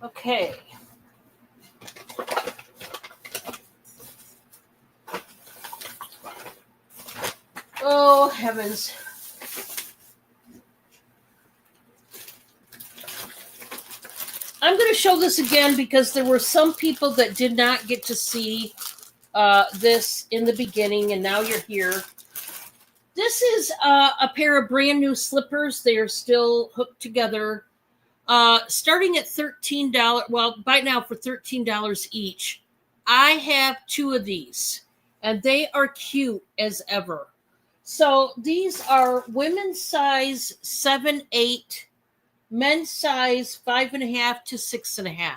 Okay. Oh, heavens. I'm going to show this again because there were some people that did not get to see this in the beginning, and now you're here. This is a pair of brand new slippers. They are still hooked together. Starting at $13, well, by now for $13 each. I have two of these, and they are cute as ever. So these are women's size 7-8, men's size 5.5 to 6.5.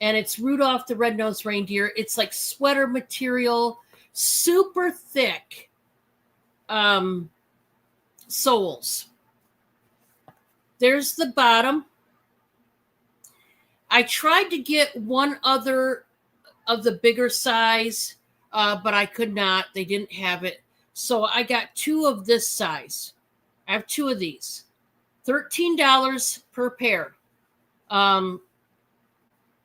And it's Rudolph the Red-Nosed Reindeer. It's like sweater material, super thick soles. There's the bottom. I tried to get one other of the bigger size, but I could not. They didn't have it. So I got two of this size. I have two of these. $13 per pair.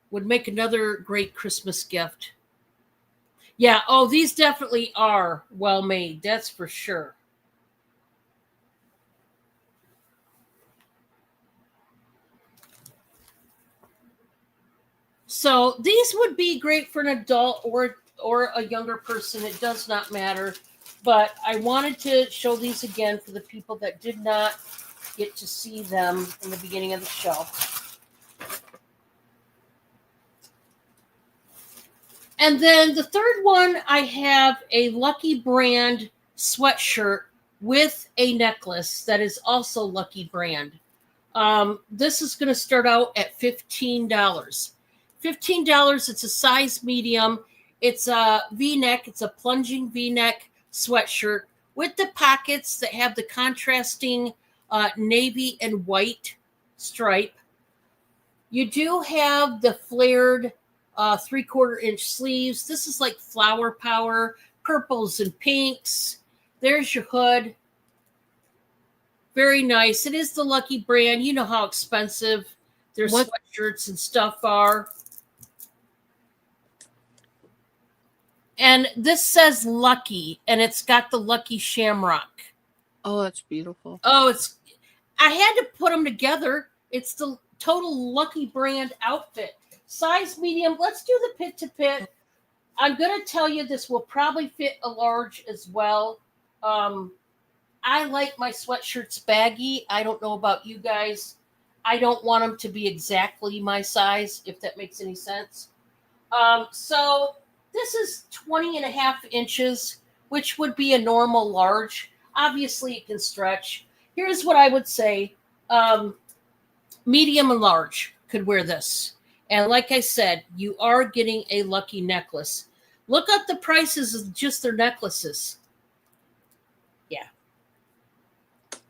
Would make another great Christmas gift. Yeah, oh, these definitely are well made. That's for sure. So these would be great for an adult or a younger person. It does not matter. But I wanted to show these again for the people that did not get to see them in the beginning of the show. And then the third one, I have a Lucky Brand sweatshirt with a necklace that is also Lucky Brand. This is going to start out at $15. $15, it's a size medium. It's a V-neck. It's a plunging V-neck sweatshirt with the pockets that have the contrasting navy and white stripe. You do have the flared 3/4 inch sleeves. This is like flower power, purples and pinks. There's your hood. Very nice. It is the Lucky Brand. You know how expensive their sweatshirts and stuff are. And this says Lucky, and it's got the Lucky Shamrock. Oh, that's beautiful. Oh, I had to put them together. It's the total Lucky Brand outfit. Size medium. Let's do the pit to pit. I'm going to tell you this will probably fit a large as well. I like my sweatshirts baggy. I don't know about you guys. I don't want them to be exactly my size, if that makes any sense. So this is 20.5 inches, which would be a normal large. Obviously, it can stretch. Here's what I would say. Medium and large could wear this. And like I said, you are getting a Lucky necklace. Look up the prices of just their necklaces. Yeah.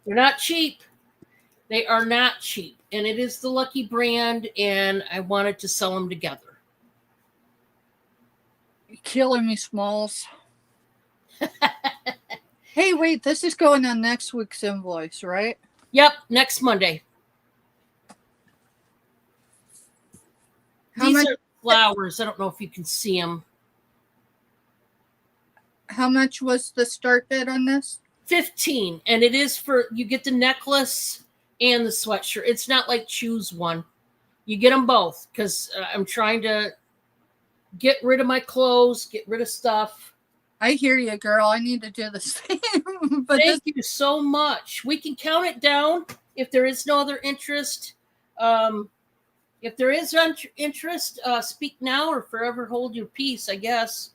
They're not cheap. They are not cheap. And it is the Lucky Brand, and I wanted to sell them together. You're killing me, Smalls. Hey, wait, this is going on next week's invoice, right? Yep, next Monday. These are flowers. I don't know if you can see them. How much was the start bid on this? $15, and it is for, you get the necklace and the sweatshirt. It's not like choose one. You get them both because I'm trying to get rid of my clothes, get rid of stuff. I hear you, girl. I need to do the same. But Thank you so much. We can count it down if there is no other interest. If there is interest, speak now or forever hold your peace, I guess.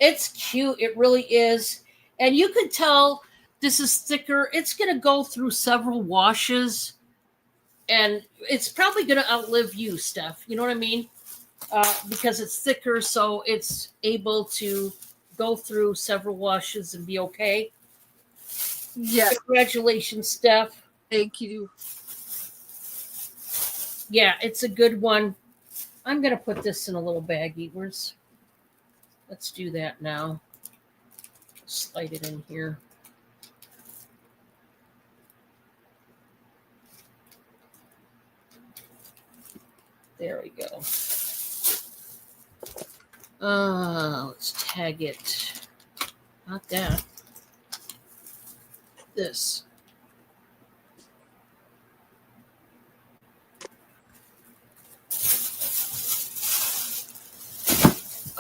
It's cute. It really is. And you can tell this is thicker. It's going to go through several washes, and it's probably going to outlive you, Steph. You know what I mean? Because it's thicker, so it's able to go through several washes and be okay. Yeah. Congratulations, Steph. Thank you. Yeah, it's a good one. I'm going to put this in a little baggie. Let's do that now. Slide it in here. There we go. Let's tag it. Not that. This.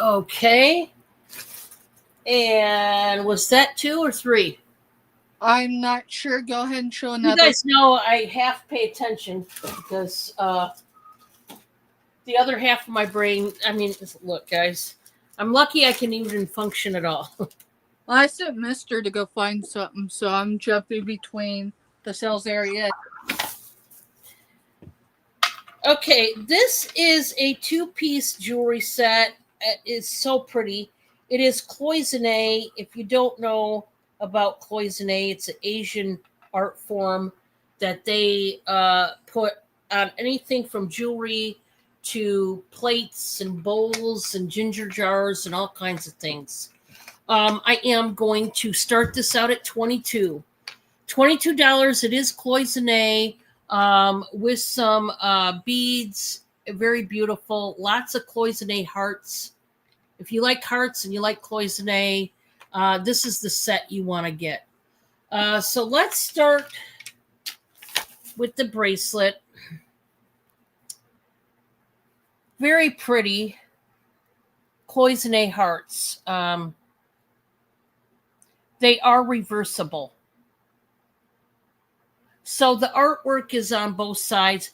Okay. And was that 2 or 3? I'm not sure. Go ahead and show You another. guys know I half pay attention because the other half of my brain, I mean, look, guys, I'm lucky I can even function at all. I sent Mister to go find something, so I'm jumping between the sales area. Okay, this is a 2-piece jewelry set. It is so pretty. It is cloisonne. If you don't know about cloisonne, it's an Asian art form that they put on anything from jewelry to plates and bowls and ginger jars and all kinds of things. I am going to start this out at $22. $22. It is cloisonne with some beads. Very beautiful. Lots of cloisonne hearts. If you like hearts and you like cloisonne, this is the set you want to get. So let's start with the bracelet. Very pretty cloisonne hearts. They are reversible. So the artwork is on both sides.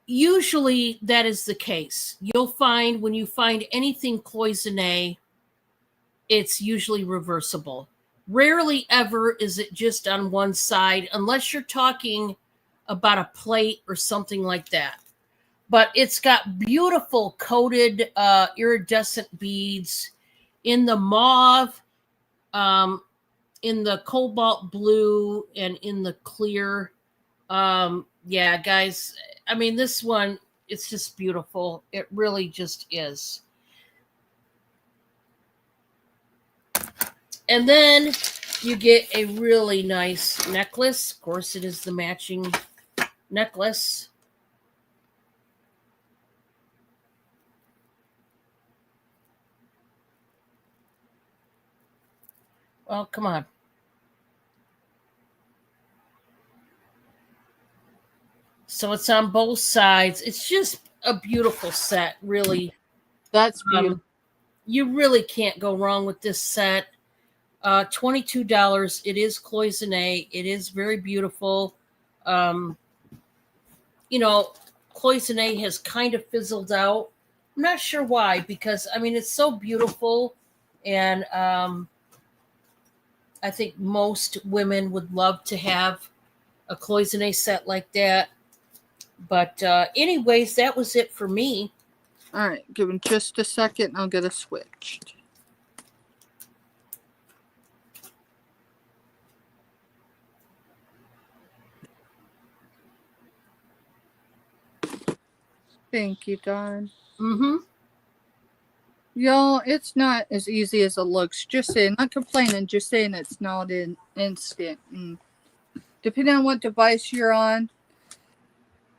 Usually that is the case. You'll find when you find anything cloisonne, it's usually reversible. Rarely ever is it just on one side, unless you're talking about a plate or something like that. But it's got beautiful coated iridescent beads in the mauve, in the cobalt blue, and in the clear. Yeah, guys, I mean, this one, it's just beautiful. It really just is. And then you get a really nice necklace. Of course, it is the matching necklace. Well, come on. So it's on both sides. It's just a beautiful set, really. That's beautiful. You really can't go wrong with this set. $22. It is cloisonne. It is very beautiful. You know, cloisonne has kind of fizzled out. I'm not sure why, because I mean, it's so beautiful, and I think most women would love to have a cloisonne set like that. But anyways, that was it for me. All right, give me just a second. I'll get it switched. Thank you, Dawn. Mm-hmm. Y'all, it's not as easy as it looks. Just saying, not complaining, just saying it's not an instant. Depending on what device you're on.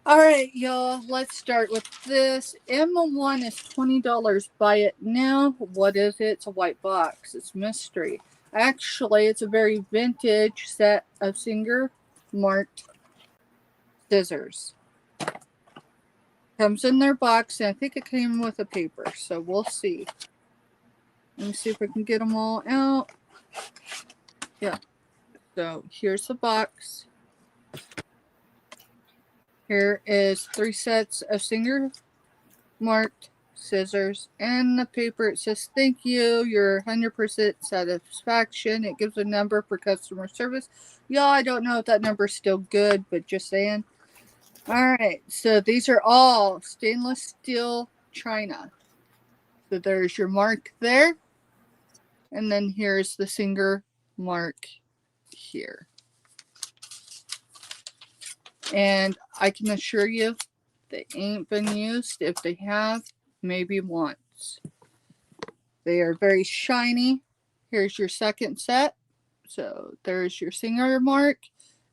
All right, y'all, let's start with this. M1 is $20. Buy it now. What is it? It's a white box. It's mystery. Actually, it's a very vintage set of Singer marked scissors. Comes in their box, and I think it came with a paper, so we'll see. Let me see if I can get them all out. Yeah. So here's the box. Here is 3 sets of Singer marked scissors, and the paper it says thank you, your 100% satisfaction. It gives a number for customer service. Y'all, I don't know if that number's still good, but just saying. All right, so these are all stainless steel china. So there's your mark there, and then here's the Singer mark here. And I can assure you they ain't been used. If they have, maybe once. They are very shiny. Here's your second set. So there's your Singer mark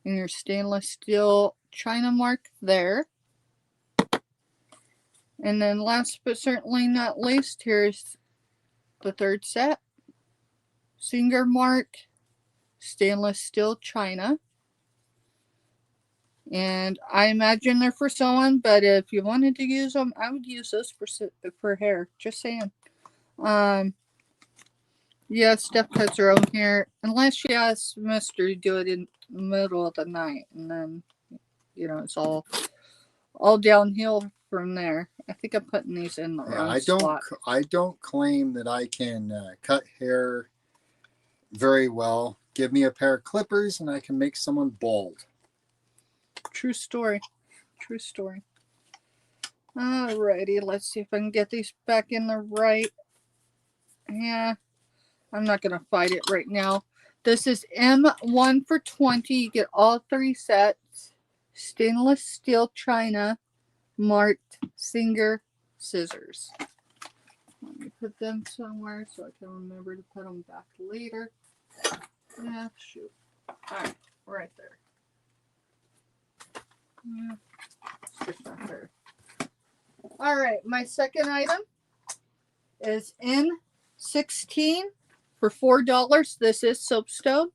and your stainless steel china mark there. And then last but certainly not least, here's the third set. Singer mark, stainless steel china. And I imagine they're for sewing, but if you wanted to use them, I would use those for hair. Just saying. Yeah, Steph cuts her own hair, unless she asks Mister to do it in the middle of the night, and then it's all downhill from there. I think I'm putting these in the wrong spot. I don't claim that I can cut hair very well. Give me a pair of clippers, and I can make someone bald. True story. True story. Alrighty, let's see if I can get these back in the right. Yeah, I'm not going to fight it right now. This is M1 for 20. You get all 3 sets. Stainless steel china, marked Singer scissors. Let me put them somewhere so I can remember to put them back later. Yeah, shoot. Alright, right there. Yeah, it's just not there. Alright, my second item is N16 for $4. This is soapstone.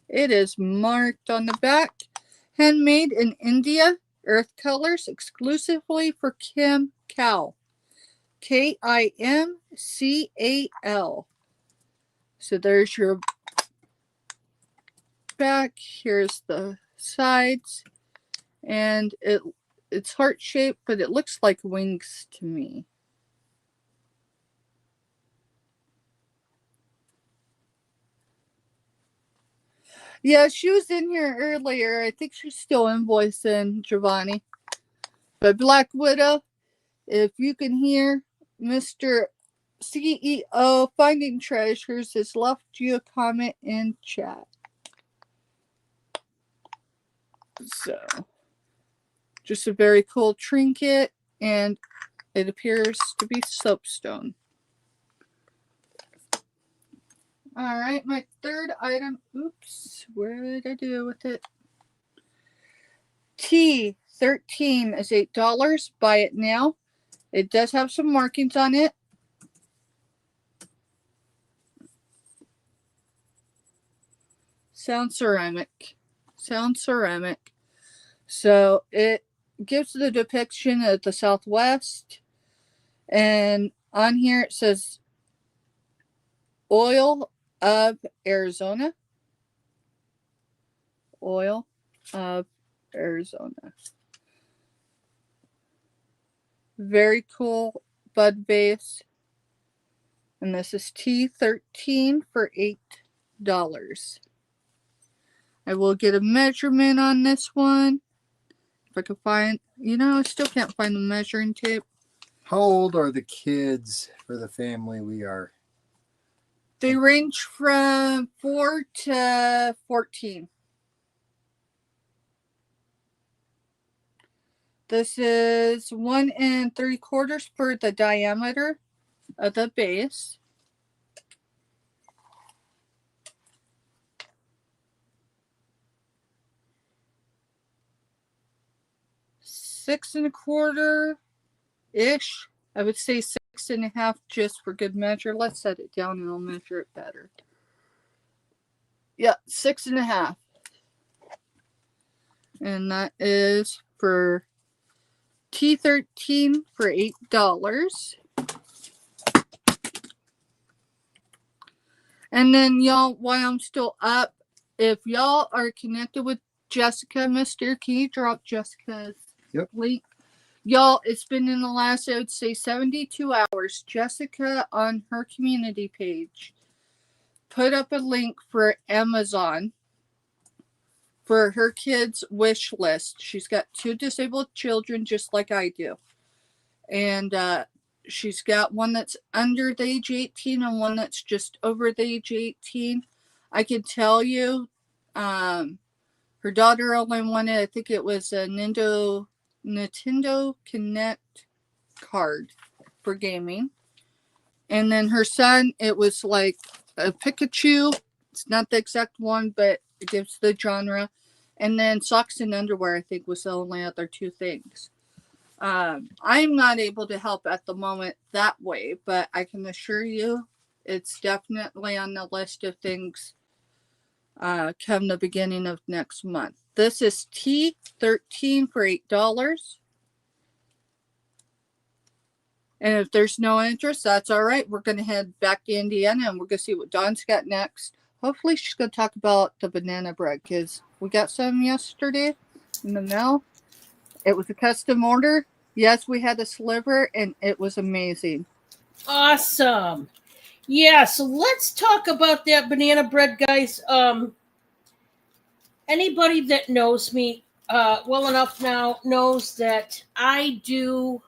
It is marked on the back. Handmade in India. Earth colors exclusively for Kim Cal. Kimcal. So there's your back. Here's the sides. And it's heart-shaped, but it looks like wings to me. Yeah, she was in here earlier. I think she's still invoicing Giovanni. But Black Widow, if you can hear, Mr. CEO Finding Treasures has left you a comment in chat. So, just a very cool trinket, and it appears to be soapstone. All right, my third item. Oops, where did I do with it? T13 is $8. Buy it now. It does have some markings on it. Sound ceramic. Sound ceramic. So it gives the depiction of the Southwest. And on here it says oil of Arizona. Oil of Arizona. Very cool bud vase. And this is T13 for $8. I will get a measurement on this one. If I can find, I still can't find the measuring tape. How old are the kids for the family we are? They range from 4 to 14. This is 1 3/4 for the diameter of the base. Six and a quarter ish. I would say 6.5 just for good measure. Let's set it down and I'll measure it better. Yeah, 6.5. And that is for T13 for $8. And then y'all, while I'm still up, if y'all are connected with Jessica, Mister, can you drop Jessica's Yep. link. Y'all, it's been in the last, I would say, 72 hours. Jessica on her community page put up a link for Amazon for her kids' wish list. She's got 2 disabled children just like I do. And she's got one that's under the age 18 and one that's just over the age 18. I can tell you, her daughter only wanted, I think it was a Nintendo Connect card for gaming. And then her son, it was like a Pikachu. It's not the exact one, but it gives the genre. And then socks and underwear, I think, was the only other 2 things. I'm not able to help at the moment that way, but I can assure you it's definitely on the list of things come the beginning of next month. This is T13 for $8. And if there's no interest, that's all right. We're going to head back to Indiana and we're going to see what Dawn's got next. Hopefully she's going to talk about the banana bread because we got some yesterday in the mail. It was a custom order. Yes, we had a sliver and it was amazing. Awesome. Yeah, so let's talk about that banana bread, guys. Anybody that knows me well enough now knows that I do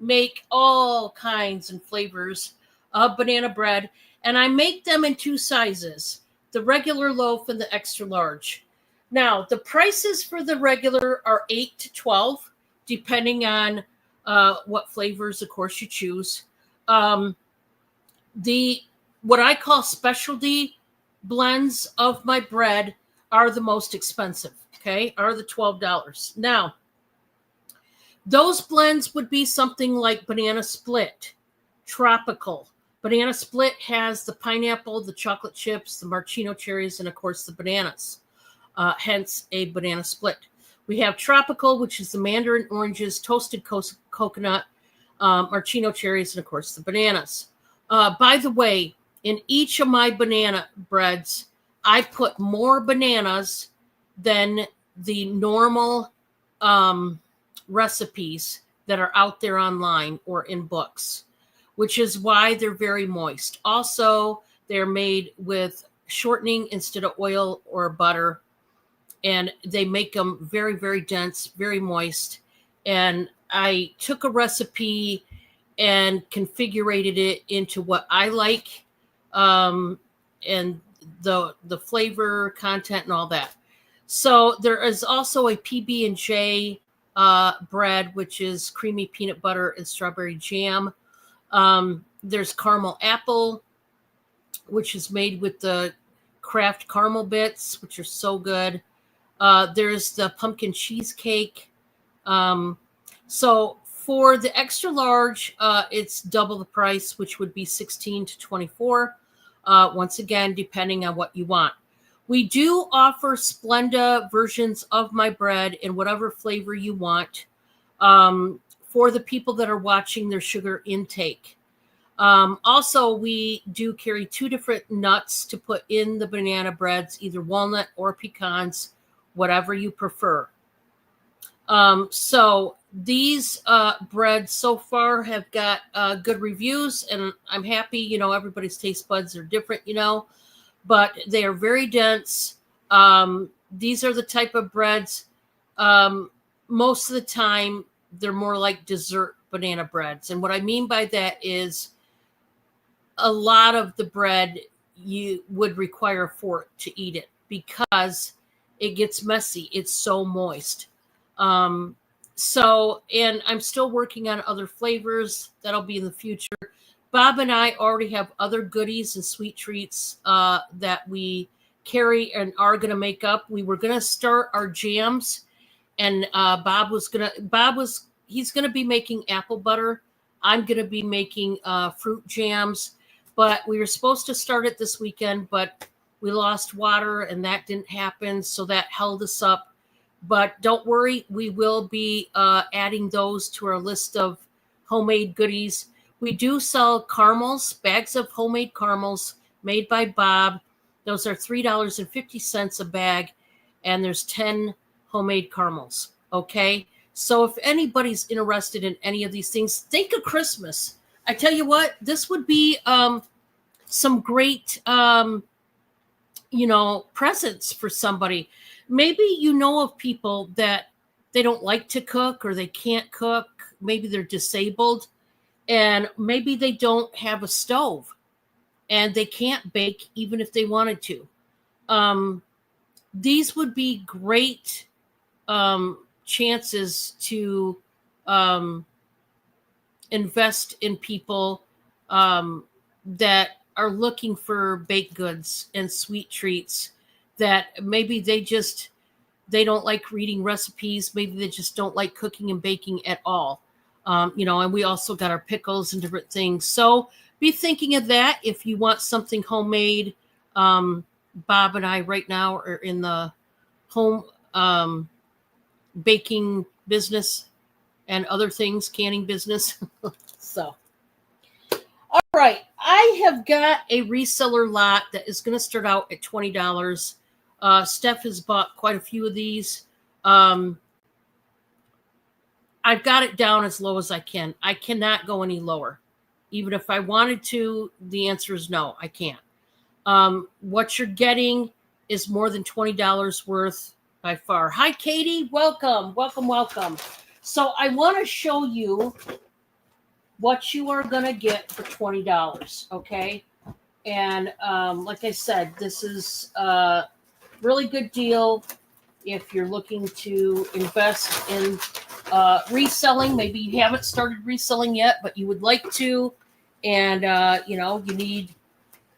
make all kinds and flavors of banana bread, and I make them in 2 sizes, the regular loaf and the extra large. Now, the prices for the regular are $8 to $12, depending on what flavors, of course, you choose. The what I call specialty blends of my bread are the most expensive, okay, are the $12. Now, those blends would be something like Banana Split, Tropical. Banana Split has the pineapple, the chocolate chips, the maraschino cherries, and of course the bananas, hence a Banana Split. We have Tropical, which is the mandarin oranges, toasted coconut, maraschino cherries, and of course the bananas. By the way, in each of my banana breads, I put more bananas than the normal recipes that are out there online or in books, which is why they're very moist. Also, they're made with shortening instead of oil or butter, and they make them very, very dense, very moist. And I took a recipe and configured it into what I like, and the flavor content and all that. So there is also a PB&J bread, which is creamy peanut butter and strawberry jam. There's caramel apple, which is made with the Kraft caramel bits, which are so good. There's the pumpkin cheesecake. So for the extra large, it's double the price, which would be $16 to $24. Once again, depending on what you want. We do offer Splenda versions of my bread in whatever flavor you want, for the people that are watching their sugar intake. Also, we do carry 2 different nuts to put in the banana breads, either walnut or pecans, whatever you prefer. So these breads so far have got good reviews, and I'm happy. You know, everybody's taste buds are different, you know, but they are very dense. These are the type of breads, most of the time, they're more like dessert banana breads. And what I mean by that is a lot of the bread you would require a fork to eat it because it gets messy. It's so moist. And I'm still working on other flavors. That'll be in the future. Bob and I already have other goodies and sweet treats that we carry and are going to make up. We were going to start our jams, and he's going to be making apple butter. I'm going to be making fruit jams, but we were supposed to start it this weekend, but we lost water and that didn't happen. So that held us up. But don't worry, we will be adding those to our list of homemade goodies. We do sell caramels, bags of homemade caramels made by Bob. Those are $3.50 a bag, and there's 10 homemade caramels. Okay, So if anybody's interested in any of these things, think of Christmas. I tell you what, this would be some great presents for somebody. Maybe you know of people that they don't like to cook or they can't cook. Maybe they're disabled and maybe they don't have a stove and they can't bake even if they wanted to. These would be great chances to invest in people that are looking for baked goods and sweet treats that maybe they don't like reading recipes. Maybe they just don't like cooking and baking at all. And we also got our pickles and different things. So be thinking of that if you want something homemade. Bob and I right now are in the home baking business and other things, canning business. So, all right. I have got a reseller lot that is going to start out at $20. Steph has bought quite a few of these. I've got it down as low as I can. I cannot go any lower. Even if I wanted to, the answer is no, I can't. What you're getting is more than $20 worth by far. Hi, Katie. Welcome, welcome, welcome. So I want to show you what you are going to get for $20, okay? And like I said, this is a really good deal if you're looking to invest in reselling. Maybe you haven't started reselling yet, but you would like to, and you need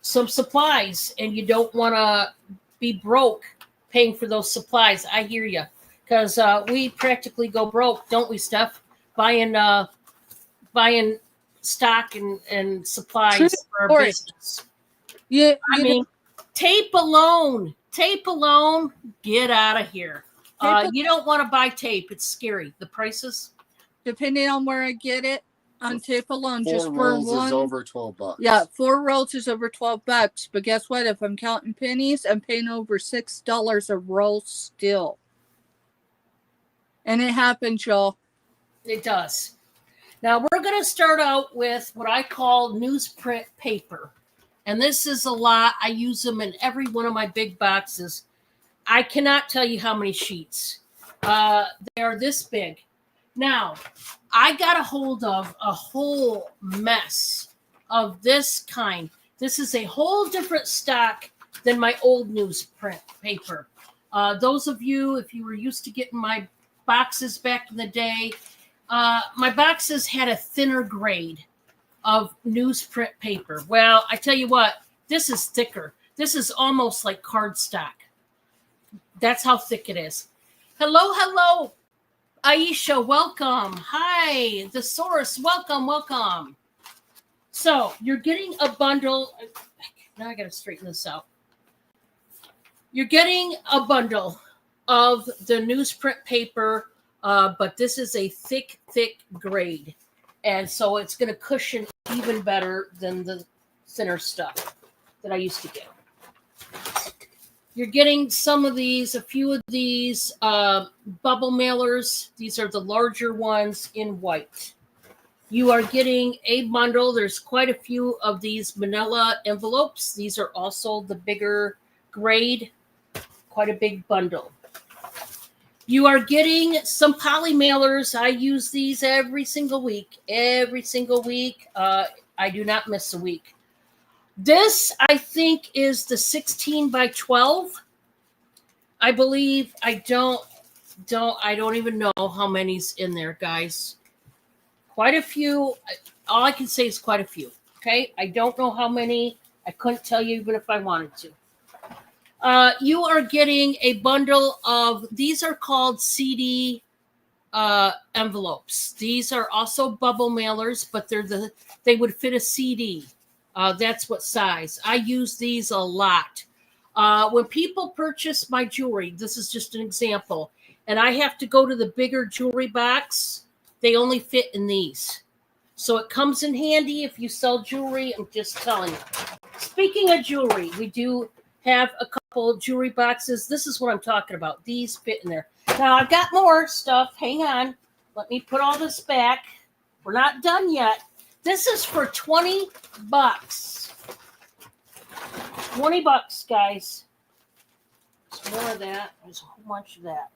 some supplies and you don't want to be broke paying for those supplies. I hear you, because we practically go broke, don't we, Steph? Buying stock and supplies for our business. Yeah, I mean, tape alone, get out of here. You don't want to buy tape. It's scary. The prices. Depending on where I get it, on tape alone, just Four for rolls one. is over $12. Yeah, 4 rolls is over $12. But guess what? If I'm counting pennies, I'm paying over $6 a roll still. And it happens, y'all. It does. Now we're going to start out with what I call newsprint paper. And this is a lot. I use them in every one of my big boxes. I cannot tell you how many sheets. They are this big. Now, I got a hold of a whole mess of this kind. This is a whole different stock than my old newsprint paper. Those of you, if you were used to getting my boxes back in the day, my boxes had a thinner grade of newsprint paper. Well, I tell you what, this is thicker. This is almost like cardstock. That's how thick it is. Hello, Aisha, welcome. Hi, Thesaurus, welcome. So you're getting a bundle. Now I got to straighten this out. You're getting a bundle of the newsprint paper, but this is a thick grade. And so it's going to cushion even better than the thinner stuff that I used to get. You're getting some of these, a few of these bubble mailers. These are the larger ones in white. You are getting a bundle. There's quite a few of these manila envelopes. These are also the bigger grade, quite a big bundle. You are getting some poly mailers. I use these every single week. I do not miss a week. This, I think, is the 16 by 12. I believe. I don't even know how many's in there, guys. Quite a few. All I can say is quite a few. Okay. I don't know how many. I couldn't tell you even if I wanted to. You are getting a bundle of, these are called CD envelopes. These are also bubble mailers, but they would fit a CD. That's what size. I use these a lot. When people purchase my jewelry, this is just an example, and I have to go to the bigger jewelry box, they only fit in these. So it comes in handy if you sell jewelry. I'm just telling you. Speaking of jewelry, we do have a couple jewelry boxes. This is what I'm talking about. These fit in there. Now I've got more stuff. Hang on. let me put all this back. We're not done yet. This is for $20. $20, guys. There's more of that. There's a whole bunch of that.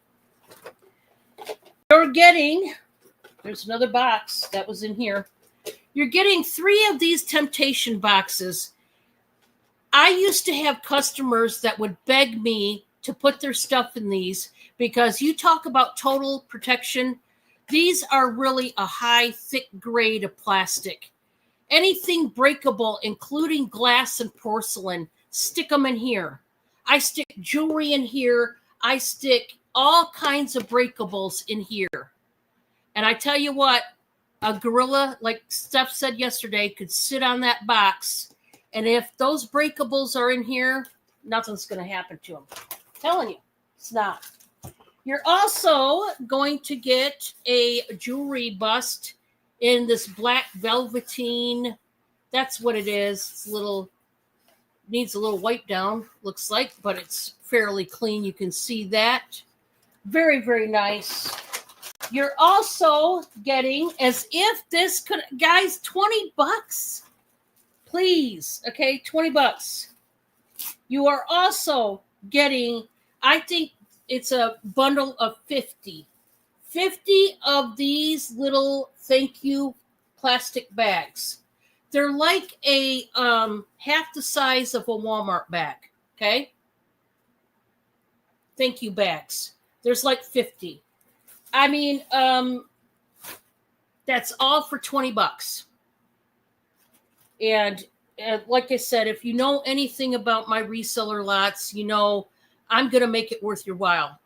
You're getting, there's another box that was in here. You're getting 3 of these Temptation boxes. I used to have customers that would beg me to put their stuff in these because you talk about total protection. These are really a high, thick grade of plastic. Anything breakable, including glass and porcelain, stick them in here. I stick jewelry in here. I stick all kinds of breakables in here. And I tell you what, a gorilla, like Steph said yesterday, could sit on that box. And if those breakables are in here, nothing's going to happen to them. I'm telling you, it's not. You're also going to get a jewelry bust in this black velveteen. That's what it is. It's needs a little wipe down, looks like, but it's fairly clean. You can see that. Very, very nice. You're also getting, as if this could, guys, $20. Please, okay, $20. You are also getting, I think it's a bundle of 50. 50 of these little thank you plastic bags. They're like a half the size of a Walmart bag, okay? Thank you bags. There's like 50. I mean, that's all for $20. And like I said, if you know anything about my reseller lots, you know I'm going to make it worth your while.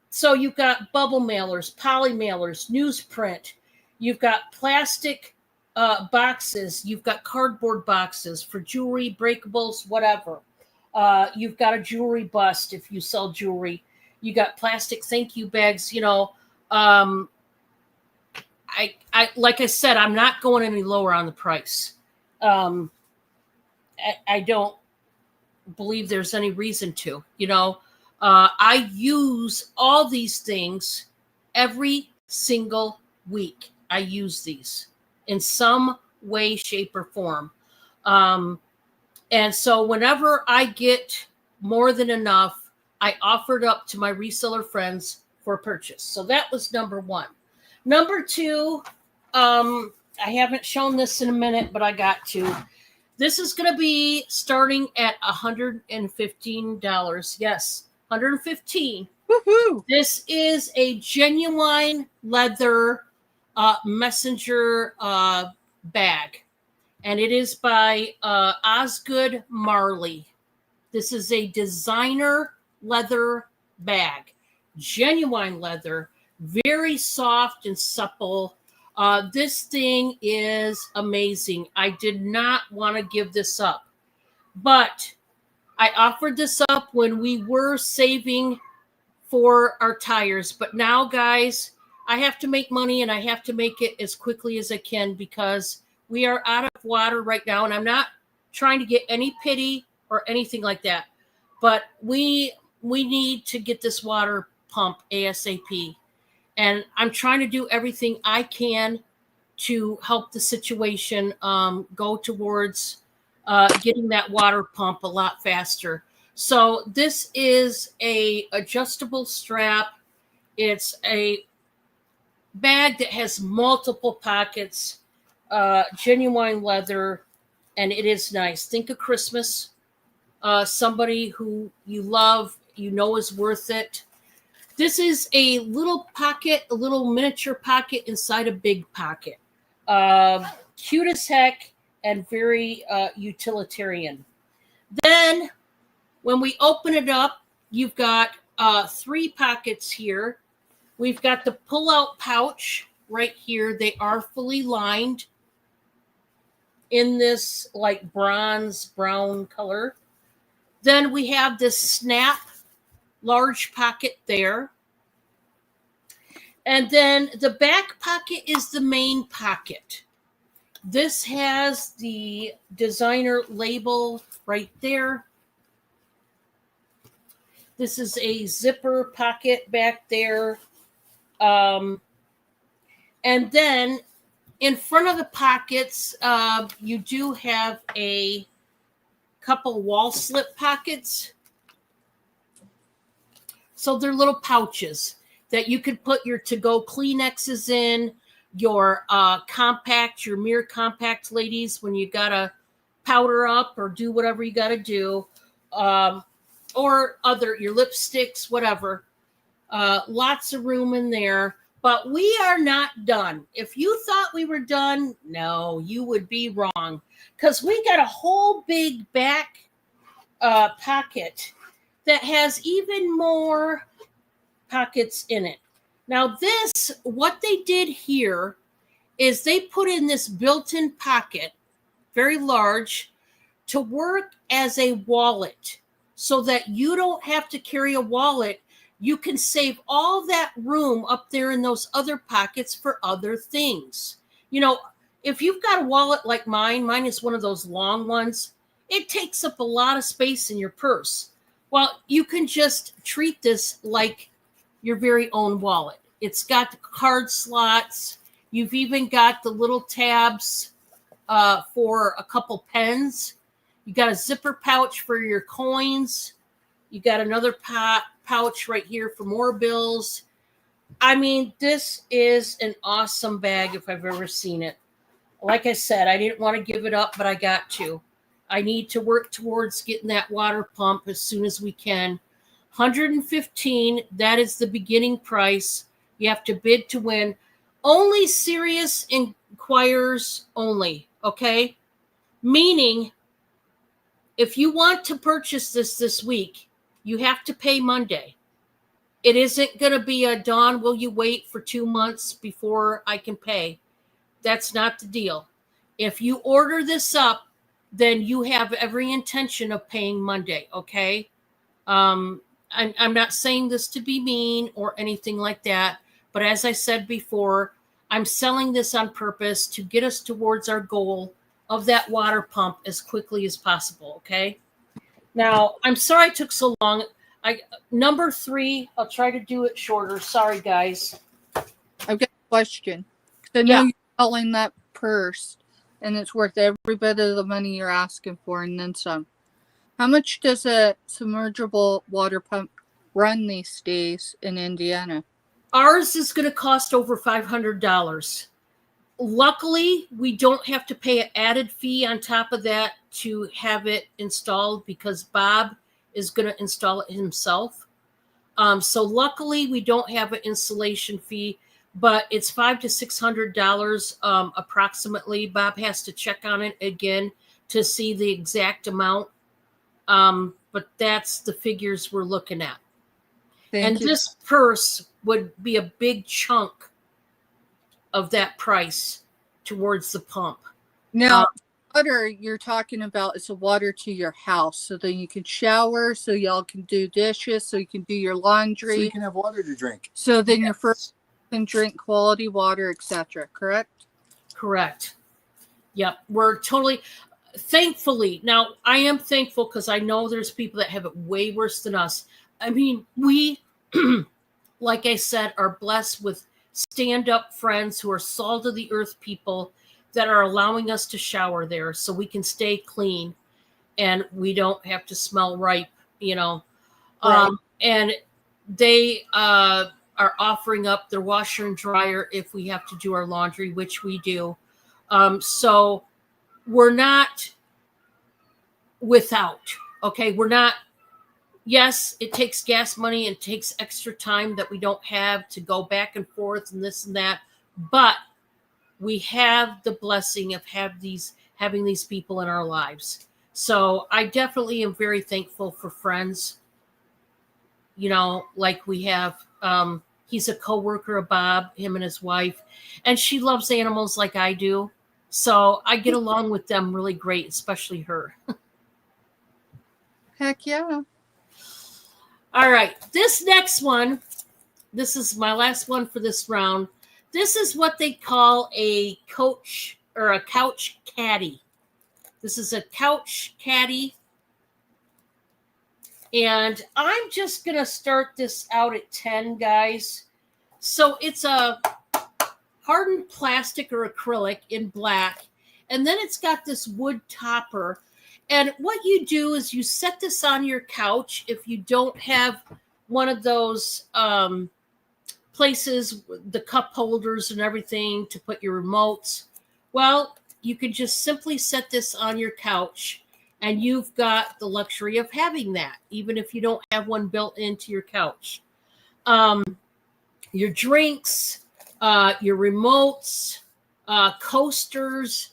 So you've got bubble mailers, poly mailers, newsprint. You've got plastic boxes. You've got cardboard boxes for jewelry, breakables, whatever. You've got a jewelry bust if you sell jewelry. You got plastic thank you bags. You know, I like I said, I'm not going any lower on the price. I don't believe there's any reason to. You know, I use all these things every single week. I use these in some way, shape, or form. And so whenever I get more than enough, I offered up to my reseller friends for purchase. So that was number 1. Number 2, I haven't shown this in a minute, but I got to. This is going to be starting at $115. Yes, $115. Woohoo! This is a genuine leather messenger bag, and it is by Osgood Marley. This is a designer leather bag, genuine leather, very soft and supple. This thing is amazing. I did not want to give this up, but I offered this up when we were saving for our tires. But now, guys, I have to make money, and I have to make it as quickly as I can because we are out of water right now. And I'm not trying to get any pity or anything like that, but we need to get this water pump ASAP. And I'm trying to do everything I can to help the situation go towards getting that water pump a lot faster. So this is a adjustable strap. It's a bag that has multiple pockets, genuine leather, and it is nice. Think of Christmas. Somebody who you love, you know is worth it. This is a little pocket, a little miniature pocket inside a big pocket. Cute as heck and very utilitarian. Then when we open it up, you've got 3 pockets here. We've got the pull-out pouch right here. They are fully lined in this like bronze brown color. Then we have this snap large pocket there. And then the back pocket is the main pocket. This has the designer label right there. This is a zipper pocket back there. And then in front of the pockets, you do have a couple wall slip pockets. So they're little pouches that you could put your to-go Kleenexes in, your compact, your Mirror Compact, ladies, when you gotta powder up or do whatever you gotta do, or other your lipsticks, whatever. Lots of room in there. But we are not done. If you thought we were done, no, you would be wrong. Because we got a whole big back pocket that has even more pockets in it. Now this, what they did here is they put in this built-in pocket, very large, to work as a wallet so that you don't have to carry a wallet. You can save all that room up there in those other pockets for other things. You know, if you've got a wallet like mine is one of those long ones, it takes up a lot of space in your purse. Well, you can just treat this like your very own wallet. It's got the card slots. You've even got the little tabs for a couple pens. You got a zipper pouch for your coins. You got another pouch right here for more bills. I mean, this is an awesome bag if I've ever seen it. Like I said, I didn't want to give it up, but I got to. I need to work towards getting that water pump as soon as we can. $115, that is the beginning price. You have to bid to win. Only serious inquirers only, okay? Meaning, if you want to purchase this week, you have to pay Monday. It isn't going to be a Dawn, will you wait for 2 months before I can pay? That's not the deal. If you order this up, then you have every intention of paying Monday, okay? I'm not saying this to be mean or anything like that, but as I said before, I'm selling this on purpose to get us towards our goal of that water pump as quickly as possible, okay? Now, I'm sorry it took so long. Number 3, I'll try to do it shorter. Sorry, guys. I've got a question. 'Cause I know you're selling that purse and it's worth every bit of the money you're asking for and then some. How much does a submergible water pump run these days in Indiana? Ours is going to cost over $500. Luckily, we don't have to pay an added fee on top of that to have it installed because Bob is going to install it himself. So luckily, we don't have an installation fee, but it's $500 to $600 approximately. Bob has to check on it again to see the exact amount. But that's the figures we're looking at. Thank you. This purse would be a big chunk of that price towards the pump. Now, water you're talking about is the water to your house, so then you can shower, so y'all can do dishes, so you can do your So laundry, you can have water to drink. so then your first can drink quality water, etc. Correct? Correct. Yep. We're totally, thankfully, now I am thankful because I know there's people that have it way worse than us. I mean, we, like I said, are blessed with stand-up friends who are salt of the earth people that are allowing us to shower there so we can stay clean and we don't have to smell ripe, you know. Right. And they are offering up their washer and dryer if we have to do our laundry, which we do. So we're not without, okay? We're not, yes, it takes gas money and takes extra time that we don't have to go back and forth and this and that, but we have the blessing of having these people in our lives. So I definitely am very thankful for friends, you know, like we have, he's a coworker of Bob, him and his wife, and she loves animals like I do. So I get along with them really great, especially her. Heck yeah. All right, this next one, this is my last one for this round. This is what they call a coach or a couch caddy. This is a couch caddy. And I'm just going to start this out at 10, guys. So it's a hardened plastic or acrylic in black, and then it's got this wood topper. And what you do is you set this on your couch if you don't have one of those places, the cup holders and everything to put your remotes. Well, you can just simply set this on your couch, and you've got the luxury of having that, even if you don't have one built into your couch. Your drinks, your remotes, coasters,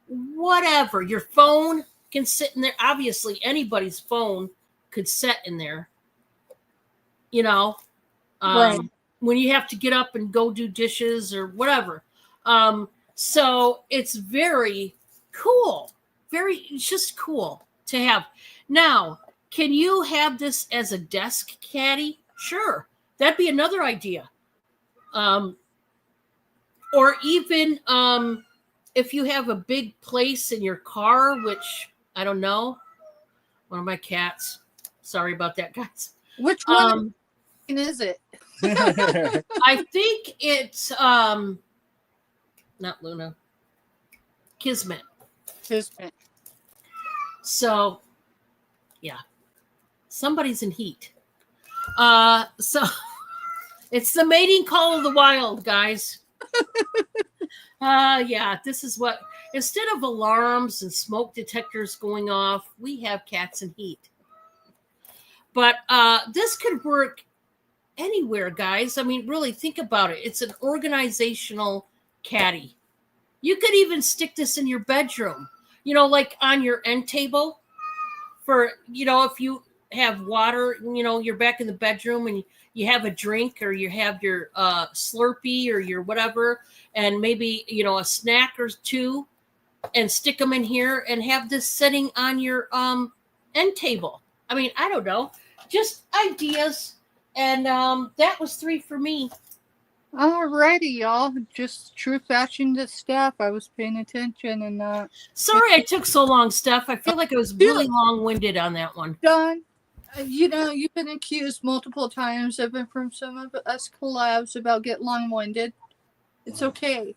whatever. Your phone can sit in there. Obviously, anybody's phone could sit in there. You know, Right. when you have to get up and go do dishes or whatever. So it's very cool. It's just cool to have. Now, can you have this as a desk caddy? Sure. That'd be another idea. Or even if you have a big place in your car, which I don't know, one of my cats. Sorry about that, guys. Which one is it? I think it's not Luna, Kismet. Kismet. So, yeah, somebody's in heat. So it's the mating call of the wild, guys. Yeah, this is what, instead of alarms and smoke detectors going off, we have cats in heat. But this could work anywhere, guys. I mean, really think about it. It's an organizational caddy. You could even stick this in your bedroom, you know, like on your end table for, you know, if you have water, you know, you're back in the bedroom and you have a drink or you have your Slurpee or your whatever, and maybe, you know, a snack or two, and stick them in here and have this sitting on your end table. I mean, I don't know, just ideas. And that was 3 for me. Alrighty, y'all. Just true fashion to Steph. I was paying attention and Sorry I took so long, Steph. I feel like I was really long-winded on that one. Don, you know, you've been accused multiple times, even from some of us collabs, about getting long-winded. It's okay.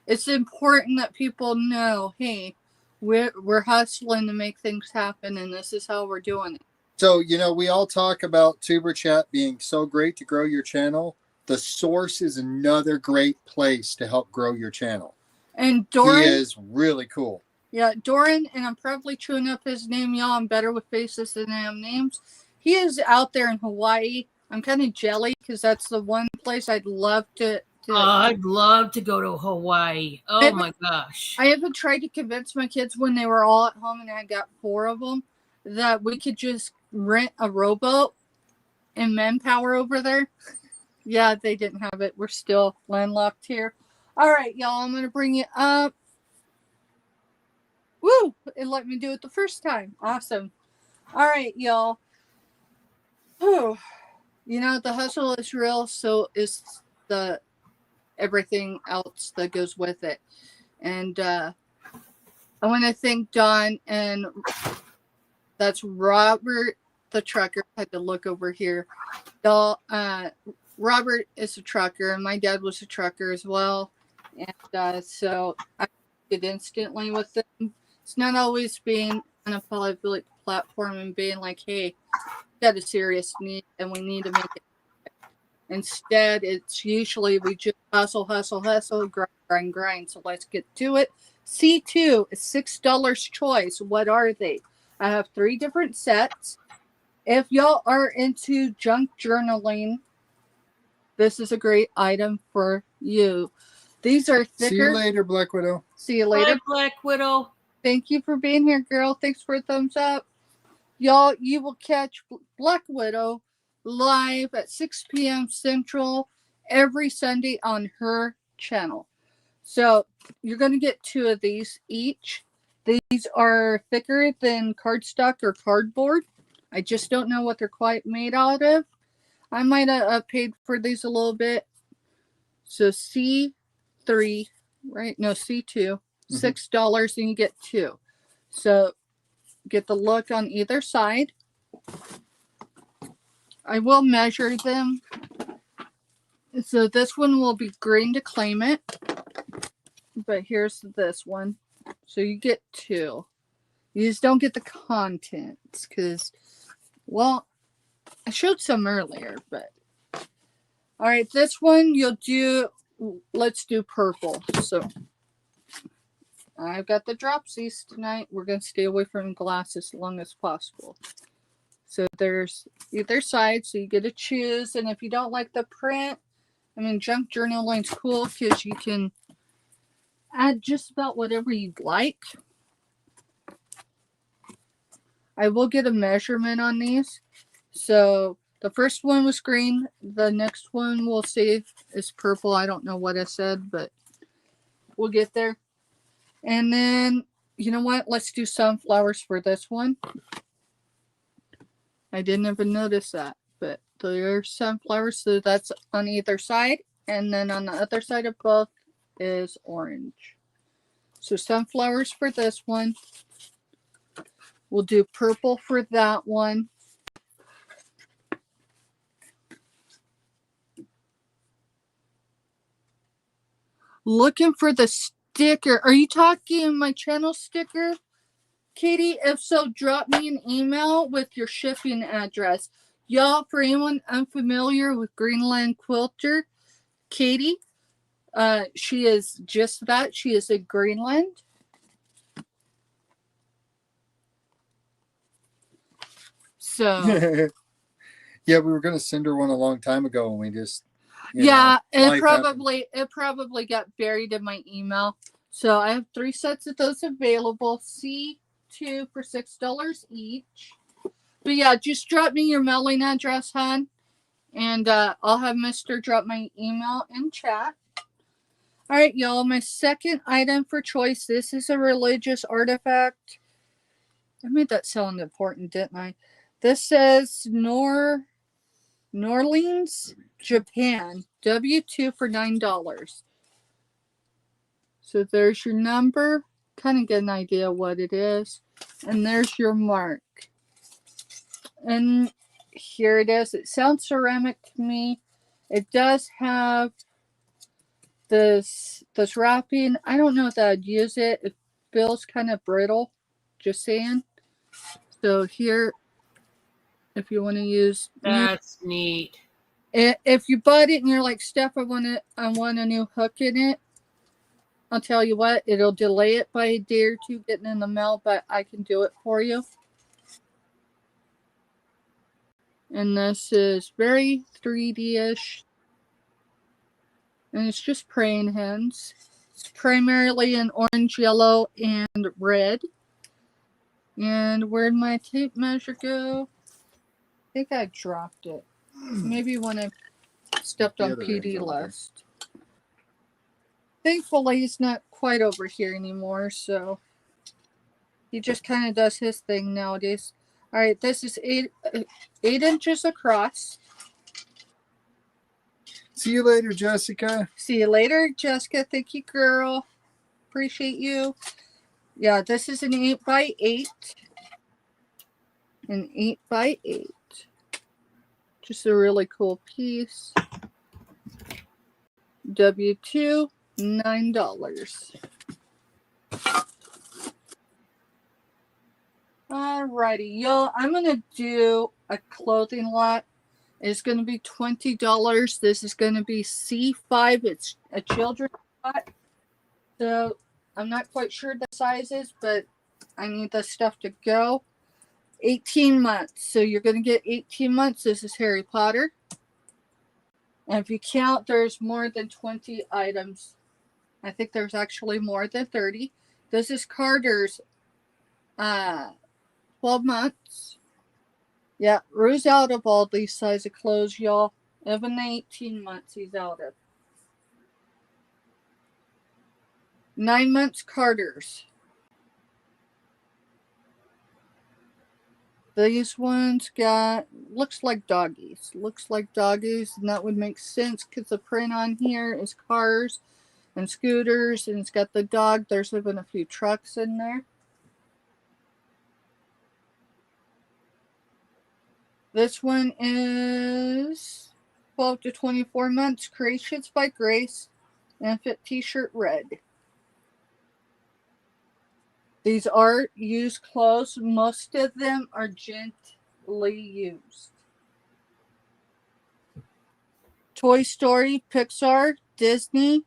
It's important that people know, hey, we're hustling to make things happen, and this is how we're doing it. So, you know, we all talk about Tuber Chat being so great to grow your channel. The Source is another great place to help grow your channel. And Doran, He is really cool. yeah, Doran, and I'm probably chewing up his name, y'all. I'm better with faces than I am names. He is out there in Hawaii. I'm kind of jelly because that's the one place I'd love to. I'd love to go to Hawaii. Oh my gosh. I even tried to convince my kids when they were all at home, and I got 4 of them, that we could just rent a rowboat and manpower over there. Yeah, they didn't have it. We're still landlocked here. All right, y'all, I'm going to bring you up. Woo! It let me do it the first time. Awesome. All right, y'all. Whew. You know, the hustle is real, so is the everything else that goes with it. And I want to thank Don, and that's Robert the trucker. I had to look over here. Y'all, Robert is a trucker, and my dad was a trucker as well. And so I did instantly with them. It's not always being on a public platform and being like, hey, got a serious need and we need to make it. Instead, it's usually we just hustle, grind. So let's get to it. C2 is $6 choice. What are they? I have 3 different sets. If y'all are into junk journaling, this is a great item for you. These are thicker. See you later, Black Widow. See you later. Bye, Black Widow. Thank you for being here, girl. Thanks for a thumbs up. Y'all, you will catch Black Widow live at 6 p.m. Central every Sunday on her channel. So you're going to get 2 of these each. These are thicker than cardstock or cardboard. I just don't know what they're quite made out of. I might have paid for these a little bit. So C3, right? No, C2, $6, and you get 2. So get the look on either side. I will measure them So this one will be green to claim it. But here's this one. So you get two. You just don't get the contents because, well, I showed some earlier, but. All right, this one you'll do, let's do purple. So I've got the dropsies tonight. We're going to stay away from glass as long as possible. So there's either side, so you get to choose. And if you don't like the print, I mean, junk journaling's cool because you can add just about whatever you'd like. I will get a measurement on these. So the first one was green. The next one we'll see is purple. I don't know what I said, but we'll get there. And then, you know what? Let's do sunflowers for this one. I didn't even notice that, but there's sunflowers. So that's on either side. And then on the other side of both is orange. So sunflowers for this one. We'll do purple for that one. Looking for the sticker. Are you talking my channel sticker, Katie? If so, drop me an email with your shipping address. Y'all, for anyone unfamiliar with Greenland Quilter, Katie, she is just that. She is in Greenland. So yeah, we were going to send her one a long time ago, and we just yeah, life it probably got buried in my email. So I have 3 sets of those available. C2 for $6 each. But yeah, just drop me your mailing address, hon, and I'll have Mr. drop my email in chat. All right, y'all. My second item for choice. This is a religious artifact. I made that sound important, didn't I? This says New Orleans, Japan. W2 for $9. So there's your number. Kind of get an idea what it is. And there's your mark. And here it is. It sounds ceramic to me. It does have this wrapping. I don't know if I'd use it. It feels kind of brittle. Just saying. So here, if you want to use, That's neat. if you bought it and you're like, Steph, I want a new hook in it. I'll tell you what, it'll delay it by a day or two getting in the mail, but I can do it for you. And this is very 3D-ish. And it's just praying hands. It's primarily in orange, yellow, and red. And where'd my tape measure go? I think I dropped it. Maybe when I stepped on PD list. Thankfully, he's not quite over here anymore, so he just kind of does his thing nowadays. All right, this is 8 inches across. See you later, Jessica. See you later, Jessica. Thank you, girl. Appreciate you. Yeah, this is an 8x8. An 8x8. Just a really cool piece. W2, $9. Alrighty, y'all. I'm gonna do a clothing lot. It's gonna be $20. This is gonna be C5. It's a children's lot. So I'm not quite sure the sizes, but I need the stuff to go. 18 months. So you're gonna get 18 months. This is Harry Potter. And if you count, there's more than 20 items. I think there's actually more than 30. This is Carter's 12 months. Yeah, Rue's out of all these size of clothes, y'all. Even the 18 months he's out of. 9 months Carter's. These ones got, looks like doggies. Looks like doggies, and that would make sense because the print on here is cars and scooters, and it's got the dog. There's even a few trucks in there. This one is 12 to 24 months, Creations by Grace, infant t-shirt red. These are used clothes. Most of them are gently used. Toy Story, Pixar, Disney.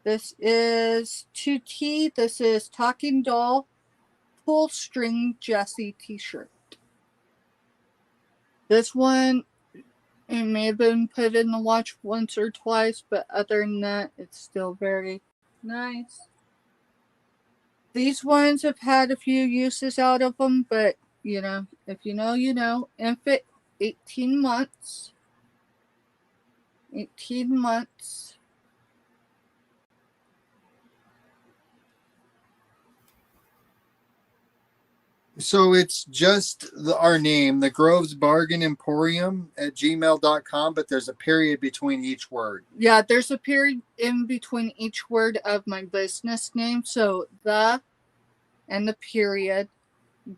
This is 2T. This is Talking Doll, Pull String Jessie t-shirt. This one, it may have been put in the wash once or twice, but other than that, it's still very nice. These ones have had a few uses out of them, but you know, if you know, you know. Infant, 18 months. 18 months. So it's just our name, the Groves Bargain Emporium at gmail.com, but there's a period between each word. Yeah, there's a period in between each word of my business name. So the and the period,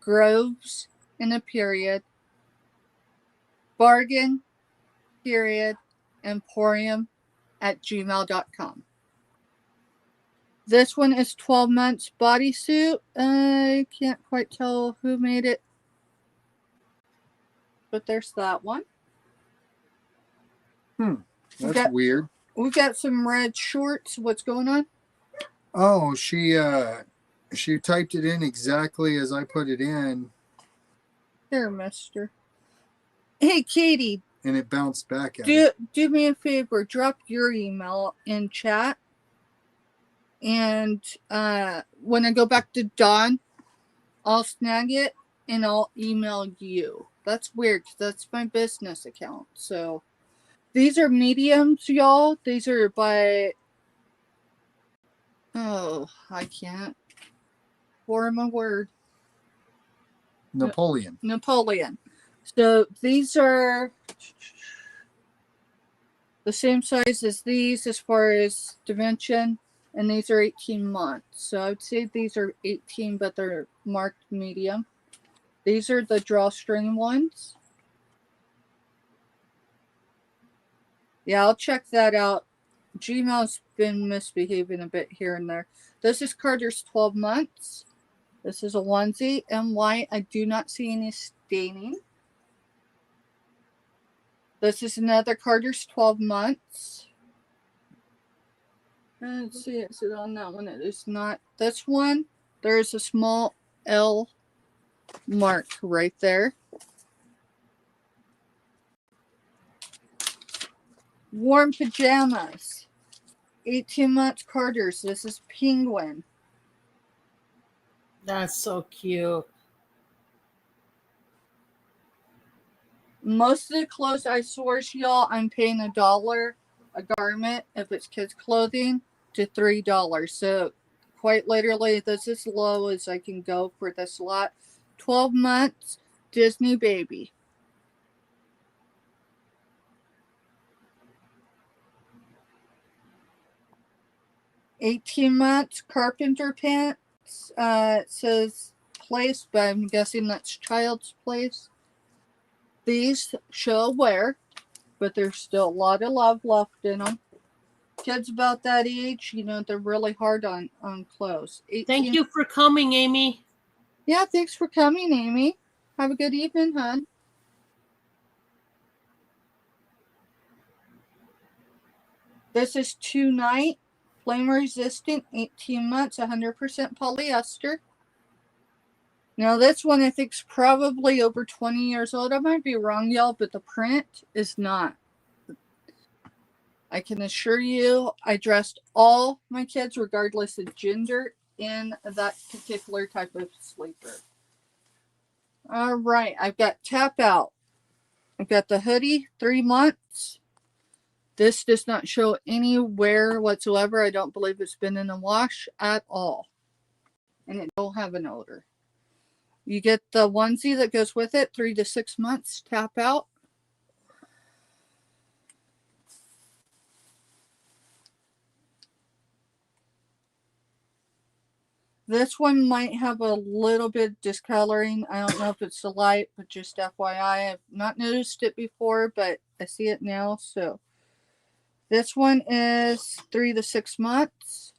Groves and a period, bargain, period, emporium at gmail.com. This one is 12 months bodysuit. I can't quite tell who made it, but there's that one. That's weird. We got some red shorts. What's going on? Oh, she typed it in exactly as I put it in, Here, mister. Hey, Katie, and it bounced back at her. do me a favor. Drop your email in chat. And when I go back to Dawn, I'll snag it and I'll email you. That's weird because that's my business account. So these are mediums, y'all. These are by, oh, I can't form a word. Napoleon. So these are the same size as these as far as dimension, and these are 18 months. So I would say these are 18, but they're marked medium. These are the drawstring ones. Yeah, I'll check that out. Gmail's been misbehaving a bit here and there. This is Carter's 12 months. This is a onesie and white. I do not see any staining. This is another Carter's 12 months. Let's see, is it on that one? It is not. This one, there's a small L mark right there. Warm pajamas. 18 months Carter's. This is Penguin. That's so cute. Most of the clothes I source, y'all, I'm paying $1 a garment if it's kids' clothing to $3. So quite literally, this is as low as I can go for this lot. 12 months Disney baby. $18 months carpenter pants. It says place, but I'm guessing that's child's place. These show wear, but there's still a lot of love left in them. Kids about that age, you know, they're really hard on clothes. 18... Thank you for coming, Amy. Yeah, thanks for coming, Amy. Have a good evening, hon. This is Tonight, flame resistant, 18 months, 100% polyester. Now, this one I think is probably over 20 years old. I might be wrong, y'all, but the print is not. I can assure you, I dressed all my kids, regardless of gender, in that particular type of sleeper. All right, I've got Tap Out. I've got the hoodie, 3 months. This does not show any wear whatsoever. I don't believe it's been in a wash at all. And it don't have an odor. You get the onesie that goes with it, 3 to 6 months, Tap Out. This one might have a little bit discoloring. I don't know if it's the light, but just FYI, I have not noticed it before, but I see it now. So this one is 3 to 6 months.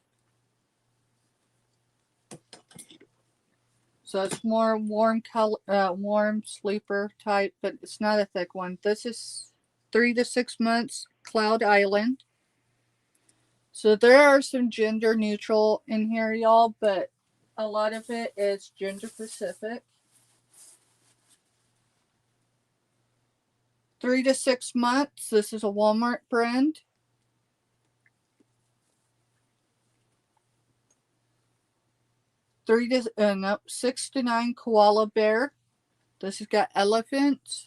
So it's more warm color, warm sleeper type, but it's not a thick one. This is 3 to 6 months, Cloud Island. So there are some gender neutral in here, y'all, but a lot of it is gender specific. 3 to 6 months. This is a Walmart brand. No, 6 to 9 koala bear. This has got elephants.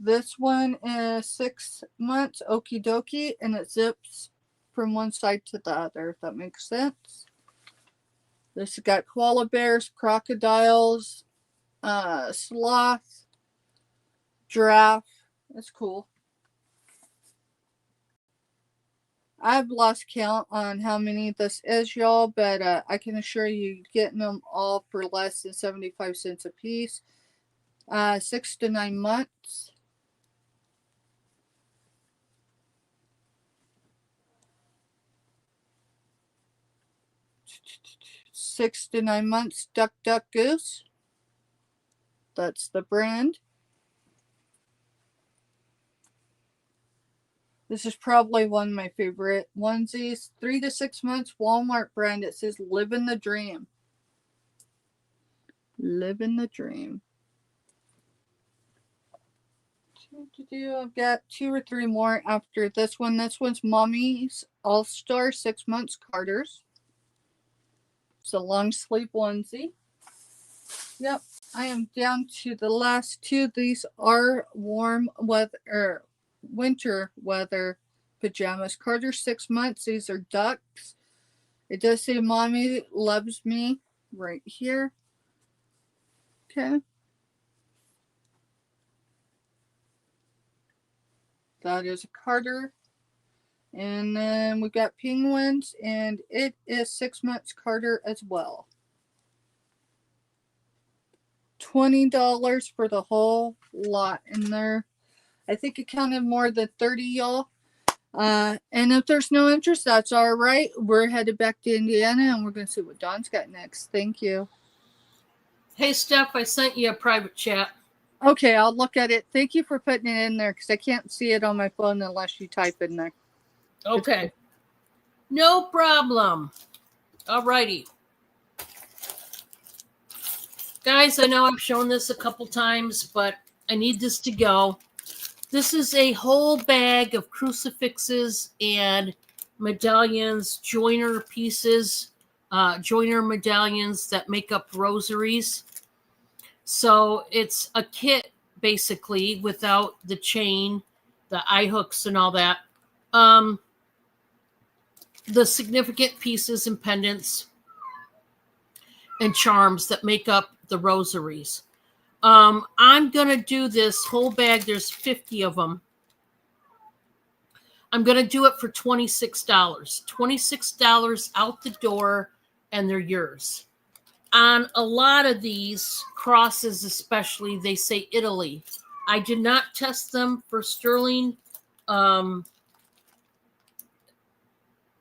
This one is 6 months, okie dokie, and it zips from one side to the other, if that makes sense. This has got koala bears, crocodiles, sloth, giraffe. That's cool. I've lost count on how many this is, y'all, but I can assure you, getting them all for less than 75 cents a piece. 6 to 9 months. Six to 9 months, Duck Duck Goose. That's the brand. This is probably one of my favorite onesies. 3 to 6 months, Walmart brand. It says Living the Dream. Living the Dream. I've got 2 or 3 more after this one. This one's Mommy's All-Star 6 months Carter's. It's a long sleeve onesie. Yep, I am down to the last 2. These are warm weather, winter weather pajamas. Carter 6 months. These are ducks. It does say Mommy Loves Me right here. Okay. That is a Carter. And then we got penguins, and it is 6 months Carter as well. $20 for the whole lot in there. I think it counted more than 30, y'all. And if there's no interest, that's all right. We're headed back to Indiana, and we're going to see what Dawn's got next. Thank you. Hey, Steph, I sent you a private chat. Okay, I'll look at it. Thank you for putting it in there, because I can't see it on my phone unless you type in there. Okay. No problem. All righty. Guys, I know I've shown this a couple times, but I need this to go. This is a whole bag of crucifixes and medallions, joiner pieces, joiner medallions that make up rosaries. So it's a kit, basically, without the chain, the eye hooks and all that. The significant pieces and pendants and charms that make up the rosaries. I'm going to do this whole bag. There's 50 of them. I'm going to do it for $26. $26 out the door, and they're yours. On a lot of these crosses, especially, they say Italy. I did not test them for sterling.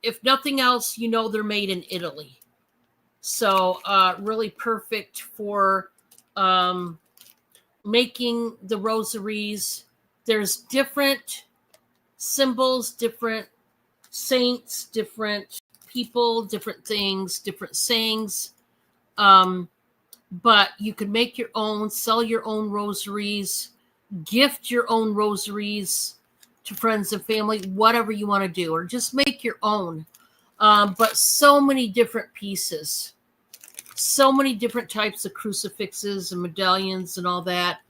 If nothing else, you know they're made in Italy. So really perfect for making the rosaries. There's different symbols, different saints, different people, different things, different sayings. But you can make your own, sell your own rosaries, gift your own rosaries to friends and family, whatever you want to do, or just make your own. But so many different pieces, so many different types of crucifixes and medallions and all that.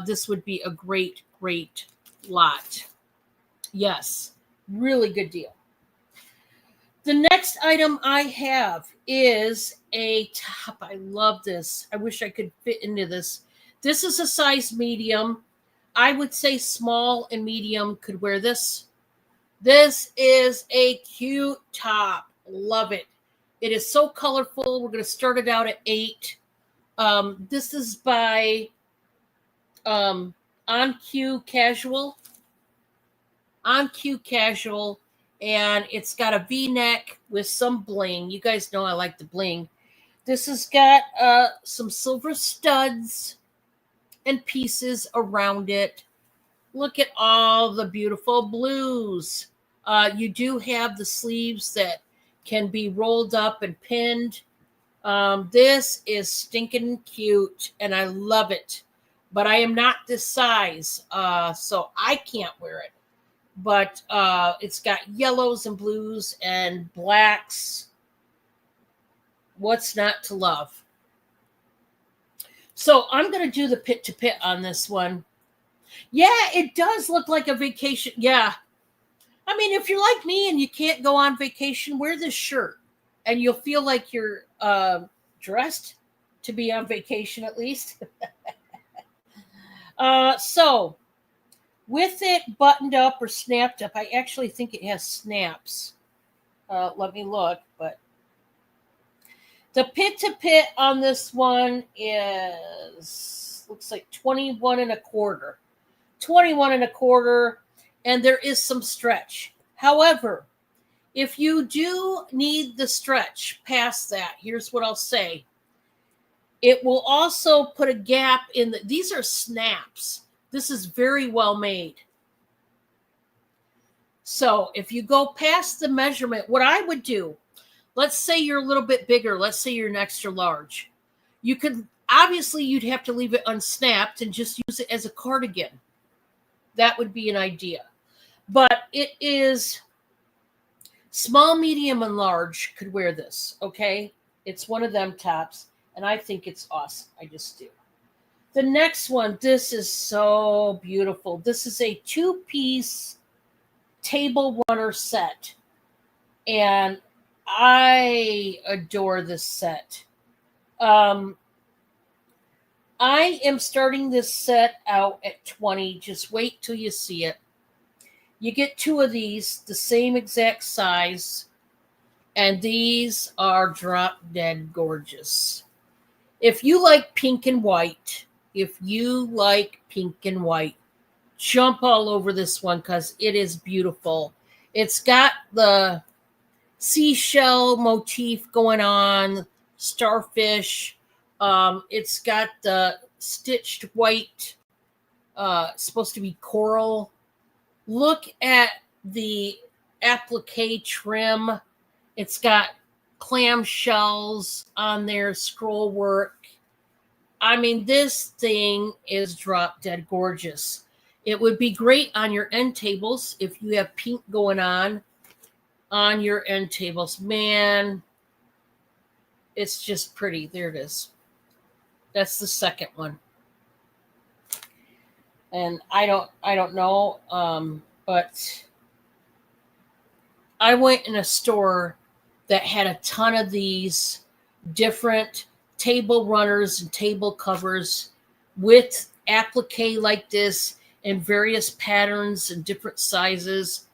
This would be a great, great lot. Yes, really good deal. The next item I have is a top. I love this. I wish I could fit into this. This is a size medium. I would say small and medium could wear this. This is a cute top. Love it. It is so colorful. We're going to start it out at 8. This is by On Q Casual. On Q Casual. And it's got a V-neck with some bling. You guys know I like the bling. This has got some silver studs and pieces around it. Look at all the beautiful blues. You do have the sleeves that can be rolled up and pinned. This is stinking cute, and I love it. But I am not this size, so I can't wear it. But it's got yellows and blues and blacks. What's not to love? So I'm going to do the pit to pit on this one. Yeah, it does look like a vacation. Yeah. I mean, if you're like me and you can't go on vacation, wear this shirt and you'll feel like you're dressed to be on vacation at least. So with it buttoned up or snapped up, I actually think it has snaps. Let me look, but the pit to pit on this one looks like 21 and a quarter. 21 and a quarter, and there is some stretch. However, if you do need the stretch past that, here's what I'll say. It will also put a gap in these are snaps. This is very well made. So if you go past the measurement, what I would do, let's say you're a little bit bigger. Let's say you're an extra large. You could, obviously you'd have to leave it unsnapped and just use it as a cardigan. That would be an idea. But it is small, medium, and large could wear this, okay? It's one of them tops, and I think it's awesome. I just do. The next one, this is so beautiful. This is a 2-piece table runner set, and I adore this set. I am starting this set out at 20. Just wait till you see it. You get 2 of these, the same exact size, and these are drop dead gorgeous. If you like pink and white, jump all over this one because it is beautiful. It's got the seashell motif going on, starfish. It's got the stitched white, supposed to be coral. Look at the applique trim. It's got clam shells on there, scroll work. I mean, this thing is drop dead gorgeous. It would be great on your end tables if you have pink going on your end tables. Man, it's just pretty. There it is. That's the second one. And I don't know, but I went in a store that had a ton of these different table runners and table covers with applique like this in various patterns and different sizes.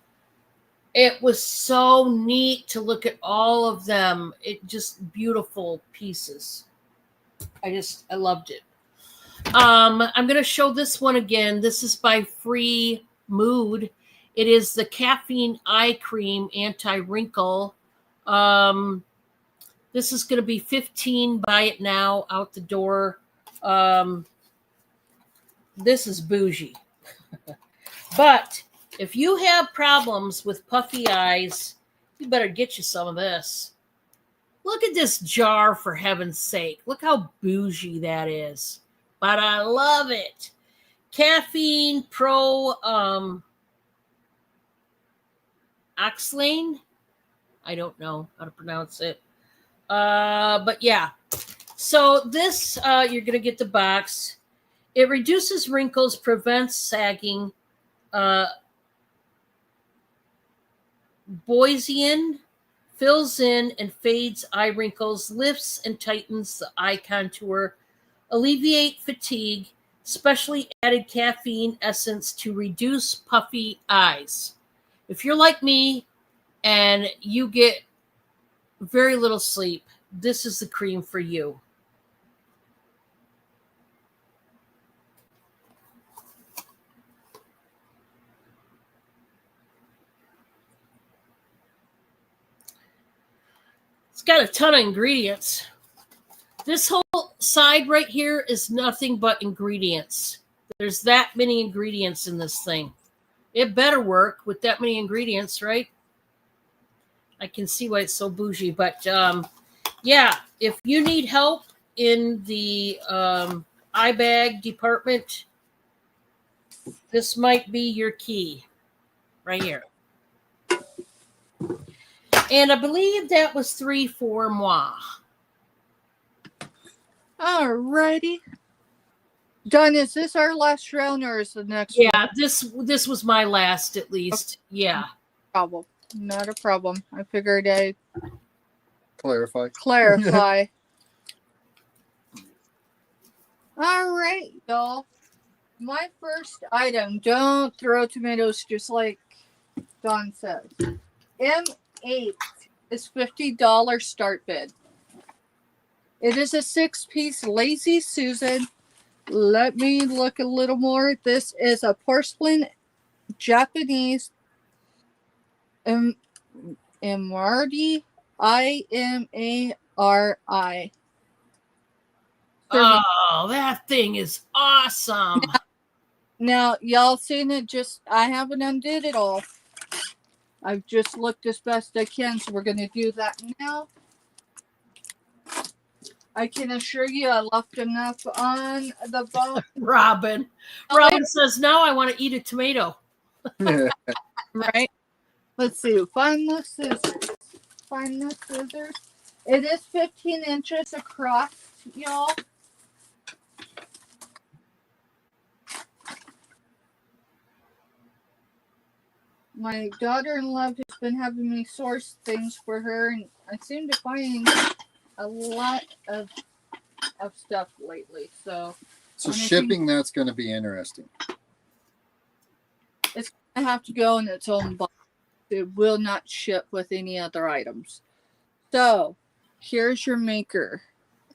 It was so neat to look at all of them. It just beautiful pieces. I loved it. I'm going to show this one again. This is by Free Mood. It is the Caffeine Eye Cream Anti-Wrinkle. This is going to be $15. Buy it now, out the door. This is bougie. But if you have problems with puffy eyes, you better get you some of this. Look at this jar, for heaven's sake. Look how bougie that is. But I love it. Caffeine Pro Oxlane. I don't know how to pronounce it. But yeah. So this, you're going to get the box. It reduces wrinkles, prevents sagging. Boysian fills in and fades eye wrinkles, lifts and tightens the eye contour, alleviate fatigue, specially added caffeine essence to reduce puffy eyes. If you're like me and you get very little sleep, this is the cream for you. It's got a ton of ingredients. This whole side right here is nothing but ingredients. There's that many ingredients in this thing. It better work with that many ingredients, right? I can see why it's so bougie, but yeah, if you need help in the eye bag department, this might be your key right here. And I believe that was 3 for moi. Alrighty. Don, is this our last round or is the next one? Yeah, this was my last at least. Yeah. Problem. Not a problem. I figured I'd Clarify. clarify. All right, y'all. My first item, don't throw tomatoes just like Don says. M8 is $50 start bid. It is a 6-piece Lazy Susan. Let me look a little more. This is a porcelain Japanese Imari, Imari. Oh, that thing is awesome. Now, y'all seen it, I haven't undid it all. I've just looked as best I can, so we're going to do that now. I can assure you I left enough on the bone. Robin says, now I want to eat a tomato. Right? Let's see. Find the scissors. It is 15 inches across, y'all. My daughter-in-law has been having me source things for her, and I seem to find a lot of stuff lately. So Shipping, that's going to be interesting. I have to go in its own box. It will not ship with any other items. So here's your maker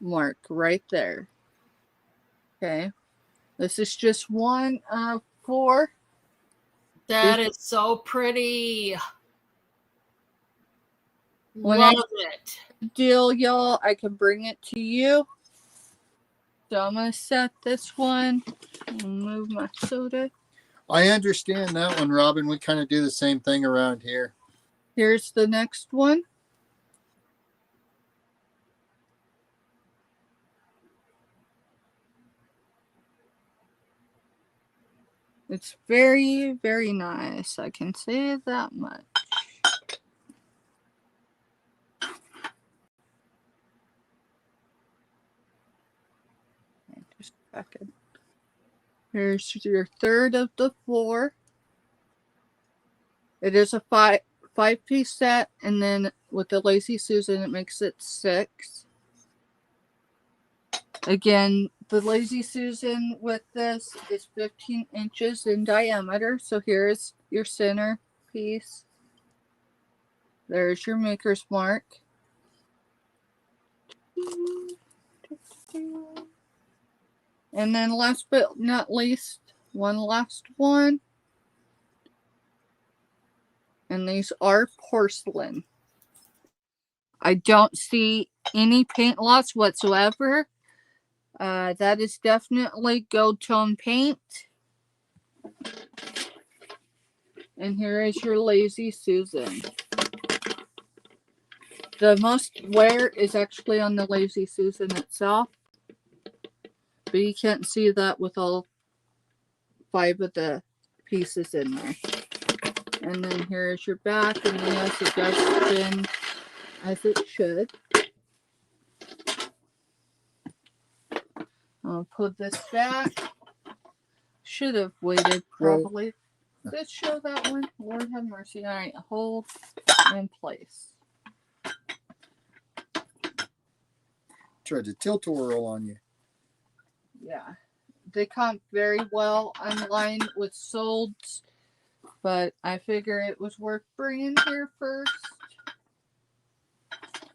mark right there. Okay. This is just one of 4. That is so pretty. When Love it. Deal, y'all. I can bring it to you. So I'm going to set this one and move my soda. I understand that one, Robin. We kind of do the same thing around here. Here's the next one. It's very, very nice. I can say that much. Just a second. Here's your third of the 4. It is a 5-piece set, and then with the Lazy Susan, it makes it 6. Again, the Lazy Susan with this is 15 inches in diameter. So here's your center piece. There's your maker's mark. And then last but not least, one last one. And these are porcelain. I don't see any paint lots whatsoever. That is definitely gold tone paint. And here is your Lazy Susan. The most wear is actually on the Lazy Susan itself. But you can't see that with all 5 of the pieces in there. And then here is your back. And yes, it does spin as it should. I'll put this back. Should have waited probably. Let's show that one. Lord have mercy. All right, hold in place. Tried to tilt-a-whirl on you. Yeah. They comp very well online with solds. but I figure it was worth bringing here first.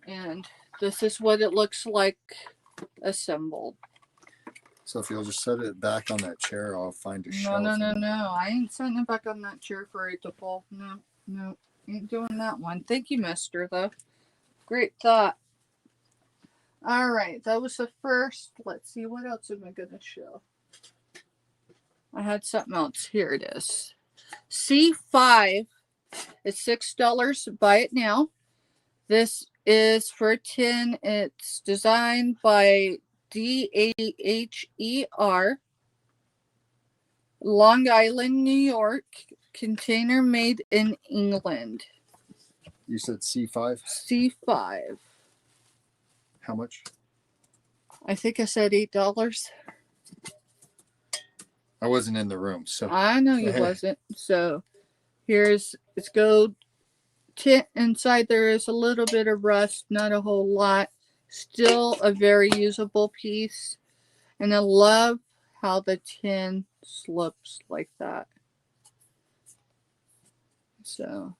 And this is what it looks like assembled. So if you'll just set it back on that chair, I'll find a No, shelf. no. I ain't setting it back on that chair for it to fall. No. Ain't doing that one. Thank you, mister, though. Great thought. All right. That was the first. Let's see. What else am I going to show? I had something else. Here it is. C5. It's $6. Buy it now. This is for a tin. It's designed by DAHER, Long Island, New York. Container made in England. You said C5? C5. How much? I think I said $8. I wasn't in the room, so I know you wasn't. So it's gold tint inside. There is a little bit of rust, not a whole lot. Still a very usable piece. And I love how the tin slopes like that. So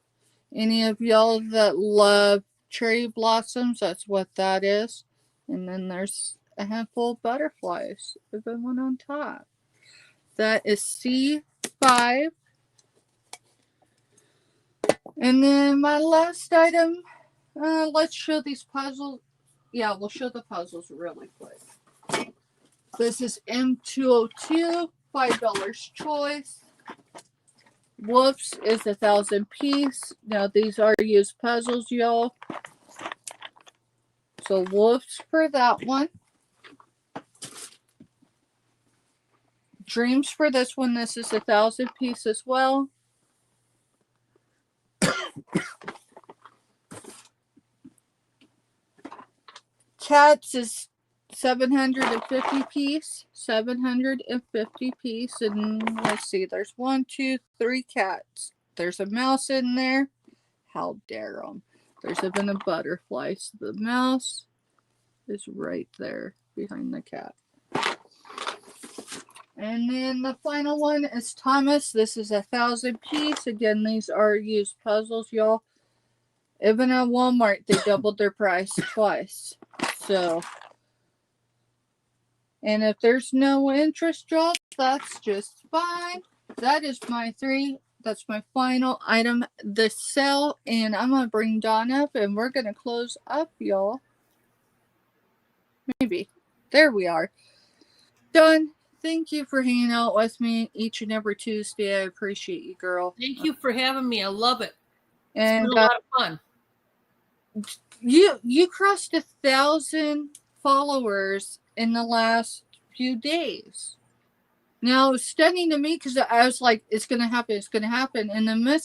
any of y'all that love cherry blossoms, that's what that is. And then there's a handful of butterflies. Even one on top. That is C5. And then my last item, let's show these puzzles. Yeah, we'll show the puzzles really quick. This is M202, $5 choice. Wolf's is 1,000 piece. Now these are used puzzles, y'all. So Wolf's for that one. Dreams for this one. This is 1,000 piece as well. Cats is 750 piece. 750 piece. And let's see, there's 1, 2, 3 cats. There's a mouse in there. How dare them. There's even a butterfly. So the mouse is right there behind the cat. And then the final one is Thomas. This is 1,000 piece. Again, these are used puzzles, y'all. Even at Walmart, they doubled their price twice. So, and if there's no interest drop, that's just fine. That is my 3. That's my final item, the sale. And I'm going to bring Dawn up and we're going to close up, y'all. Maybe. There we are. Dawn, thank you for hanging out with me each and every Tuesday. I appreciate you, girl. Thank you for having me. I love it. And It's been a lot of fun. You crossed 1,000 followers in the last few days. Now, it was stunning to me because I was like, it's going to happen. And then I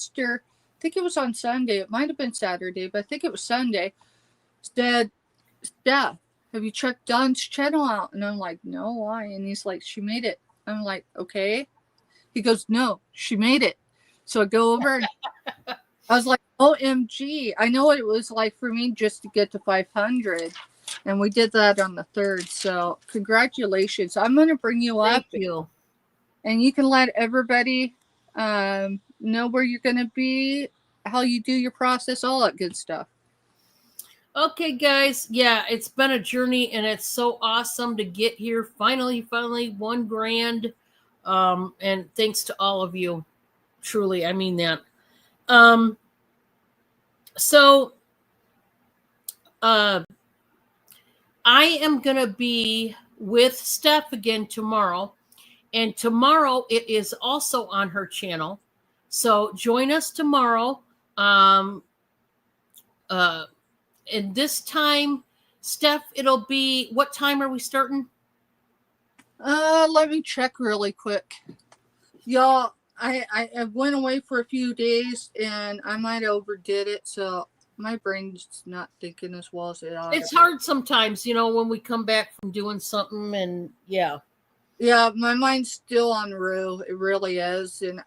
think it was on Sunday. It might have been Saturday, but I think it was Sunday. Said, Steph, have you checked Dawn's channel out? And I'm like, no, why? And he's like, she made it. I'm like, okay. He goes, no, she made it. So I go over and I was like, OMG. I know what it was like for me just to get to 500. And we did that on the 3rd. So congratulations. I'm going to bring you up. Thank you. And you can let everybody know where you're going to be, how you do your process, all that good stuff. Okay, guys. Yeah, it's been a journey, and it's so awesome to get here. Finally, $1 grand. And thanks to all of you. Truly, I mean that. I am going to be with Steph again tomorrow. And tomorrow it is also on her channel. So join us tomorrow. And this time, Steph, it'll be, what time are we starting? Let me check really quick. Y'all, I went away for a few days and I might have overdid it. So my brain's not thinking as well as it ought. It's hard sometimes, when we come back from doing something and yeah. Yeah, my mind's still on Rue. It really is. And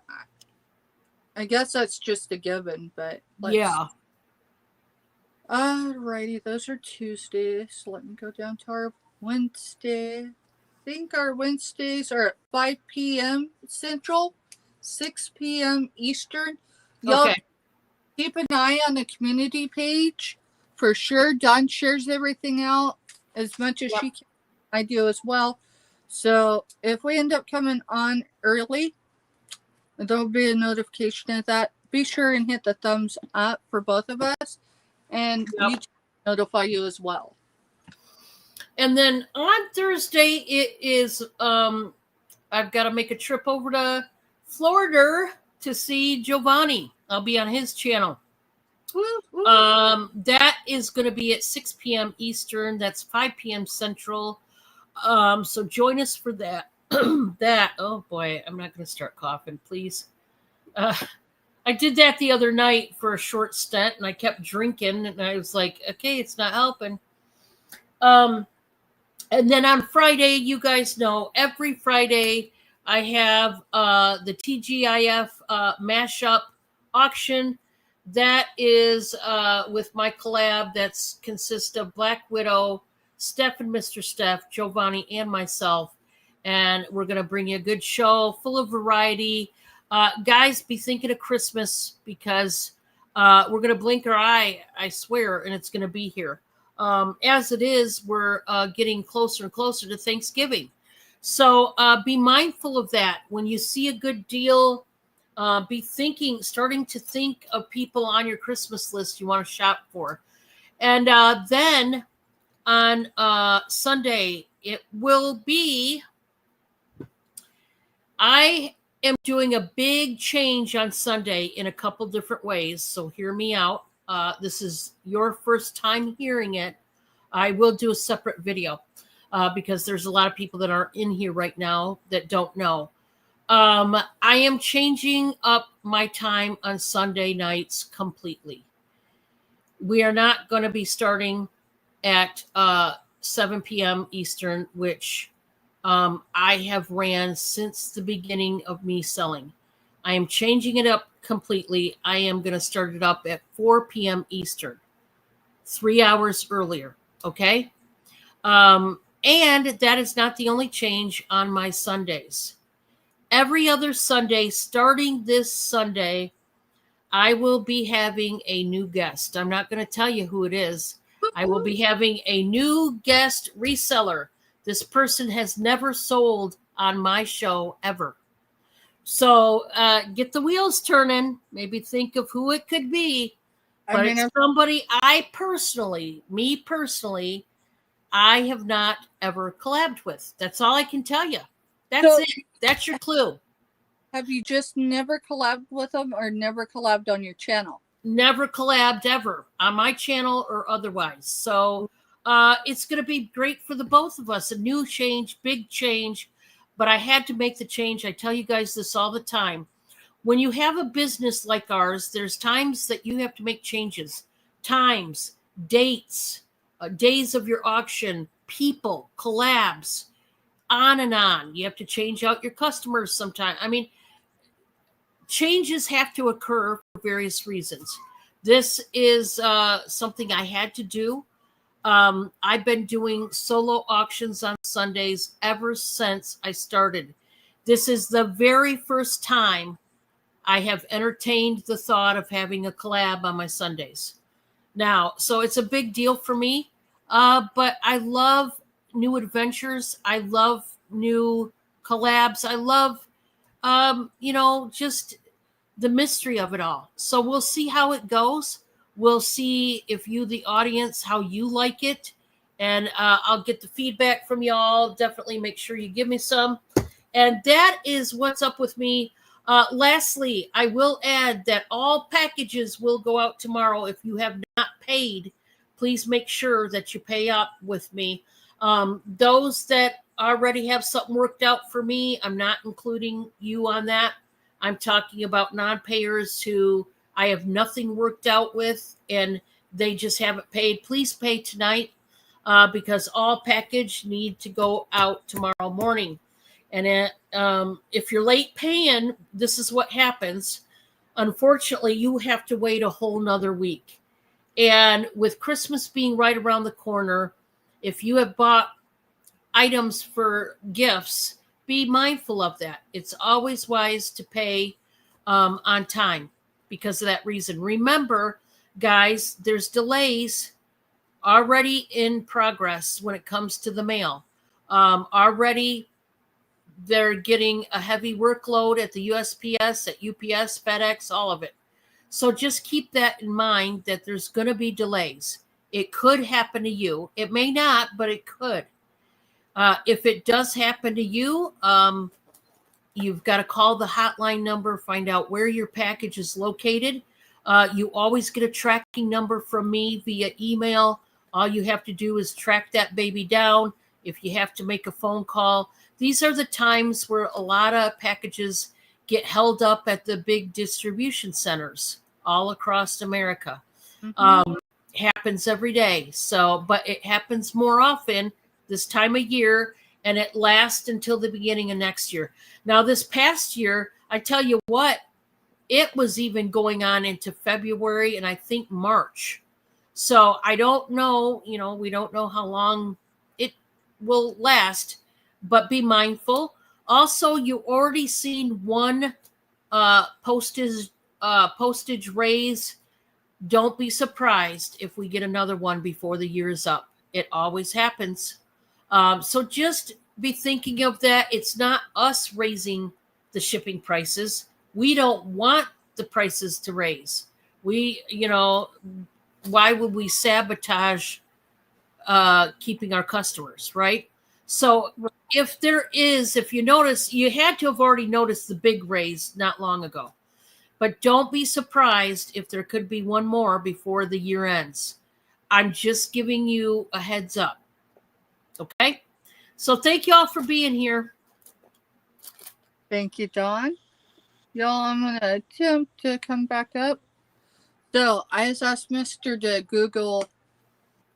I guess that's just a given, but yeah. Alrighty, those are Tuesdays. Let me go down to our Wednesday. I think our Wednesdays are at 5 p.m. Central. 6 p.m. Eastern. Y'all Okay. keep an eye on the community page for sure. Dawn shares everything out as much as Yep. she can. I do as well. So if we end up coming on early, there'll be a notification of that. Be sure and hit the thumbs up for both of us, and Yep. YouTube will notify you as well. And then on Thursday, it is I've got to make a trip over to Florida to see Giovanni. I'll be on his channel. Woo, woo. That is going to be at 6 p.m. Eastern. That's 5 p.m. Central. So join us for that. Oh boy, I'm not going to start coughing, please. I did that the other night for a short stint, and I kept drinking, and I was like, okay, it's not helping. And then on Friday, you guys know, every Friday I have the TGIF mashup auction. That is with my collab that's consists of Black Widow, Steph and Mr. Steph, Giovanni, and myself. And we're going to bring you a good show full of variety. Guys, be thinking of Christmas because we're going to blink our eye, I swear, and it's going to be here. As it is, we're getting closer and closer to Thanksgiving. So be mindful of that. When you see a good deal, be starting to think of people on your Christmas list you want to shop for. And then on Sunday, it will be, I am doing a big change on Sunday in a couple different ways. So hear me out. This is your first time hearing it. I will do a separate video because there's a lot of people that are in here right now that don't know. I am changing up my time on Sunday nights completely. We are not going to be starting at 7 p.m. Eastern, which I have ran since the beginning of me selling. I am changing it up completely. I am going to start it up at 4 p.m. Eastern, 3 hours earlier. Okay. And that is not the only change on my Sundays. Every other Sunday, starting this Sunday, I will be having a new guest. I'm not going to tell you who it is. I will be having a new guest reseller. This person has never sold on my show ever. So get the wheels turning. Maybe think of who it could be. But it's somebody me personally, I have not ever collabed with. That's all I can tell you. That's it. That's your clue. Have you just never collabed with them or never collabed on your channel? Never collabed ever on my channel or otherwise. So it's going to be great for the both of us. A new change, big change. But I had to make the change. I tell you guys this all the time. When you have a business like ours, there's times that you have to make changes. Times, dates, days of your auction, people, collabs, on and on. You have to change out your customers sometime. I mean, changes have to occur for various reasons. This is something I had to do. I've been doing solo auctions on Sundays ever since I started. This is the very first time I have entertained the thought of having a collab on my Sundays. Now, so it's a big deal for me, but I love new adventures. I love new collabs. I love, just the mystery of it all. So we'll see how it goes. We'll see if you, the audience, how you like it. And I'll get the feedback from y'all. Definitely make sure you give me some. And that is what's up with me. Lastly, I will add that all packages will go out tomorrow. If you have not paid, please make sure that you pay up with me. Those that already have something worked out for me, I'm not including you on that. I'm talking about non-payers who I have nothing worked out with and they just haven't paid. Please pay tonight because all package need to go out tomorrow morning. And if you're late paying, this is what happens. Unfortunately, you have to wait a whole nother week. And with Christmas being right around the corner, if you have bought items for gifts, be mindful of that. It's always wise to pay on time because of that reason. Remember, guys, there's delays already in progress when it comes to the mail. Already they're getting a heavy workload at the USPS, at UPS, FedEx, all of it. So just keep that in mind that there's going to be delays. It could happen to you. It may not, but it could. If it does happen to you, you've got to call the hotline number, find out where your package is located. You always get a tracking number from me via email. All you have to do is track that baby down. If you have to make a phone call, these are the times where a lot of packages get held up at the big distribution centers all across America. Mhm. Happens every day. So, but it happens more often this time of year, and it lasts until the beginning of next year. Now, this past year, I tell you what, it was even going on into February and I think March. So I don't know, we don't know how long it will last, but be mindful. Also, you already seen one postage raise. Don't be surprised if we get another one before the year is up. It always happens. So just be thinking of that. It's not us raising the shipping prices. We don't want the prices to raise. Why would we sabotage keeping our customers, right? So if you notice, you had to have already noticed the big raise not long ago. But don't be surprised if there could be one more before the year ends. I'm just giving you a heads up. Okay? So thank you all for being here. Thank you, Dawn. Y'all, I'm going to attempt to come back up. So I just asked Mr. to Google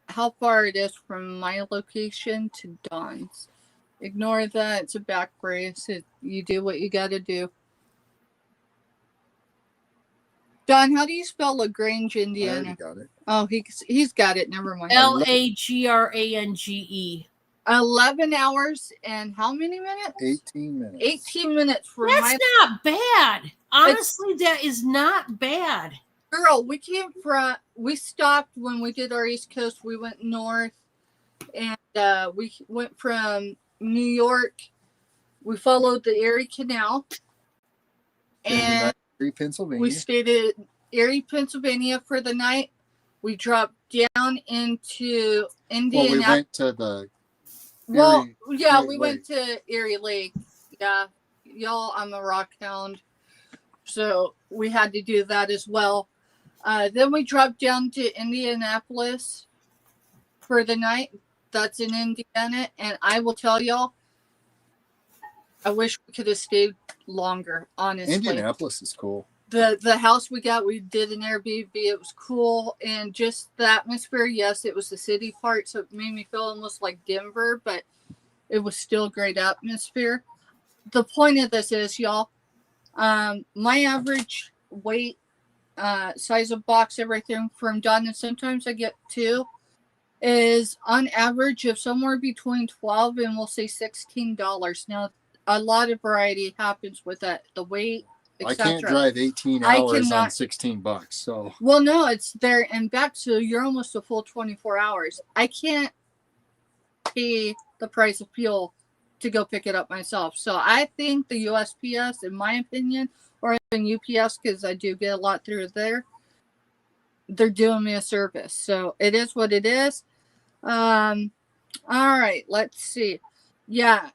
how far it is from my location to Dawn's. Ignore that. It's a back brace. You do what you got to do. Don, how do you spell LaGrange, I already Indiana? got it. Oh, he's got it. Never mind. LAGRANGE. 11 hours and how many minutes? 18 minutes. 18 minutes from That's my not bad. Honestly, that is not bad. girl. We stopped when we did our East Coast. We went north, and we went from New York. We followed the Erie Canal, and Pennsylvania. we stayed at Erie, Pennsylvania for the night. We dropped down into Indianapolis. Well, we went to the we went to Erie Lake. Yeah, y'all, I'm a rock hound, so we had to do that as well. Then we dropped down to Indianapolis for the night. That's in Indiana, and I will tell y'all, I wish we could have stayed longer, honestly. Indianapolis is cool. The house we did an Airbnb. It was cool, and just the atmosphere. Yes, it was the city part, so it made me feel almost like Denver, but it was still great atmosphere. The point of this is, y'all, my average weight, size of box, everything from Dawn, and sometimes I get 2, is on average of somewhere between $12 and we'll say $16. Now, a lot of variety happens with that, the weight, I can't drive 18 hours on $16. So well, no, it's there and back, so you're almost a full 24 hours. I can't pay the price of fuel to go pick it up myself. So I think the USPS, in my opinion, or even UPS, because I do get a lot through there, they're doing me a service. So it is what it is. All right, let's see. Yeah.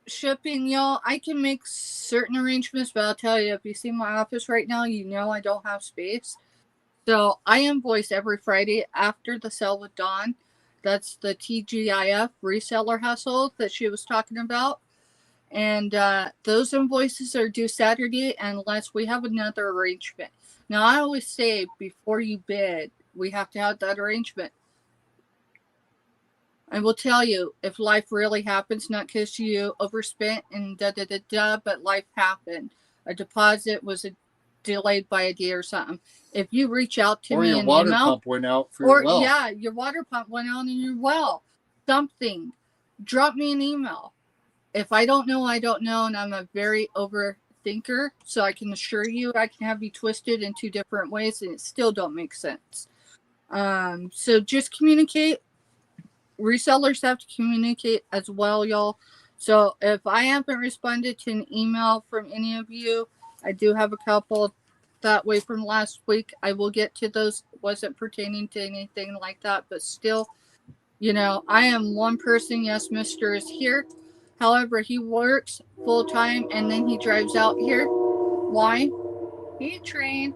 Shipping, y'all, I can make certain arrangements, but I'll tell you, if you see my office right now, you know I don't have space. So I invoice every Friday after the sale with Dawn. That's the TGIF reseller hustle that she was talking about. And those invoices are due Saturday unless we have another arrangement. Now, I always say before you bid, we have to have that arrangement. I will tell you, if life really happens, not because you overspent and but life happened. A deposit was delayed by a day or something. If you reach out to me, or your water pump went out for your well. Your water pump went out in your well. Something. Drop me an email. if I don't know, I don't know, and I'm a very overthinker. So I can assure you, I can have you twisted in 2 different ways, and it still don't make sense. So just communicate. Resellers have to communicate as well, y'all. So if I haven't responded to an email from any of you, I do have a couple that way from last week. I will get to those. Wasn't pertaining to anything like that, but still, I am one person. Yes, Mr. is here. However, he works full time and then he drives out here. Why? He trained.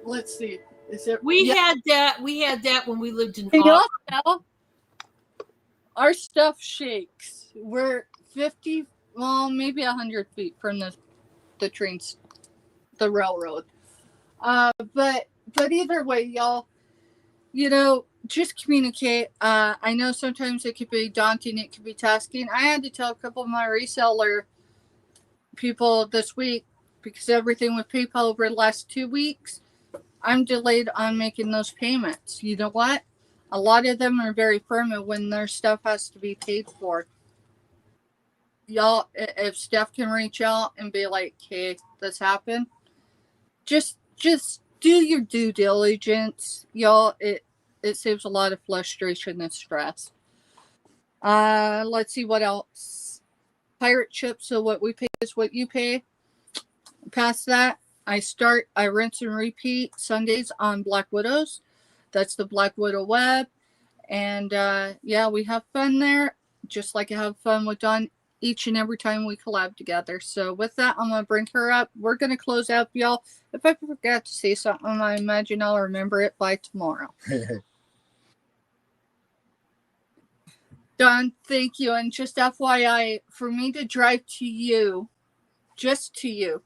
Let's see. Is it? We had that when we lived in Can Auburn. y'all tell? Our stuff shakes. We're 50, well, maybe 100 feet from the trains, the railroad. But either way, y'all, just communicate. I know sometimes it could be daunting. It could be tasking. I had to tell a couple of my reseller people this week because everything with PayPal over the last 2 weeks, I'm delayed on making those payments. You know what? A lot of them are very firm when their stuff has to be paid for. Y'all, if Steph can reach out and be like, hey, this happened, just do your due diligence. Y'all, it saves a lot of frustration and stress. Let's see what else. Pirate ship, so what we pay is what you pay. Past that, I rinse and repeat Sundays on Black Widows. That's the Black Widow web. And we have fun there, just like I have fun with Dawn each and every time we collab together. So with that, I'm going to bring her up. We're going to close out, y'all. If I forgot to say something, I imagine I'll remember it by tomorrow. Dawn, thank you. And just FYI, for me to drive to you, just to you,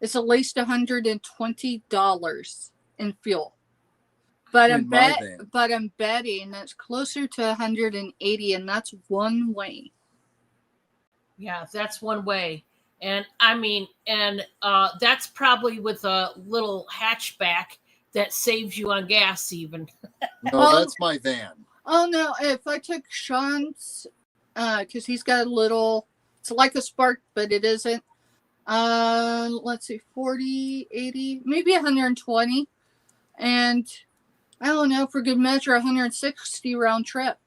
it's at least $120 in fuel. But I'm betting that's closer to 180, and that's one way. Yeah, that's one way. And that's probably with a little hatchback that saves you on gas even. No, that's my van. Oh, no. If I took Sean's, because he's got a little, it's like a Spark, but it isn't. Let's see, 40, 80, maybe 120. And I don't know, for good measure, 160 round trip.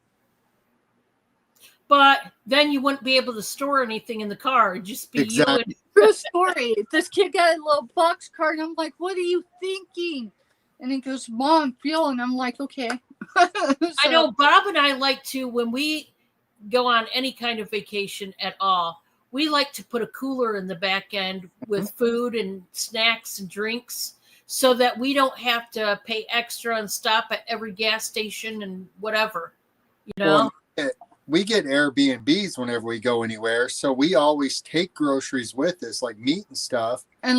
But then you wouldn't be able to store anything in the car. It'd just be Exactly. you and True story. This kid got a little box car, and I'm like, what are you thinking? And he goes, Mom, fuel. And I'm like, okay. I know Bob and I like to, when we go on any kind of vacation at all, we like to put a cooler in the back end with food and snacks and drinks so that we don't have to pay extra and stop at every gas station and whatever, Well, we get Airbnbs whenever we go anywhere, so we always take groceries with us, like meat and stuff. And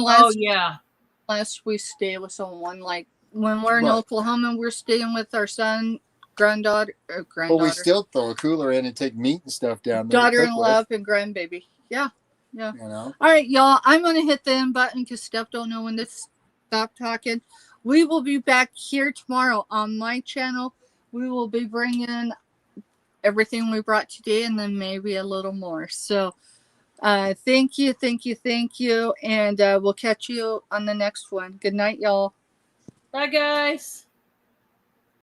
unless we stay with someone, like when we're in Oklahoma, we're staying with our son, granddaughter. But we still throw a cooler in and take meat and stuff down there. Daughter-in-law and grandbaby. Yeah. All right, y'all. I'm going to hit the end button because Steph don't know when to stop talking. We will be back here tomorrow on my channel. We will be bringing everything we brought today and then maybe a little more. So thank you. And we'll catch you on the next one. Good night, y'all. Bye, guys.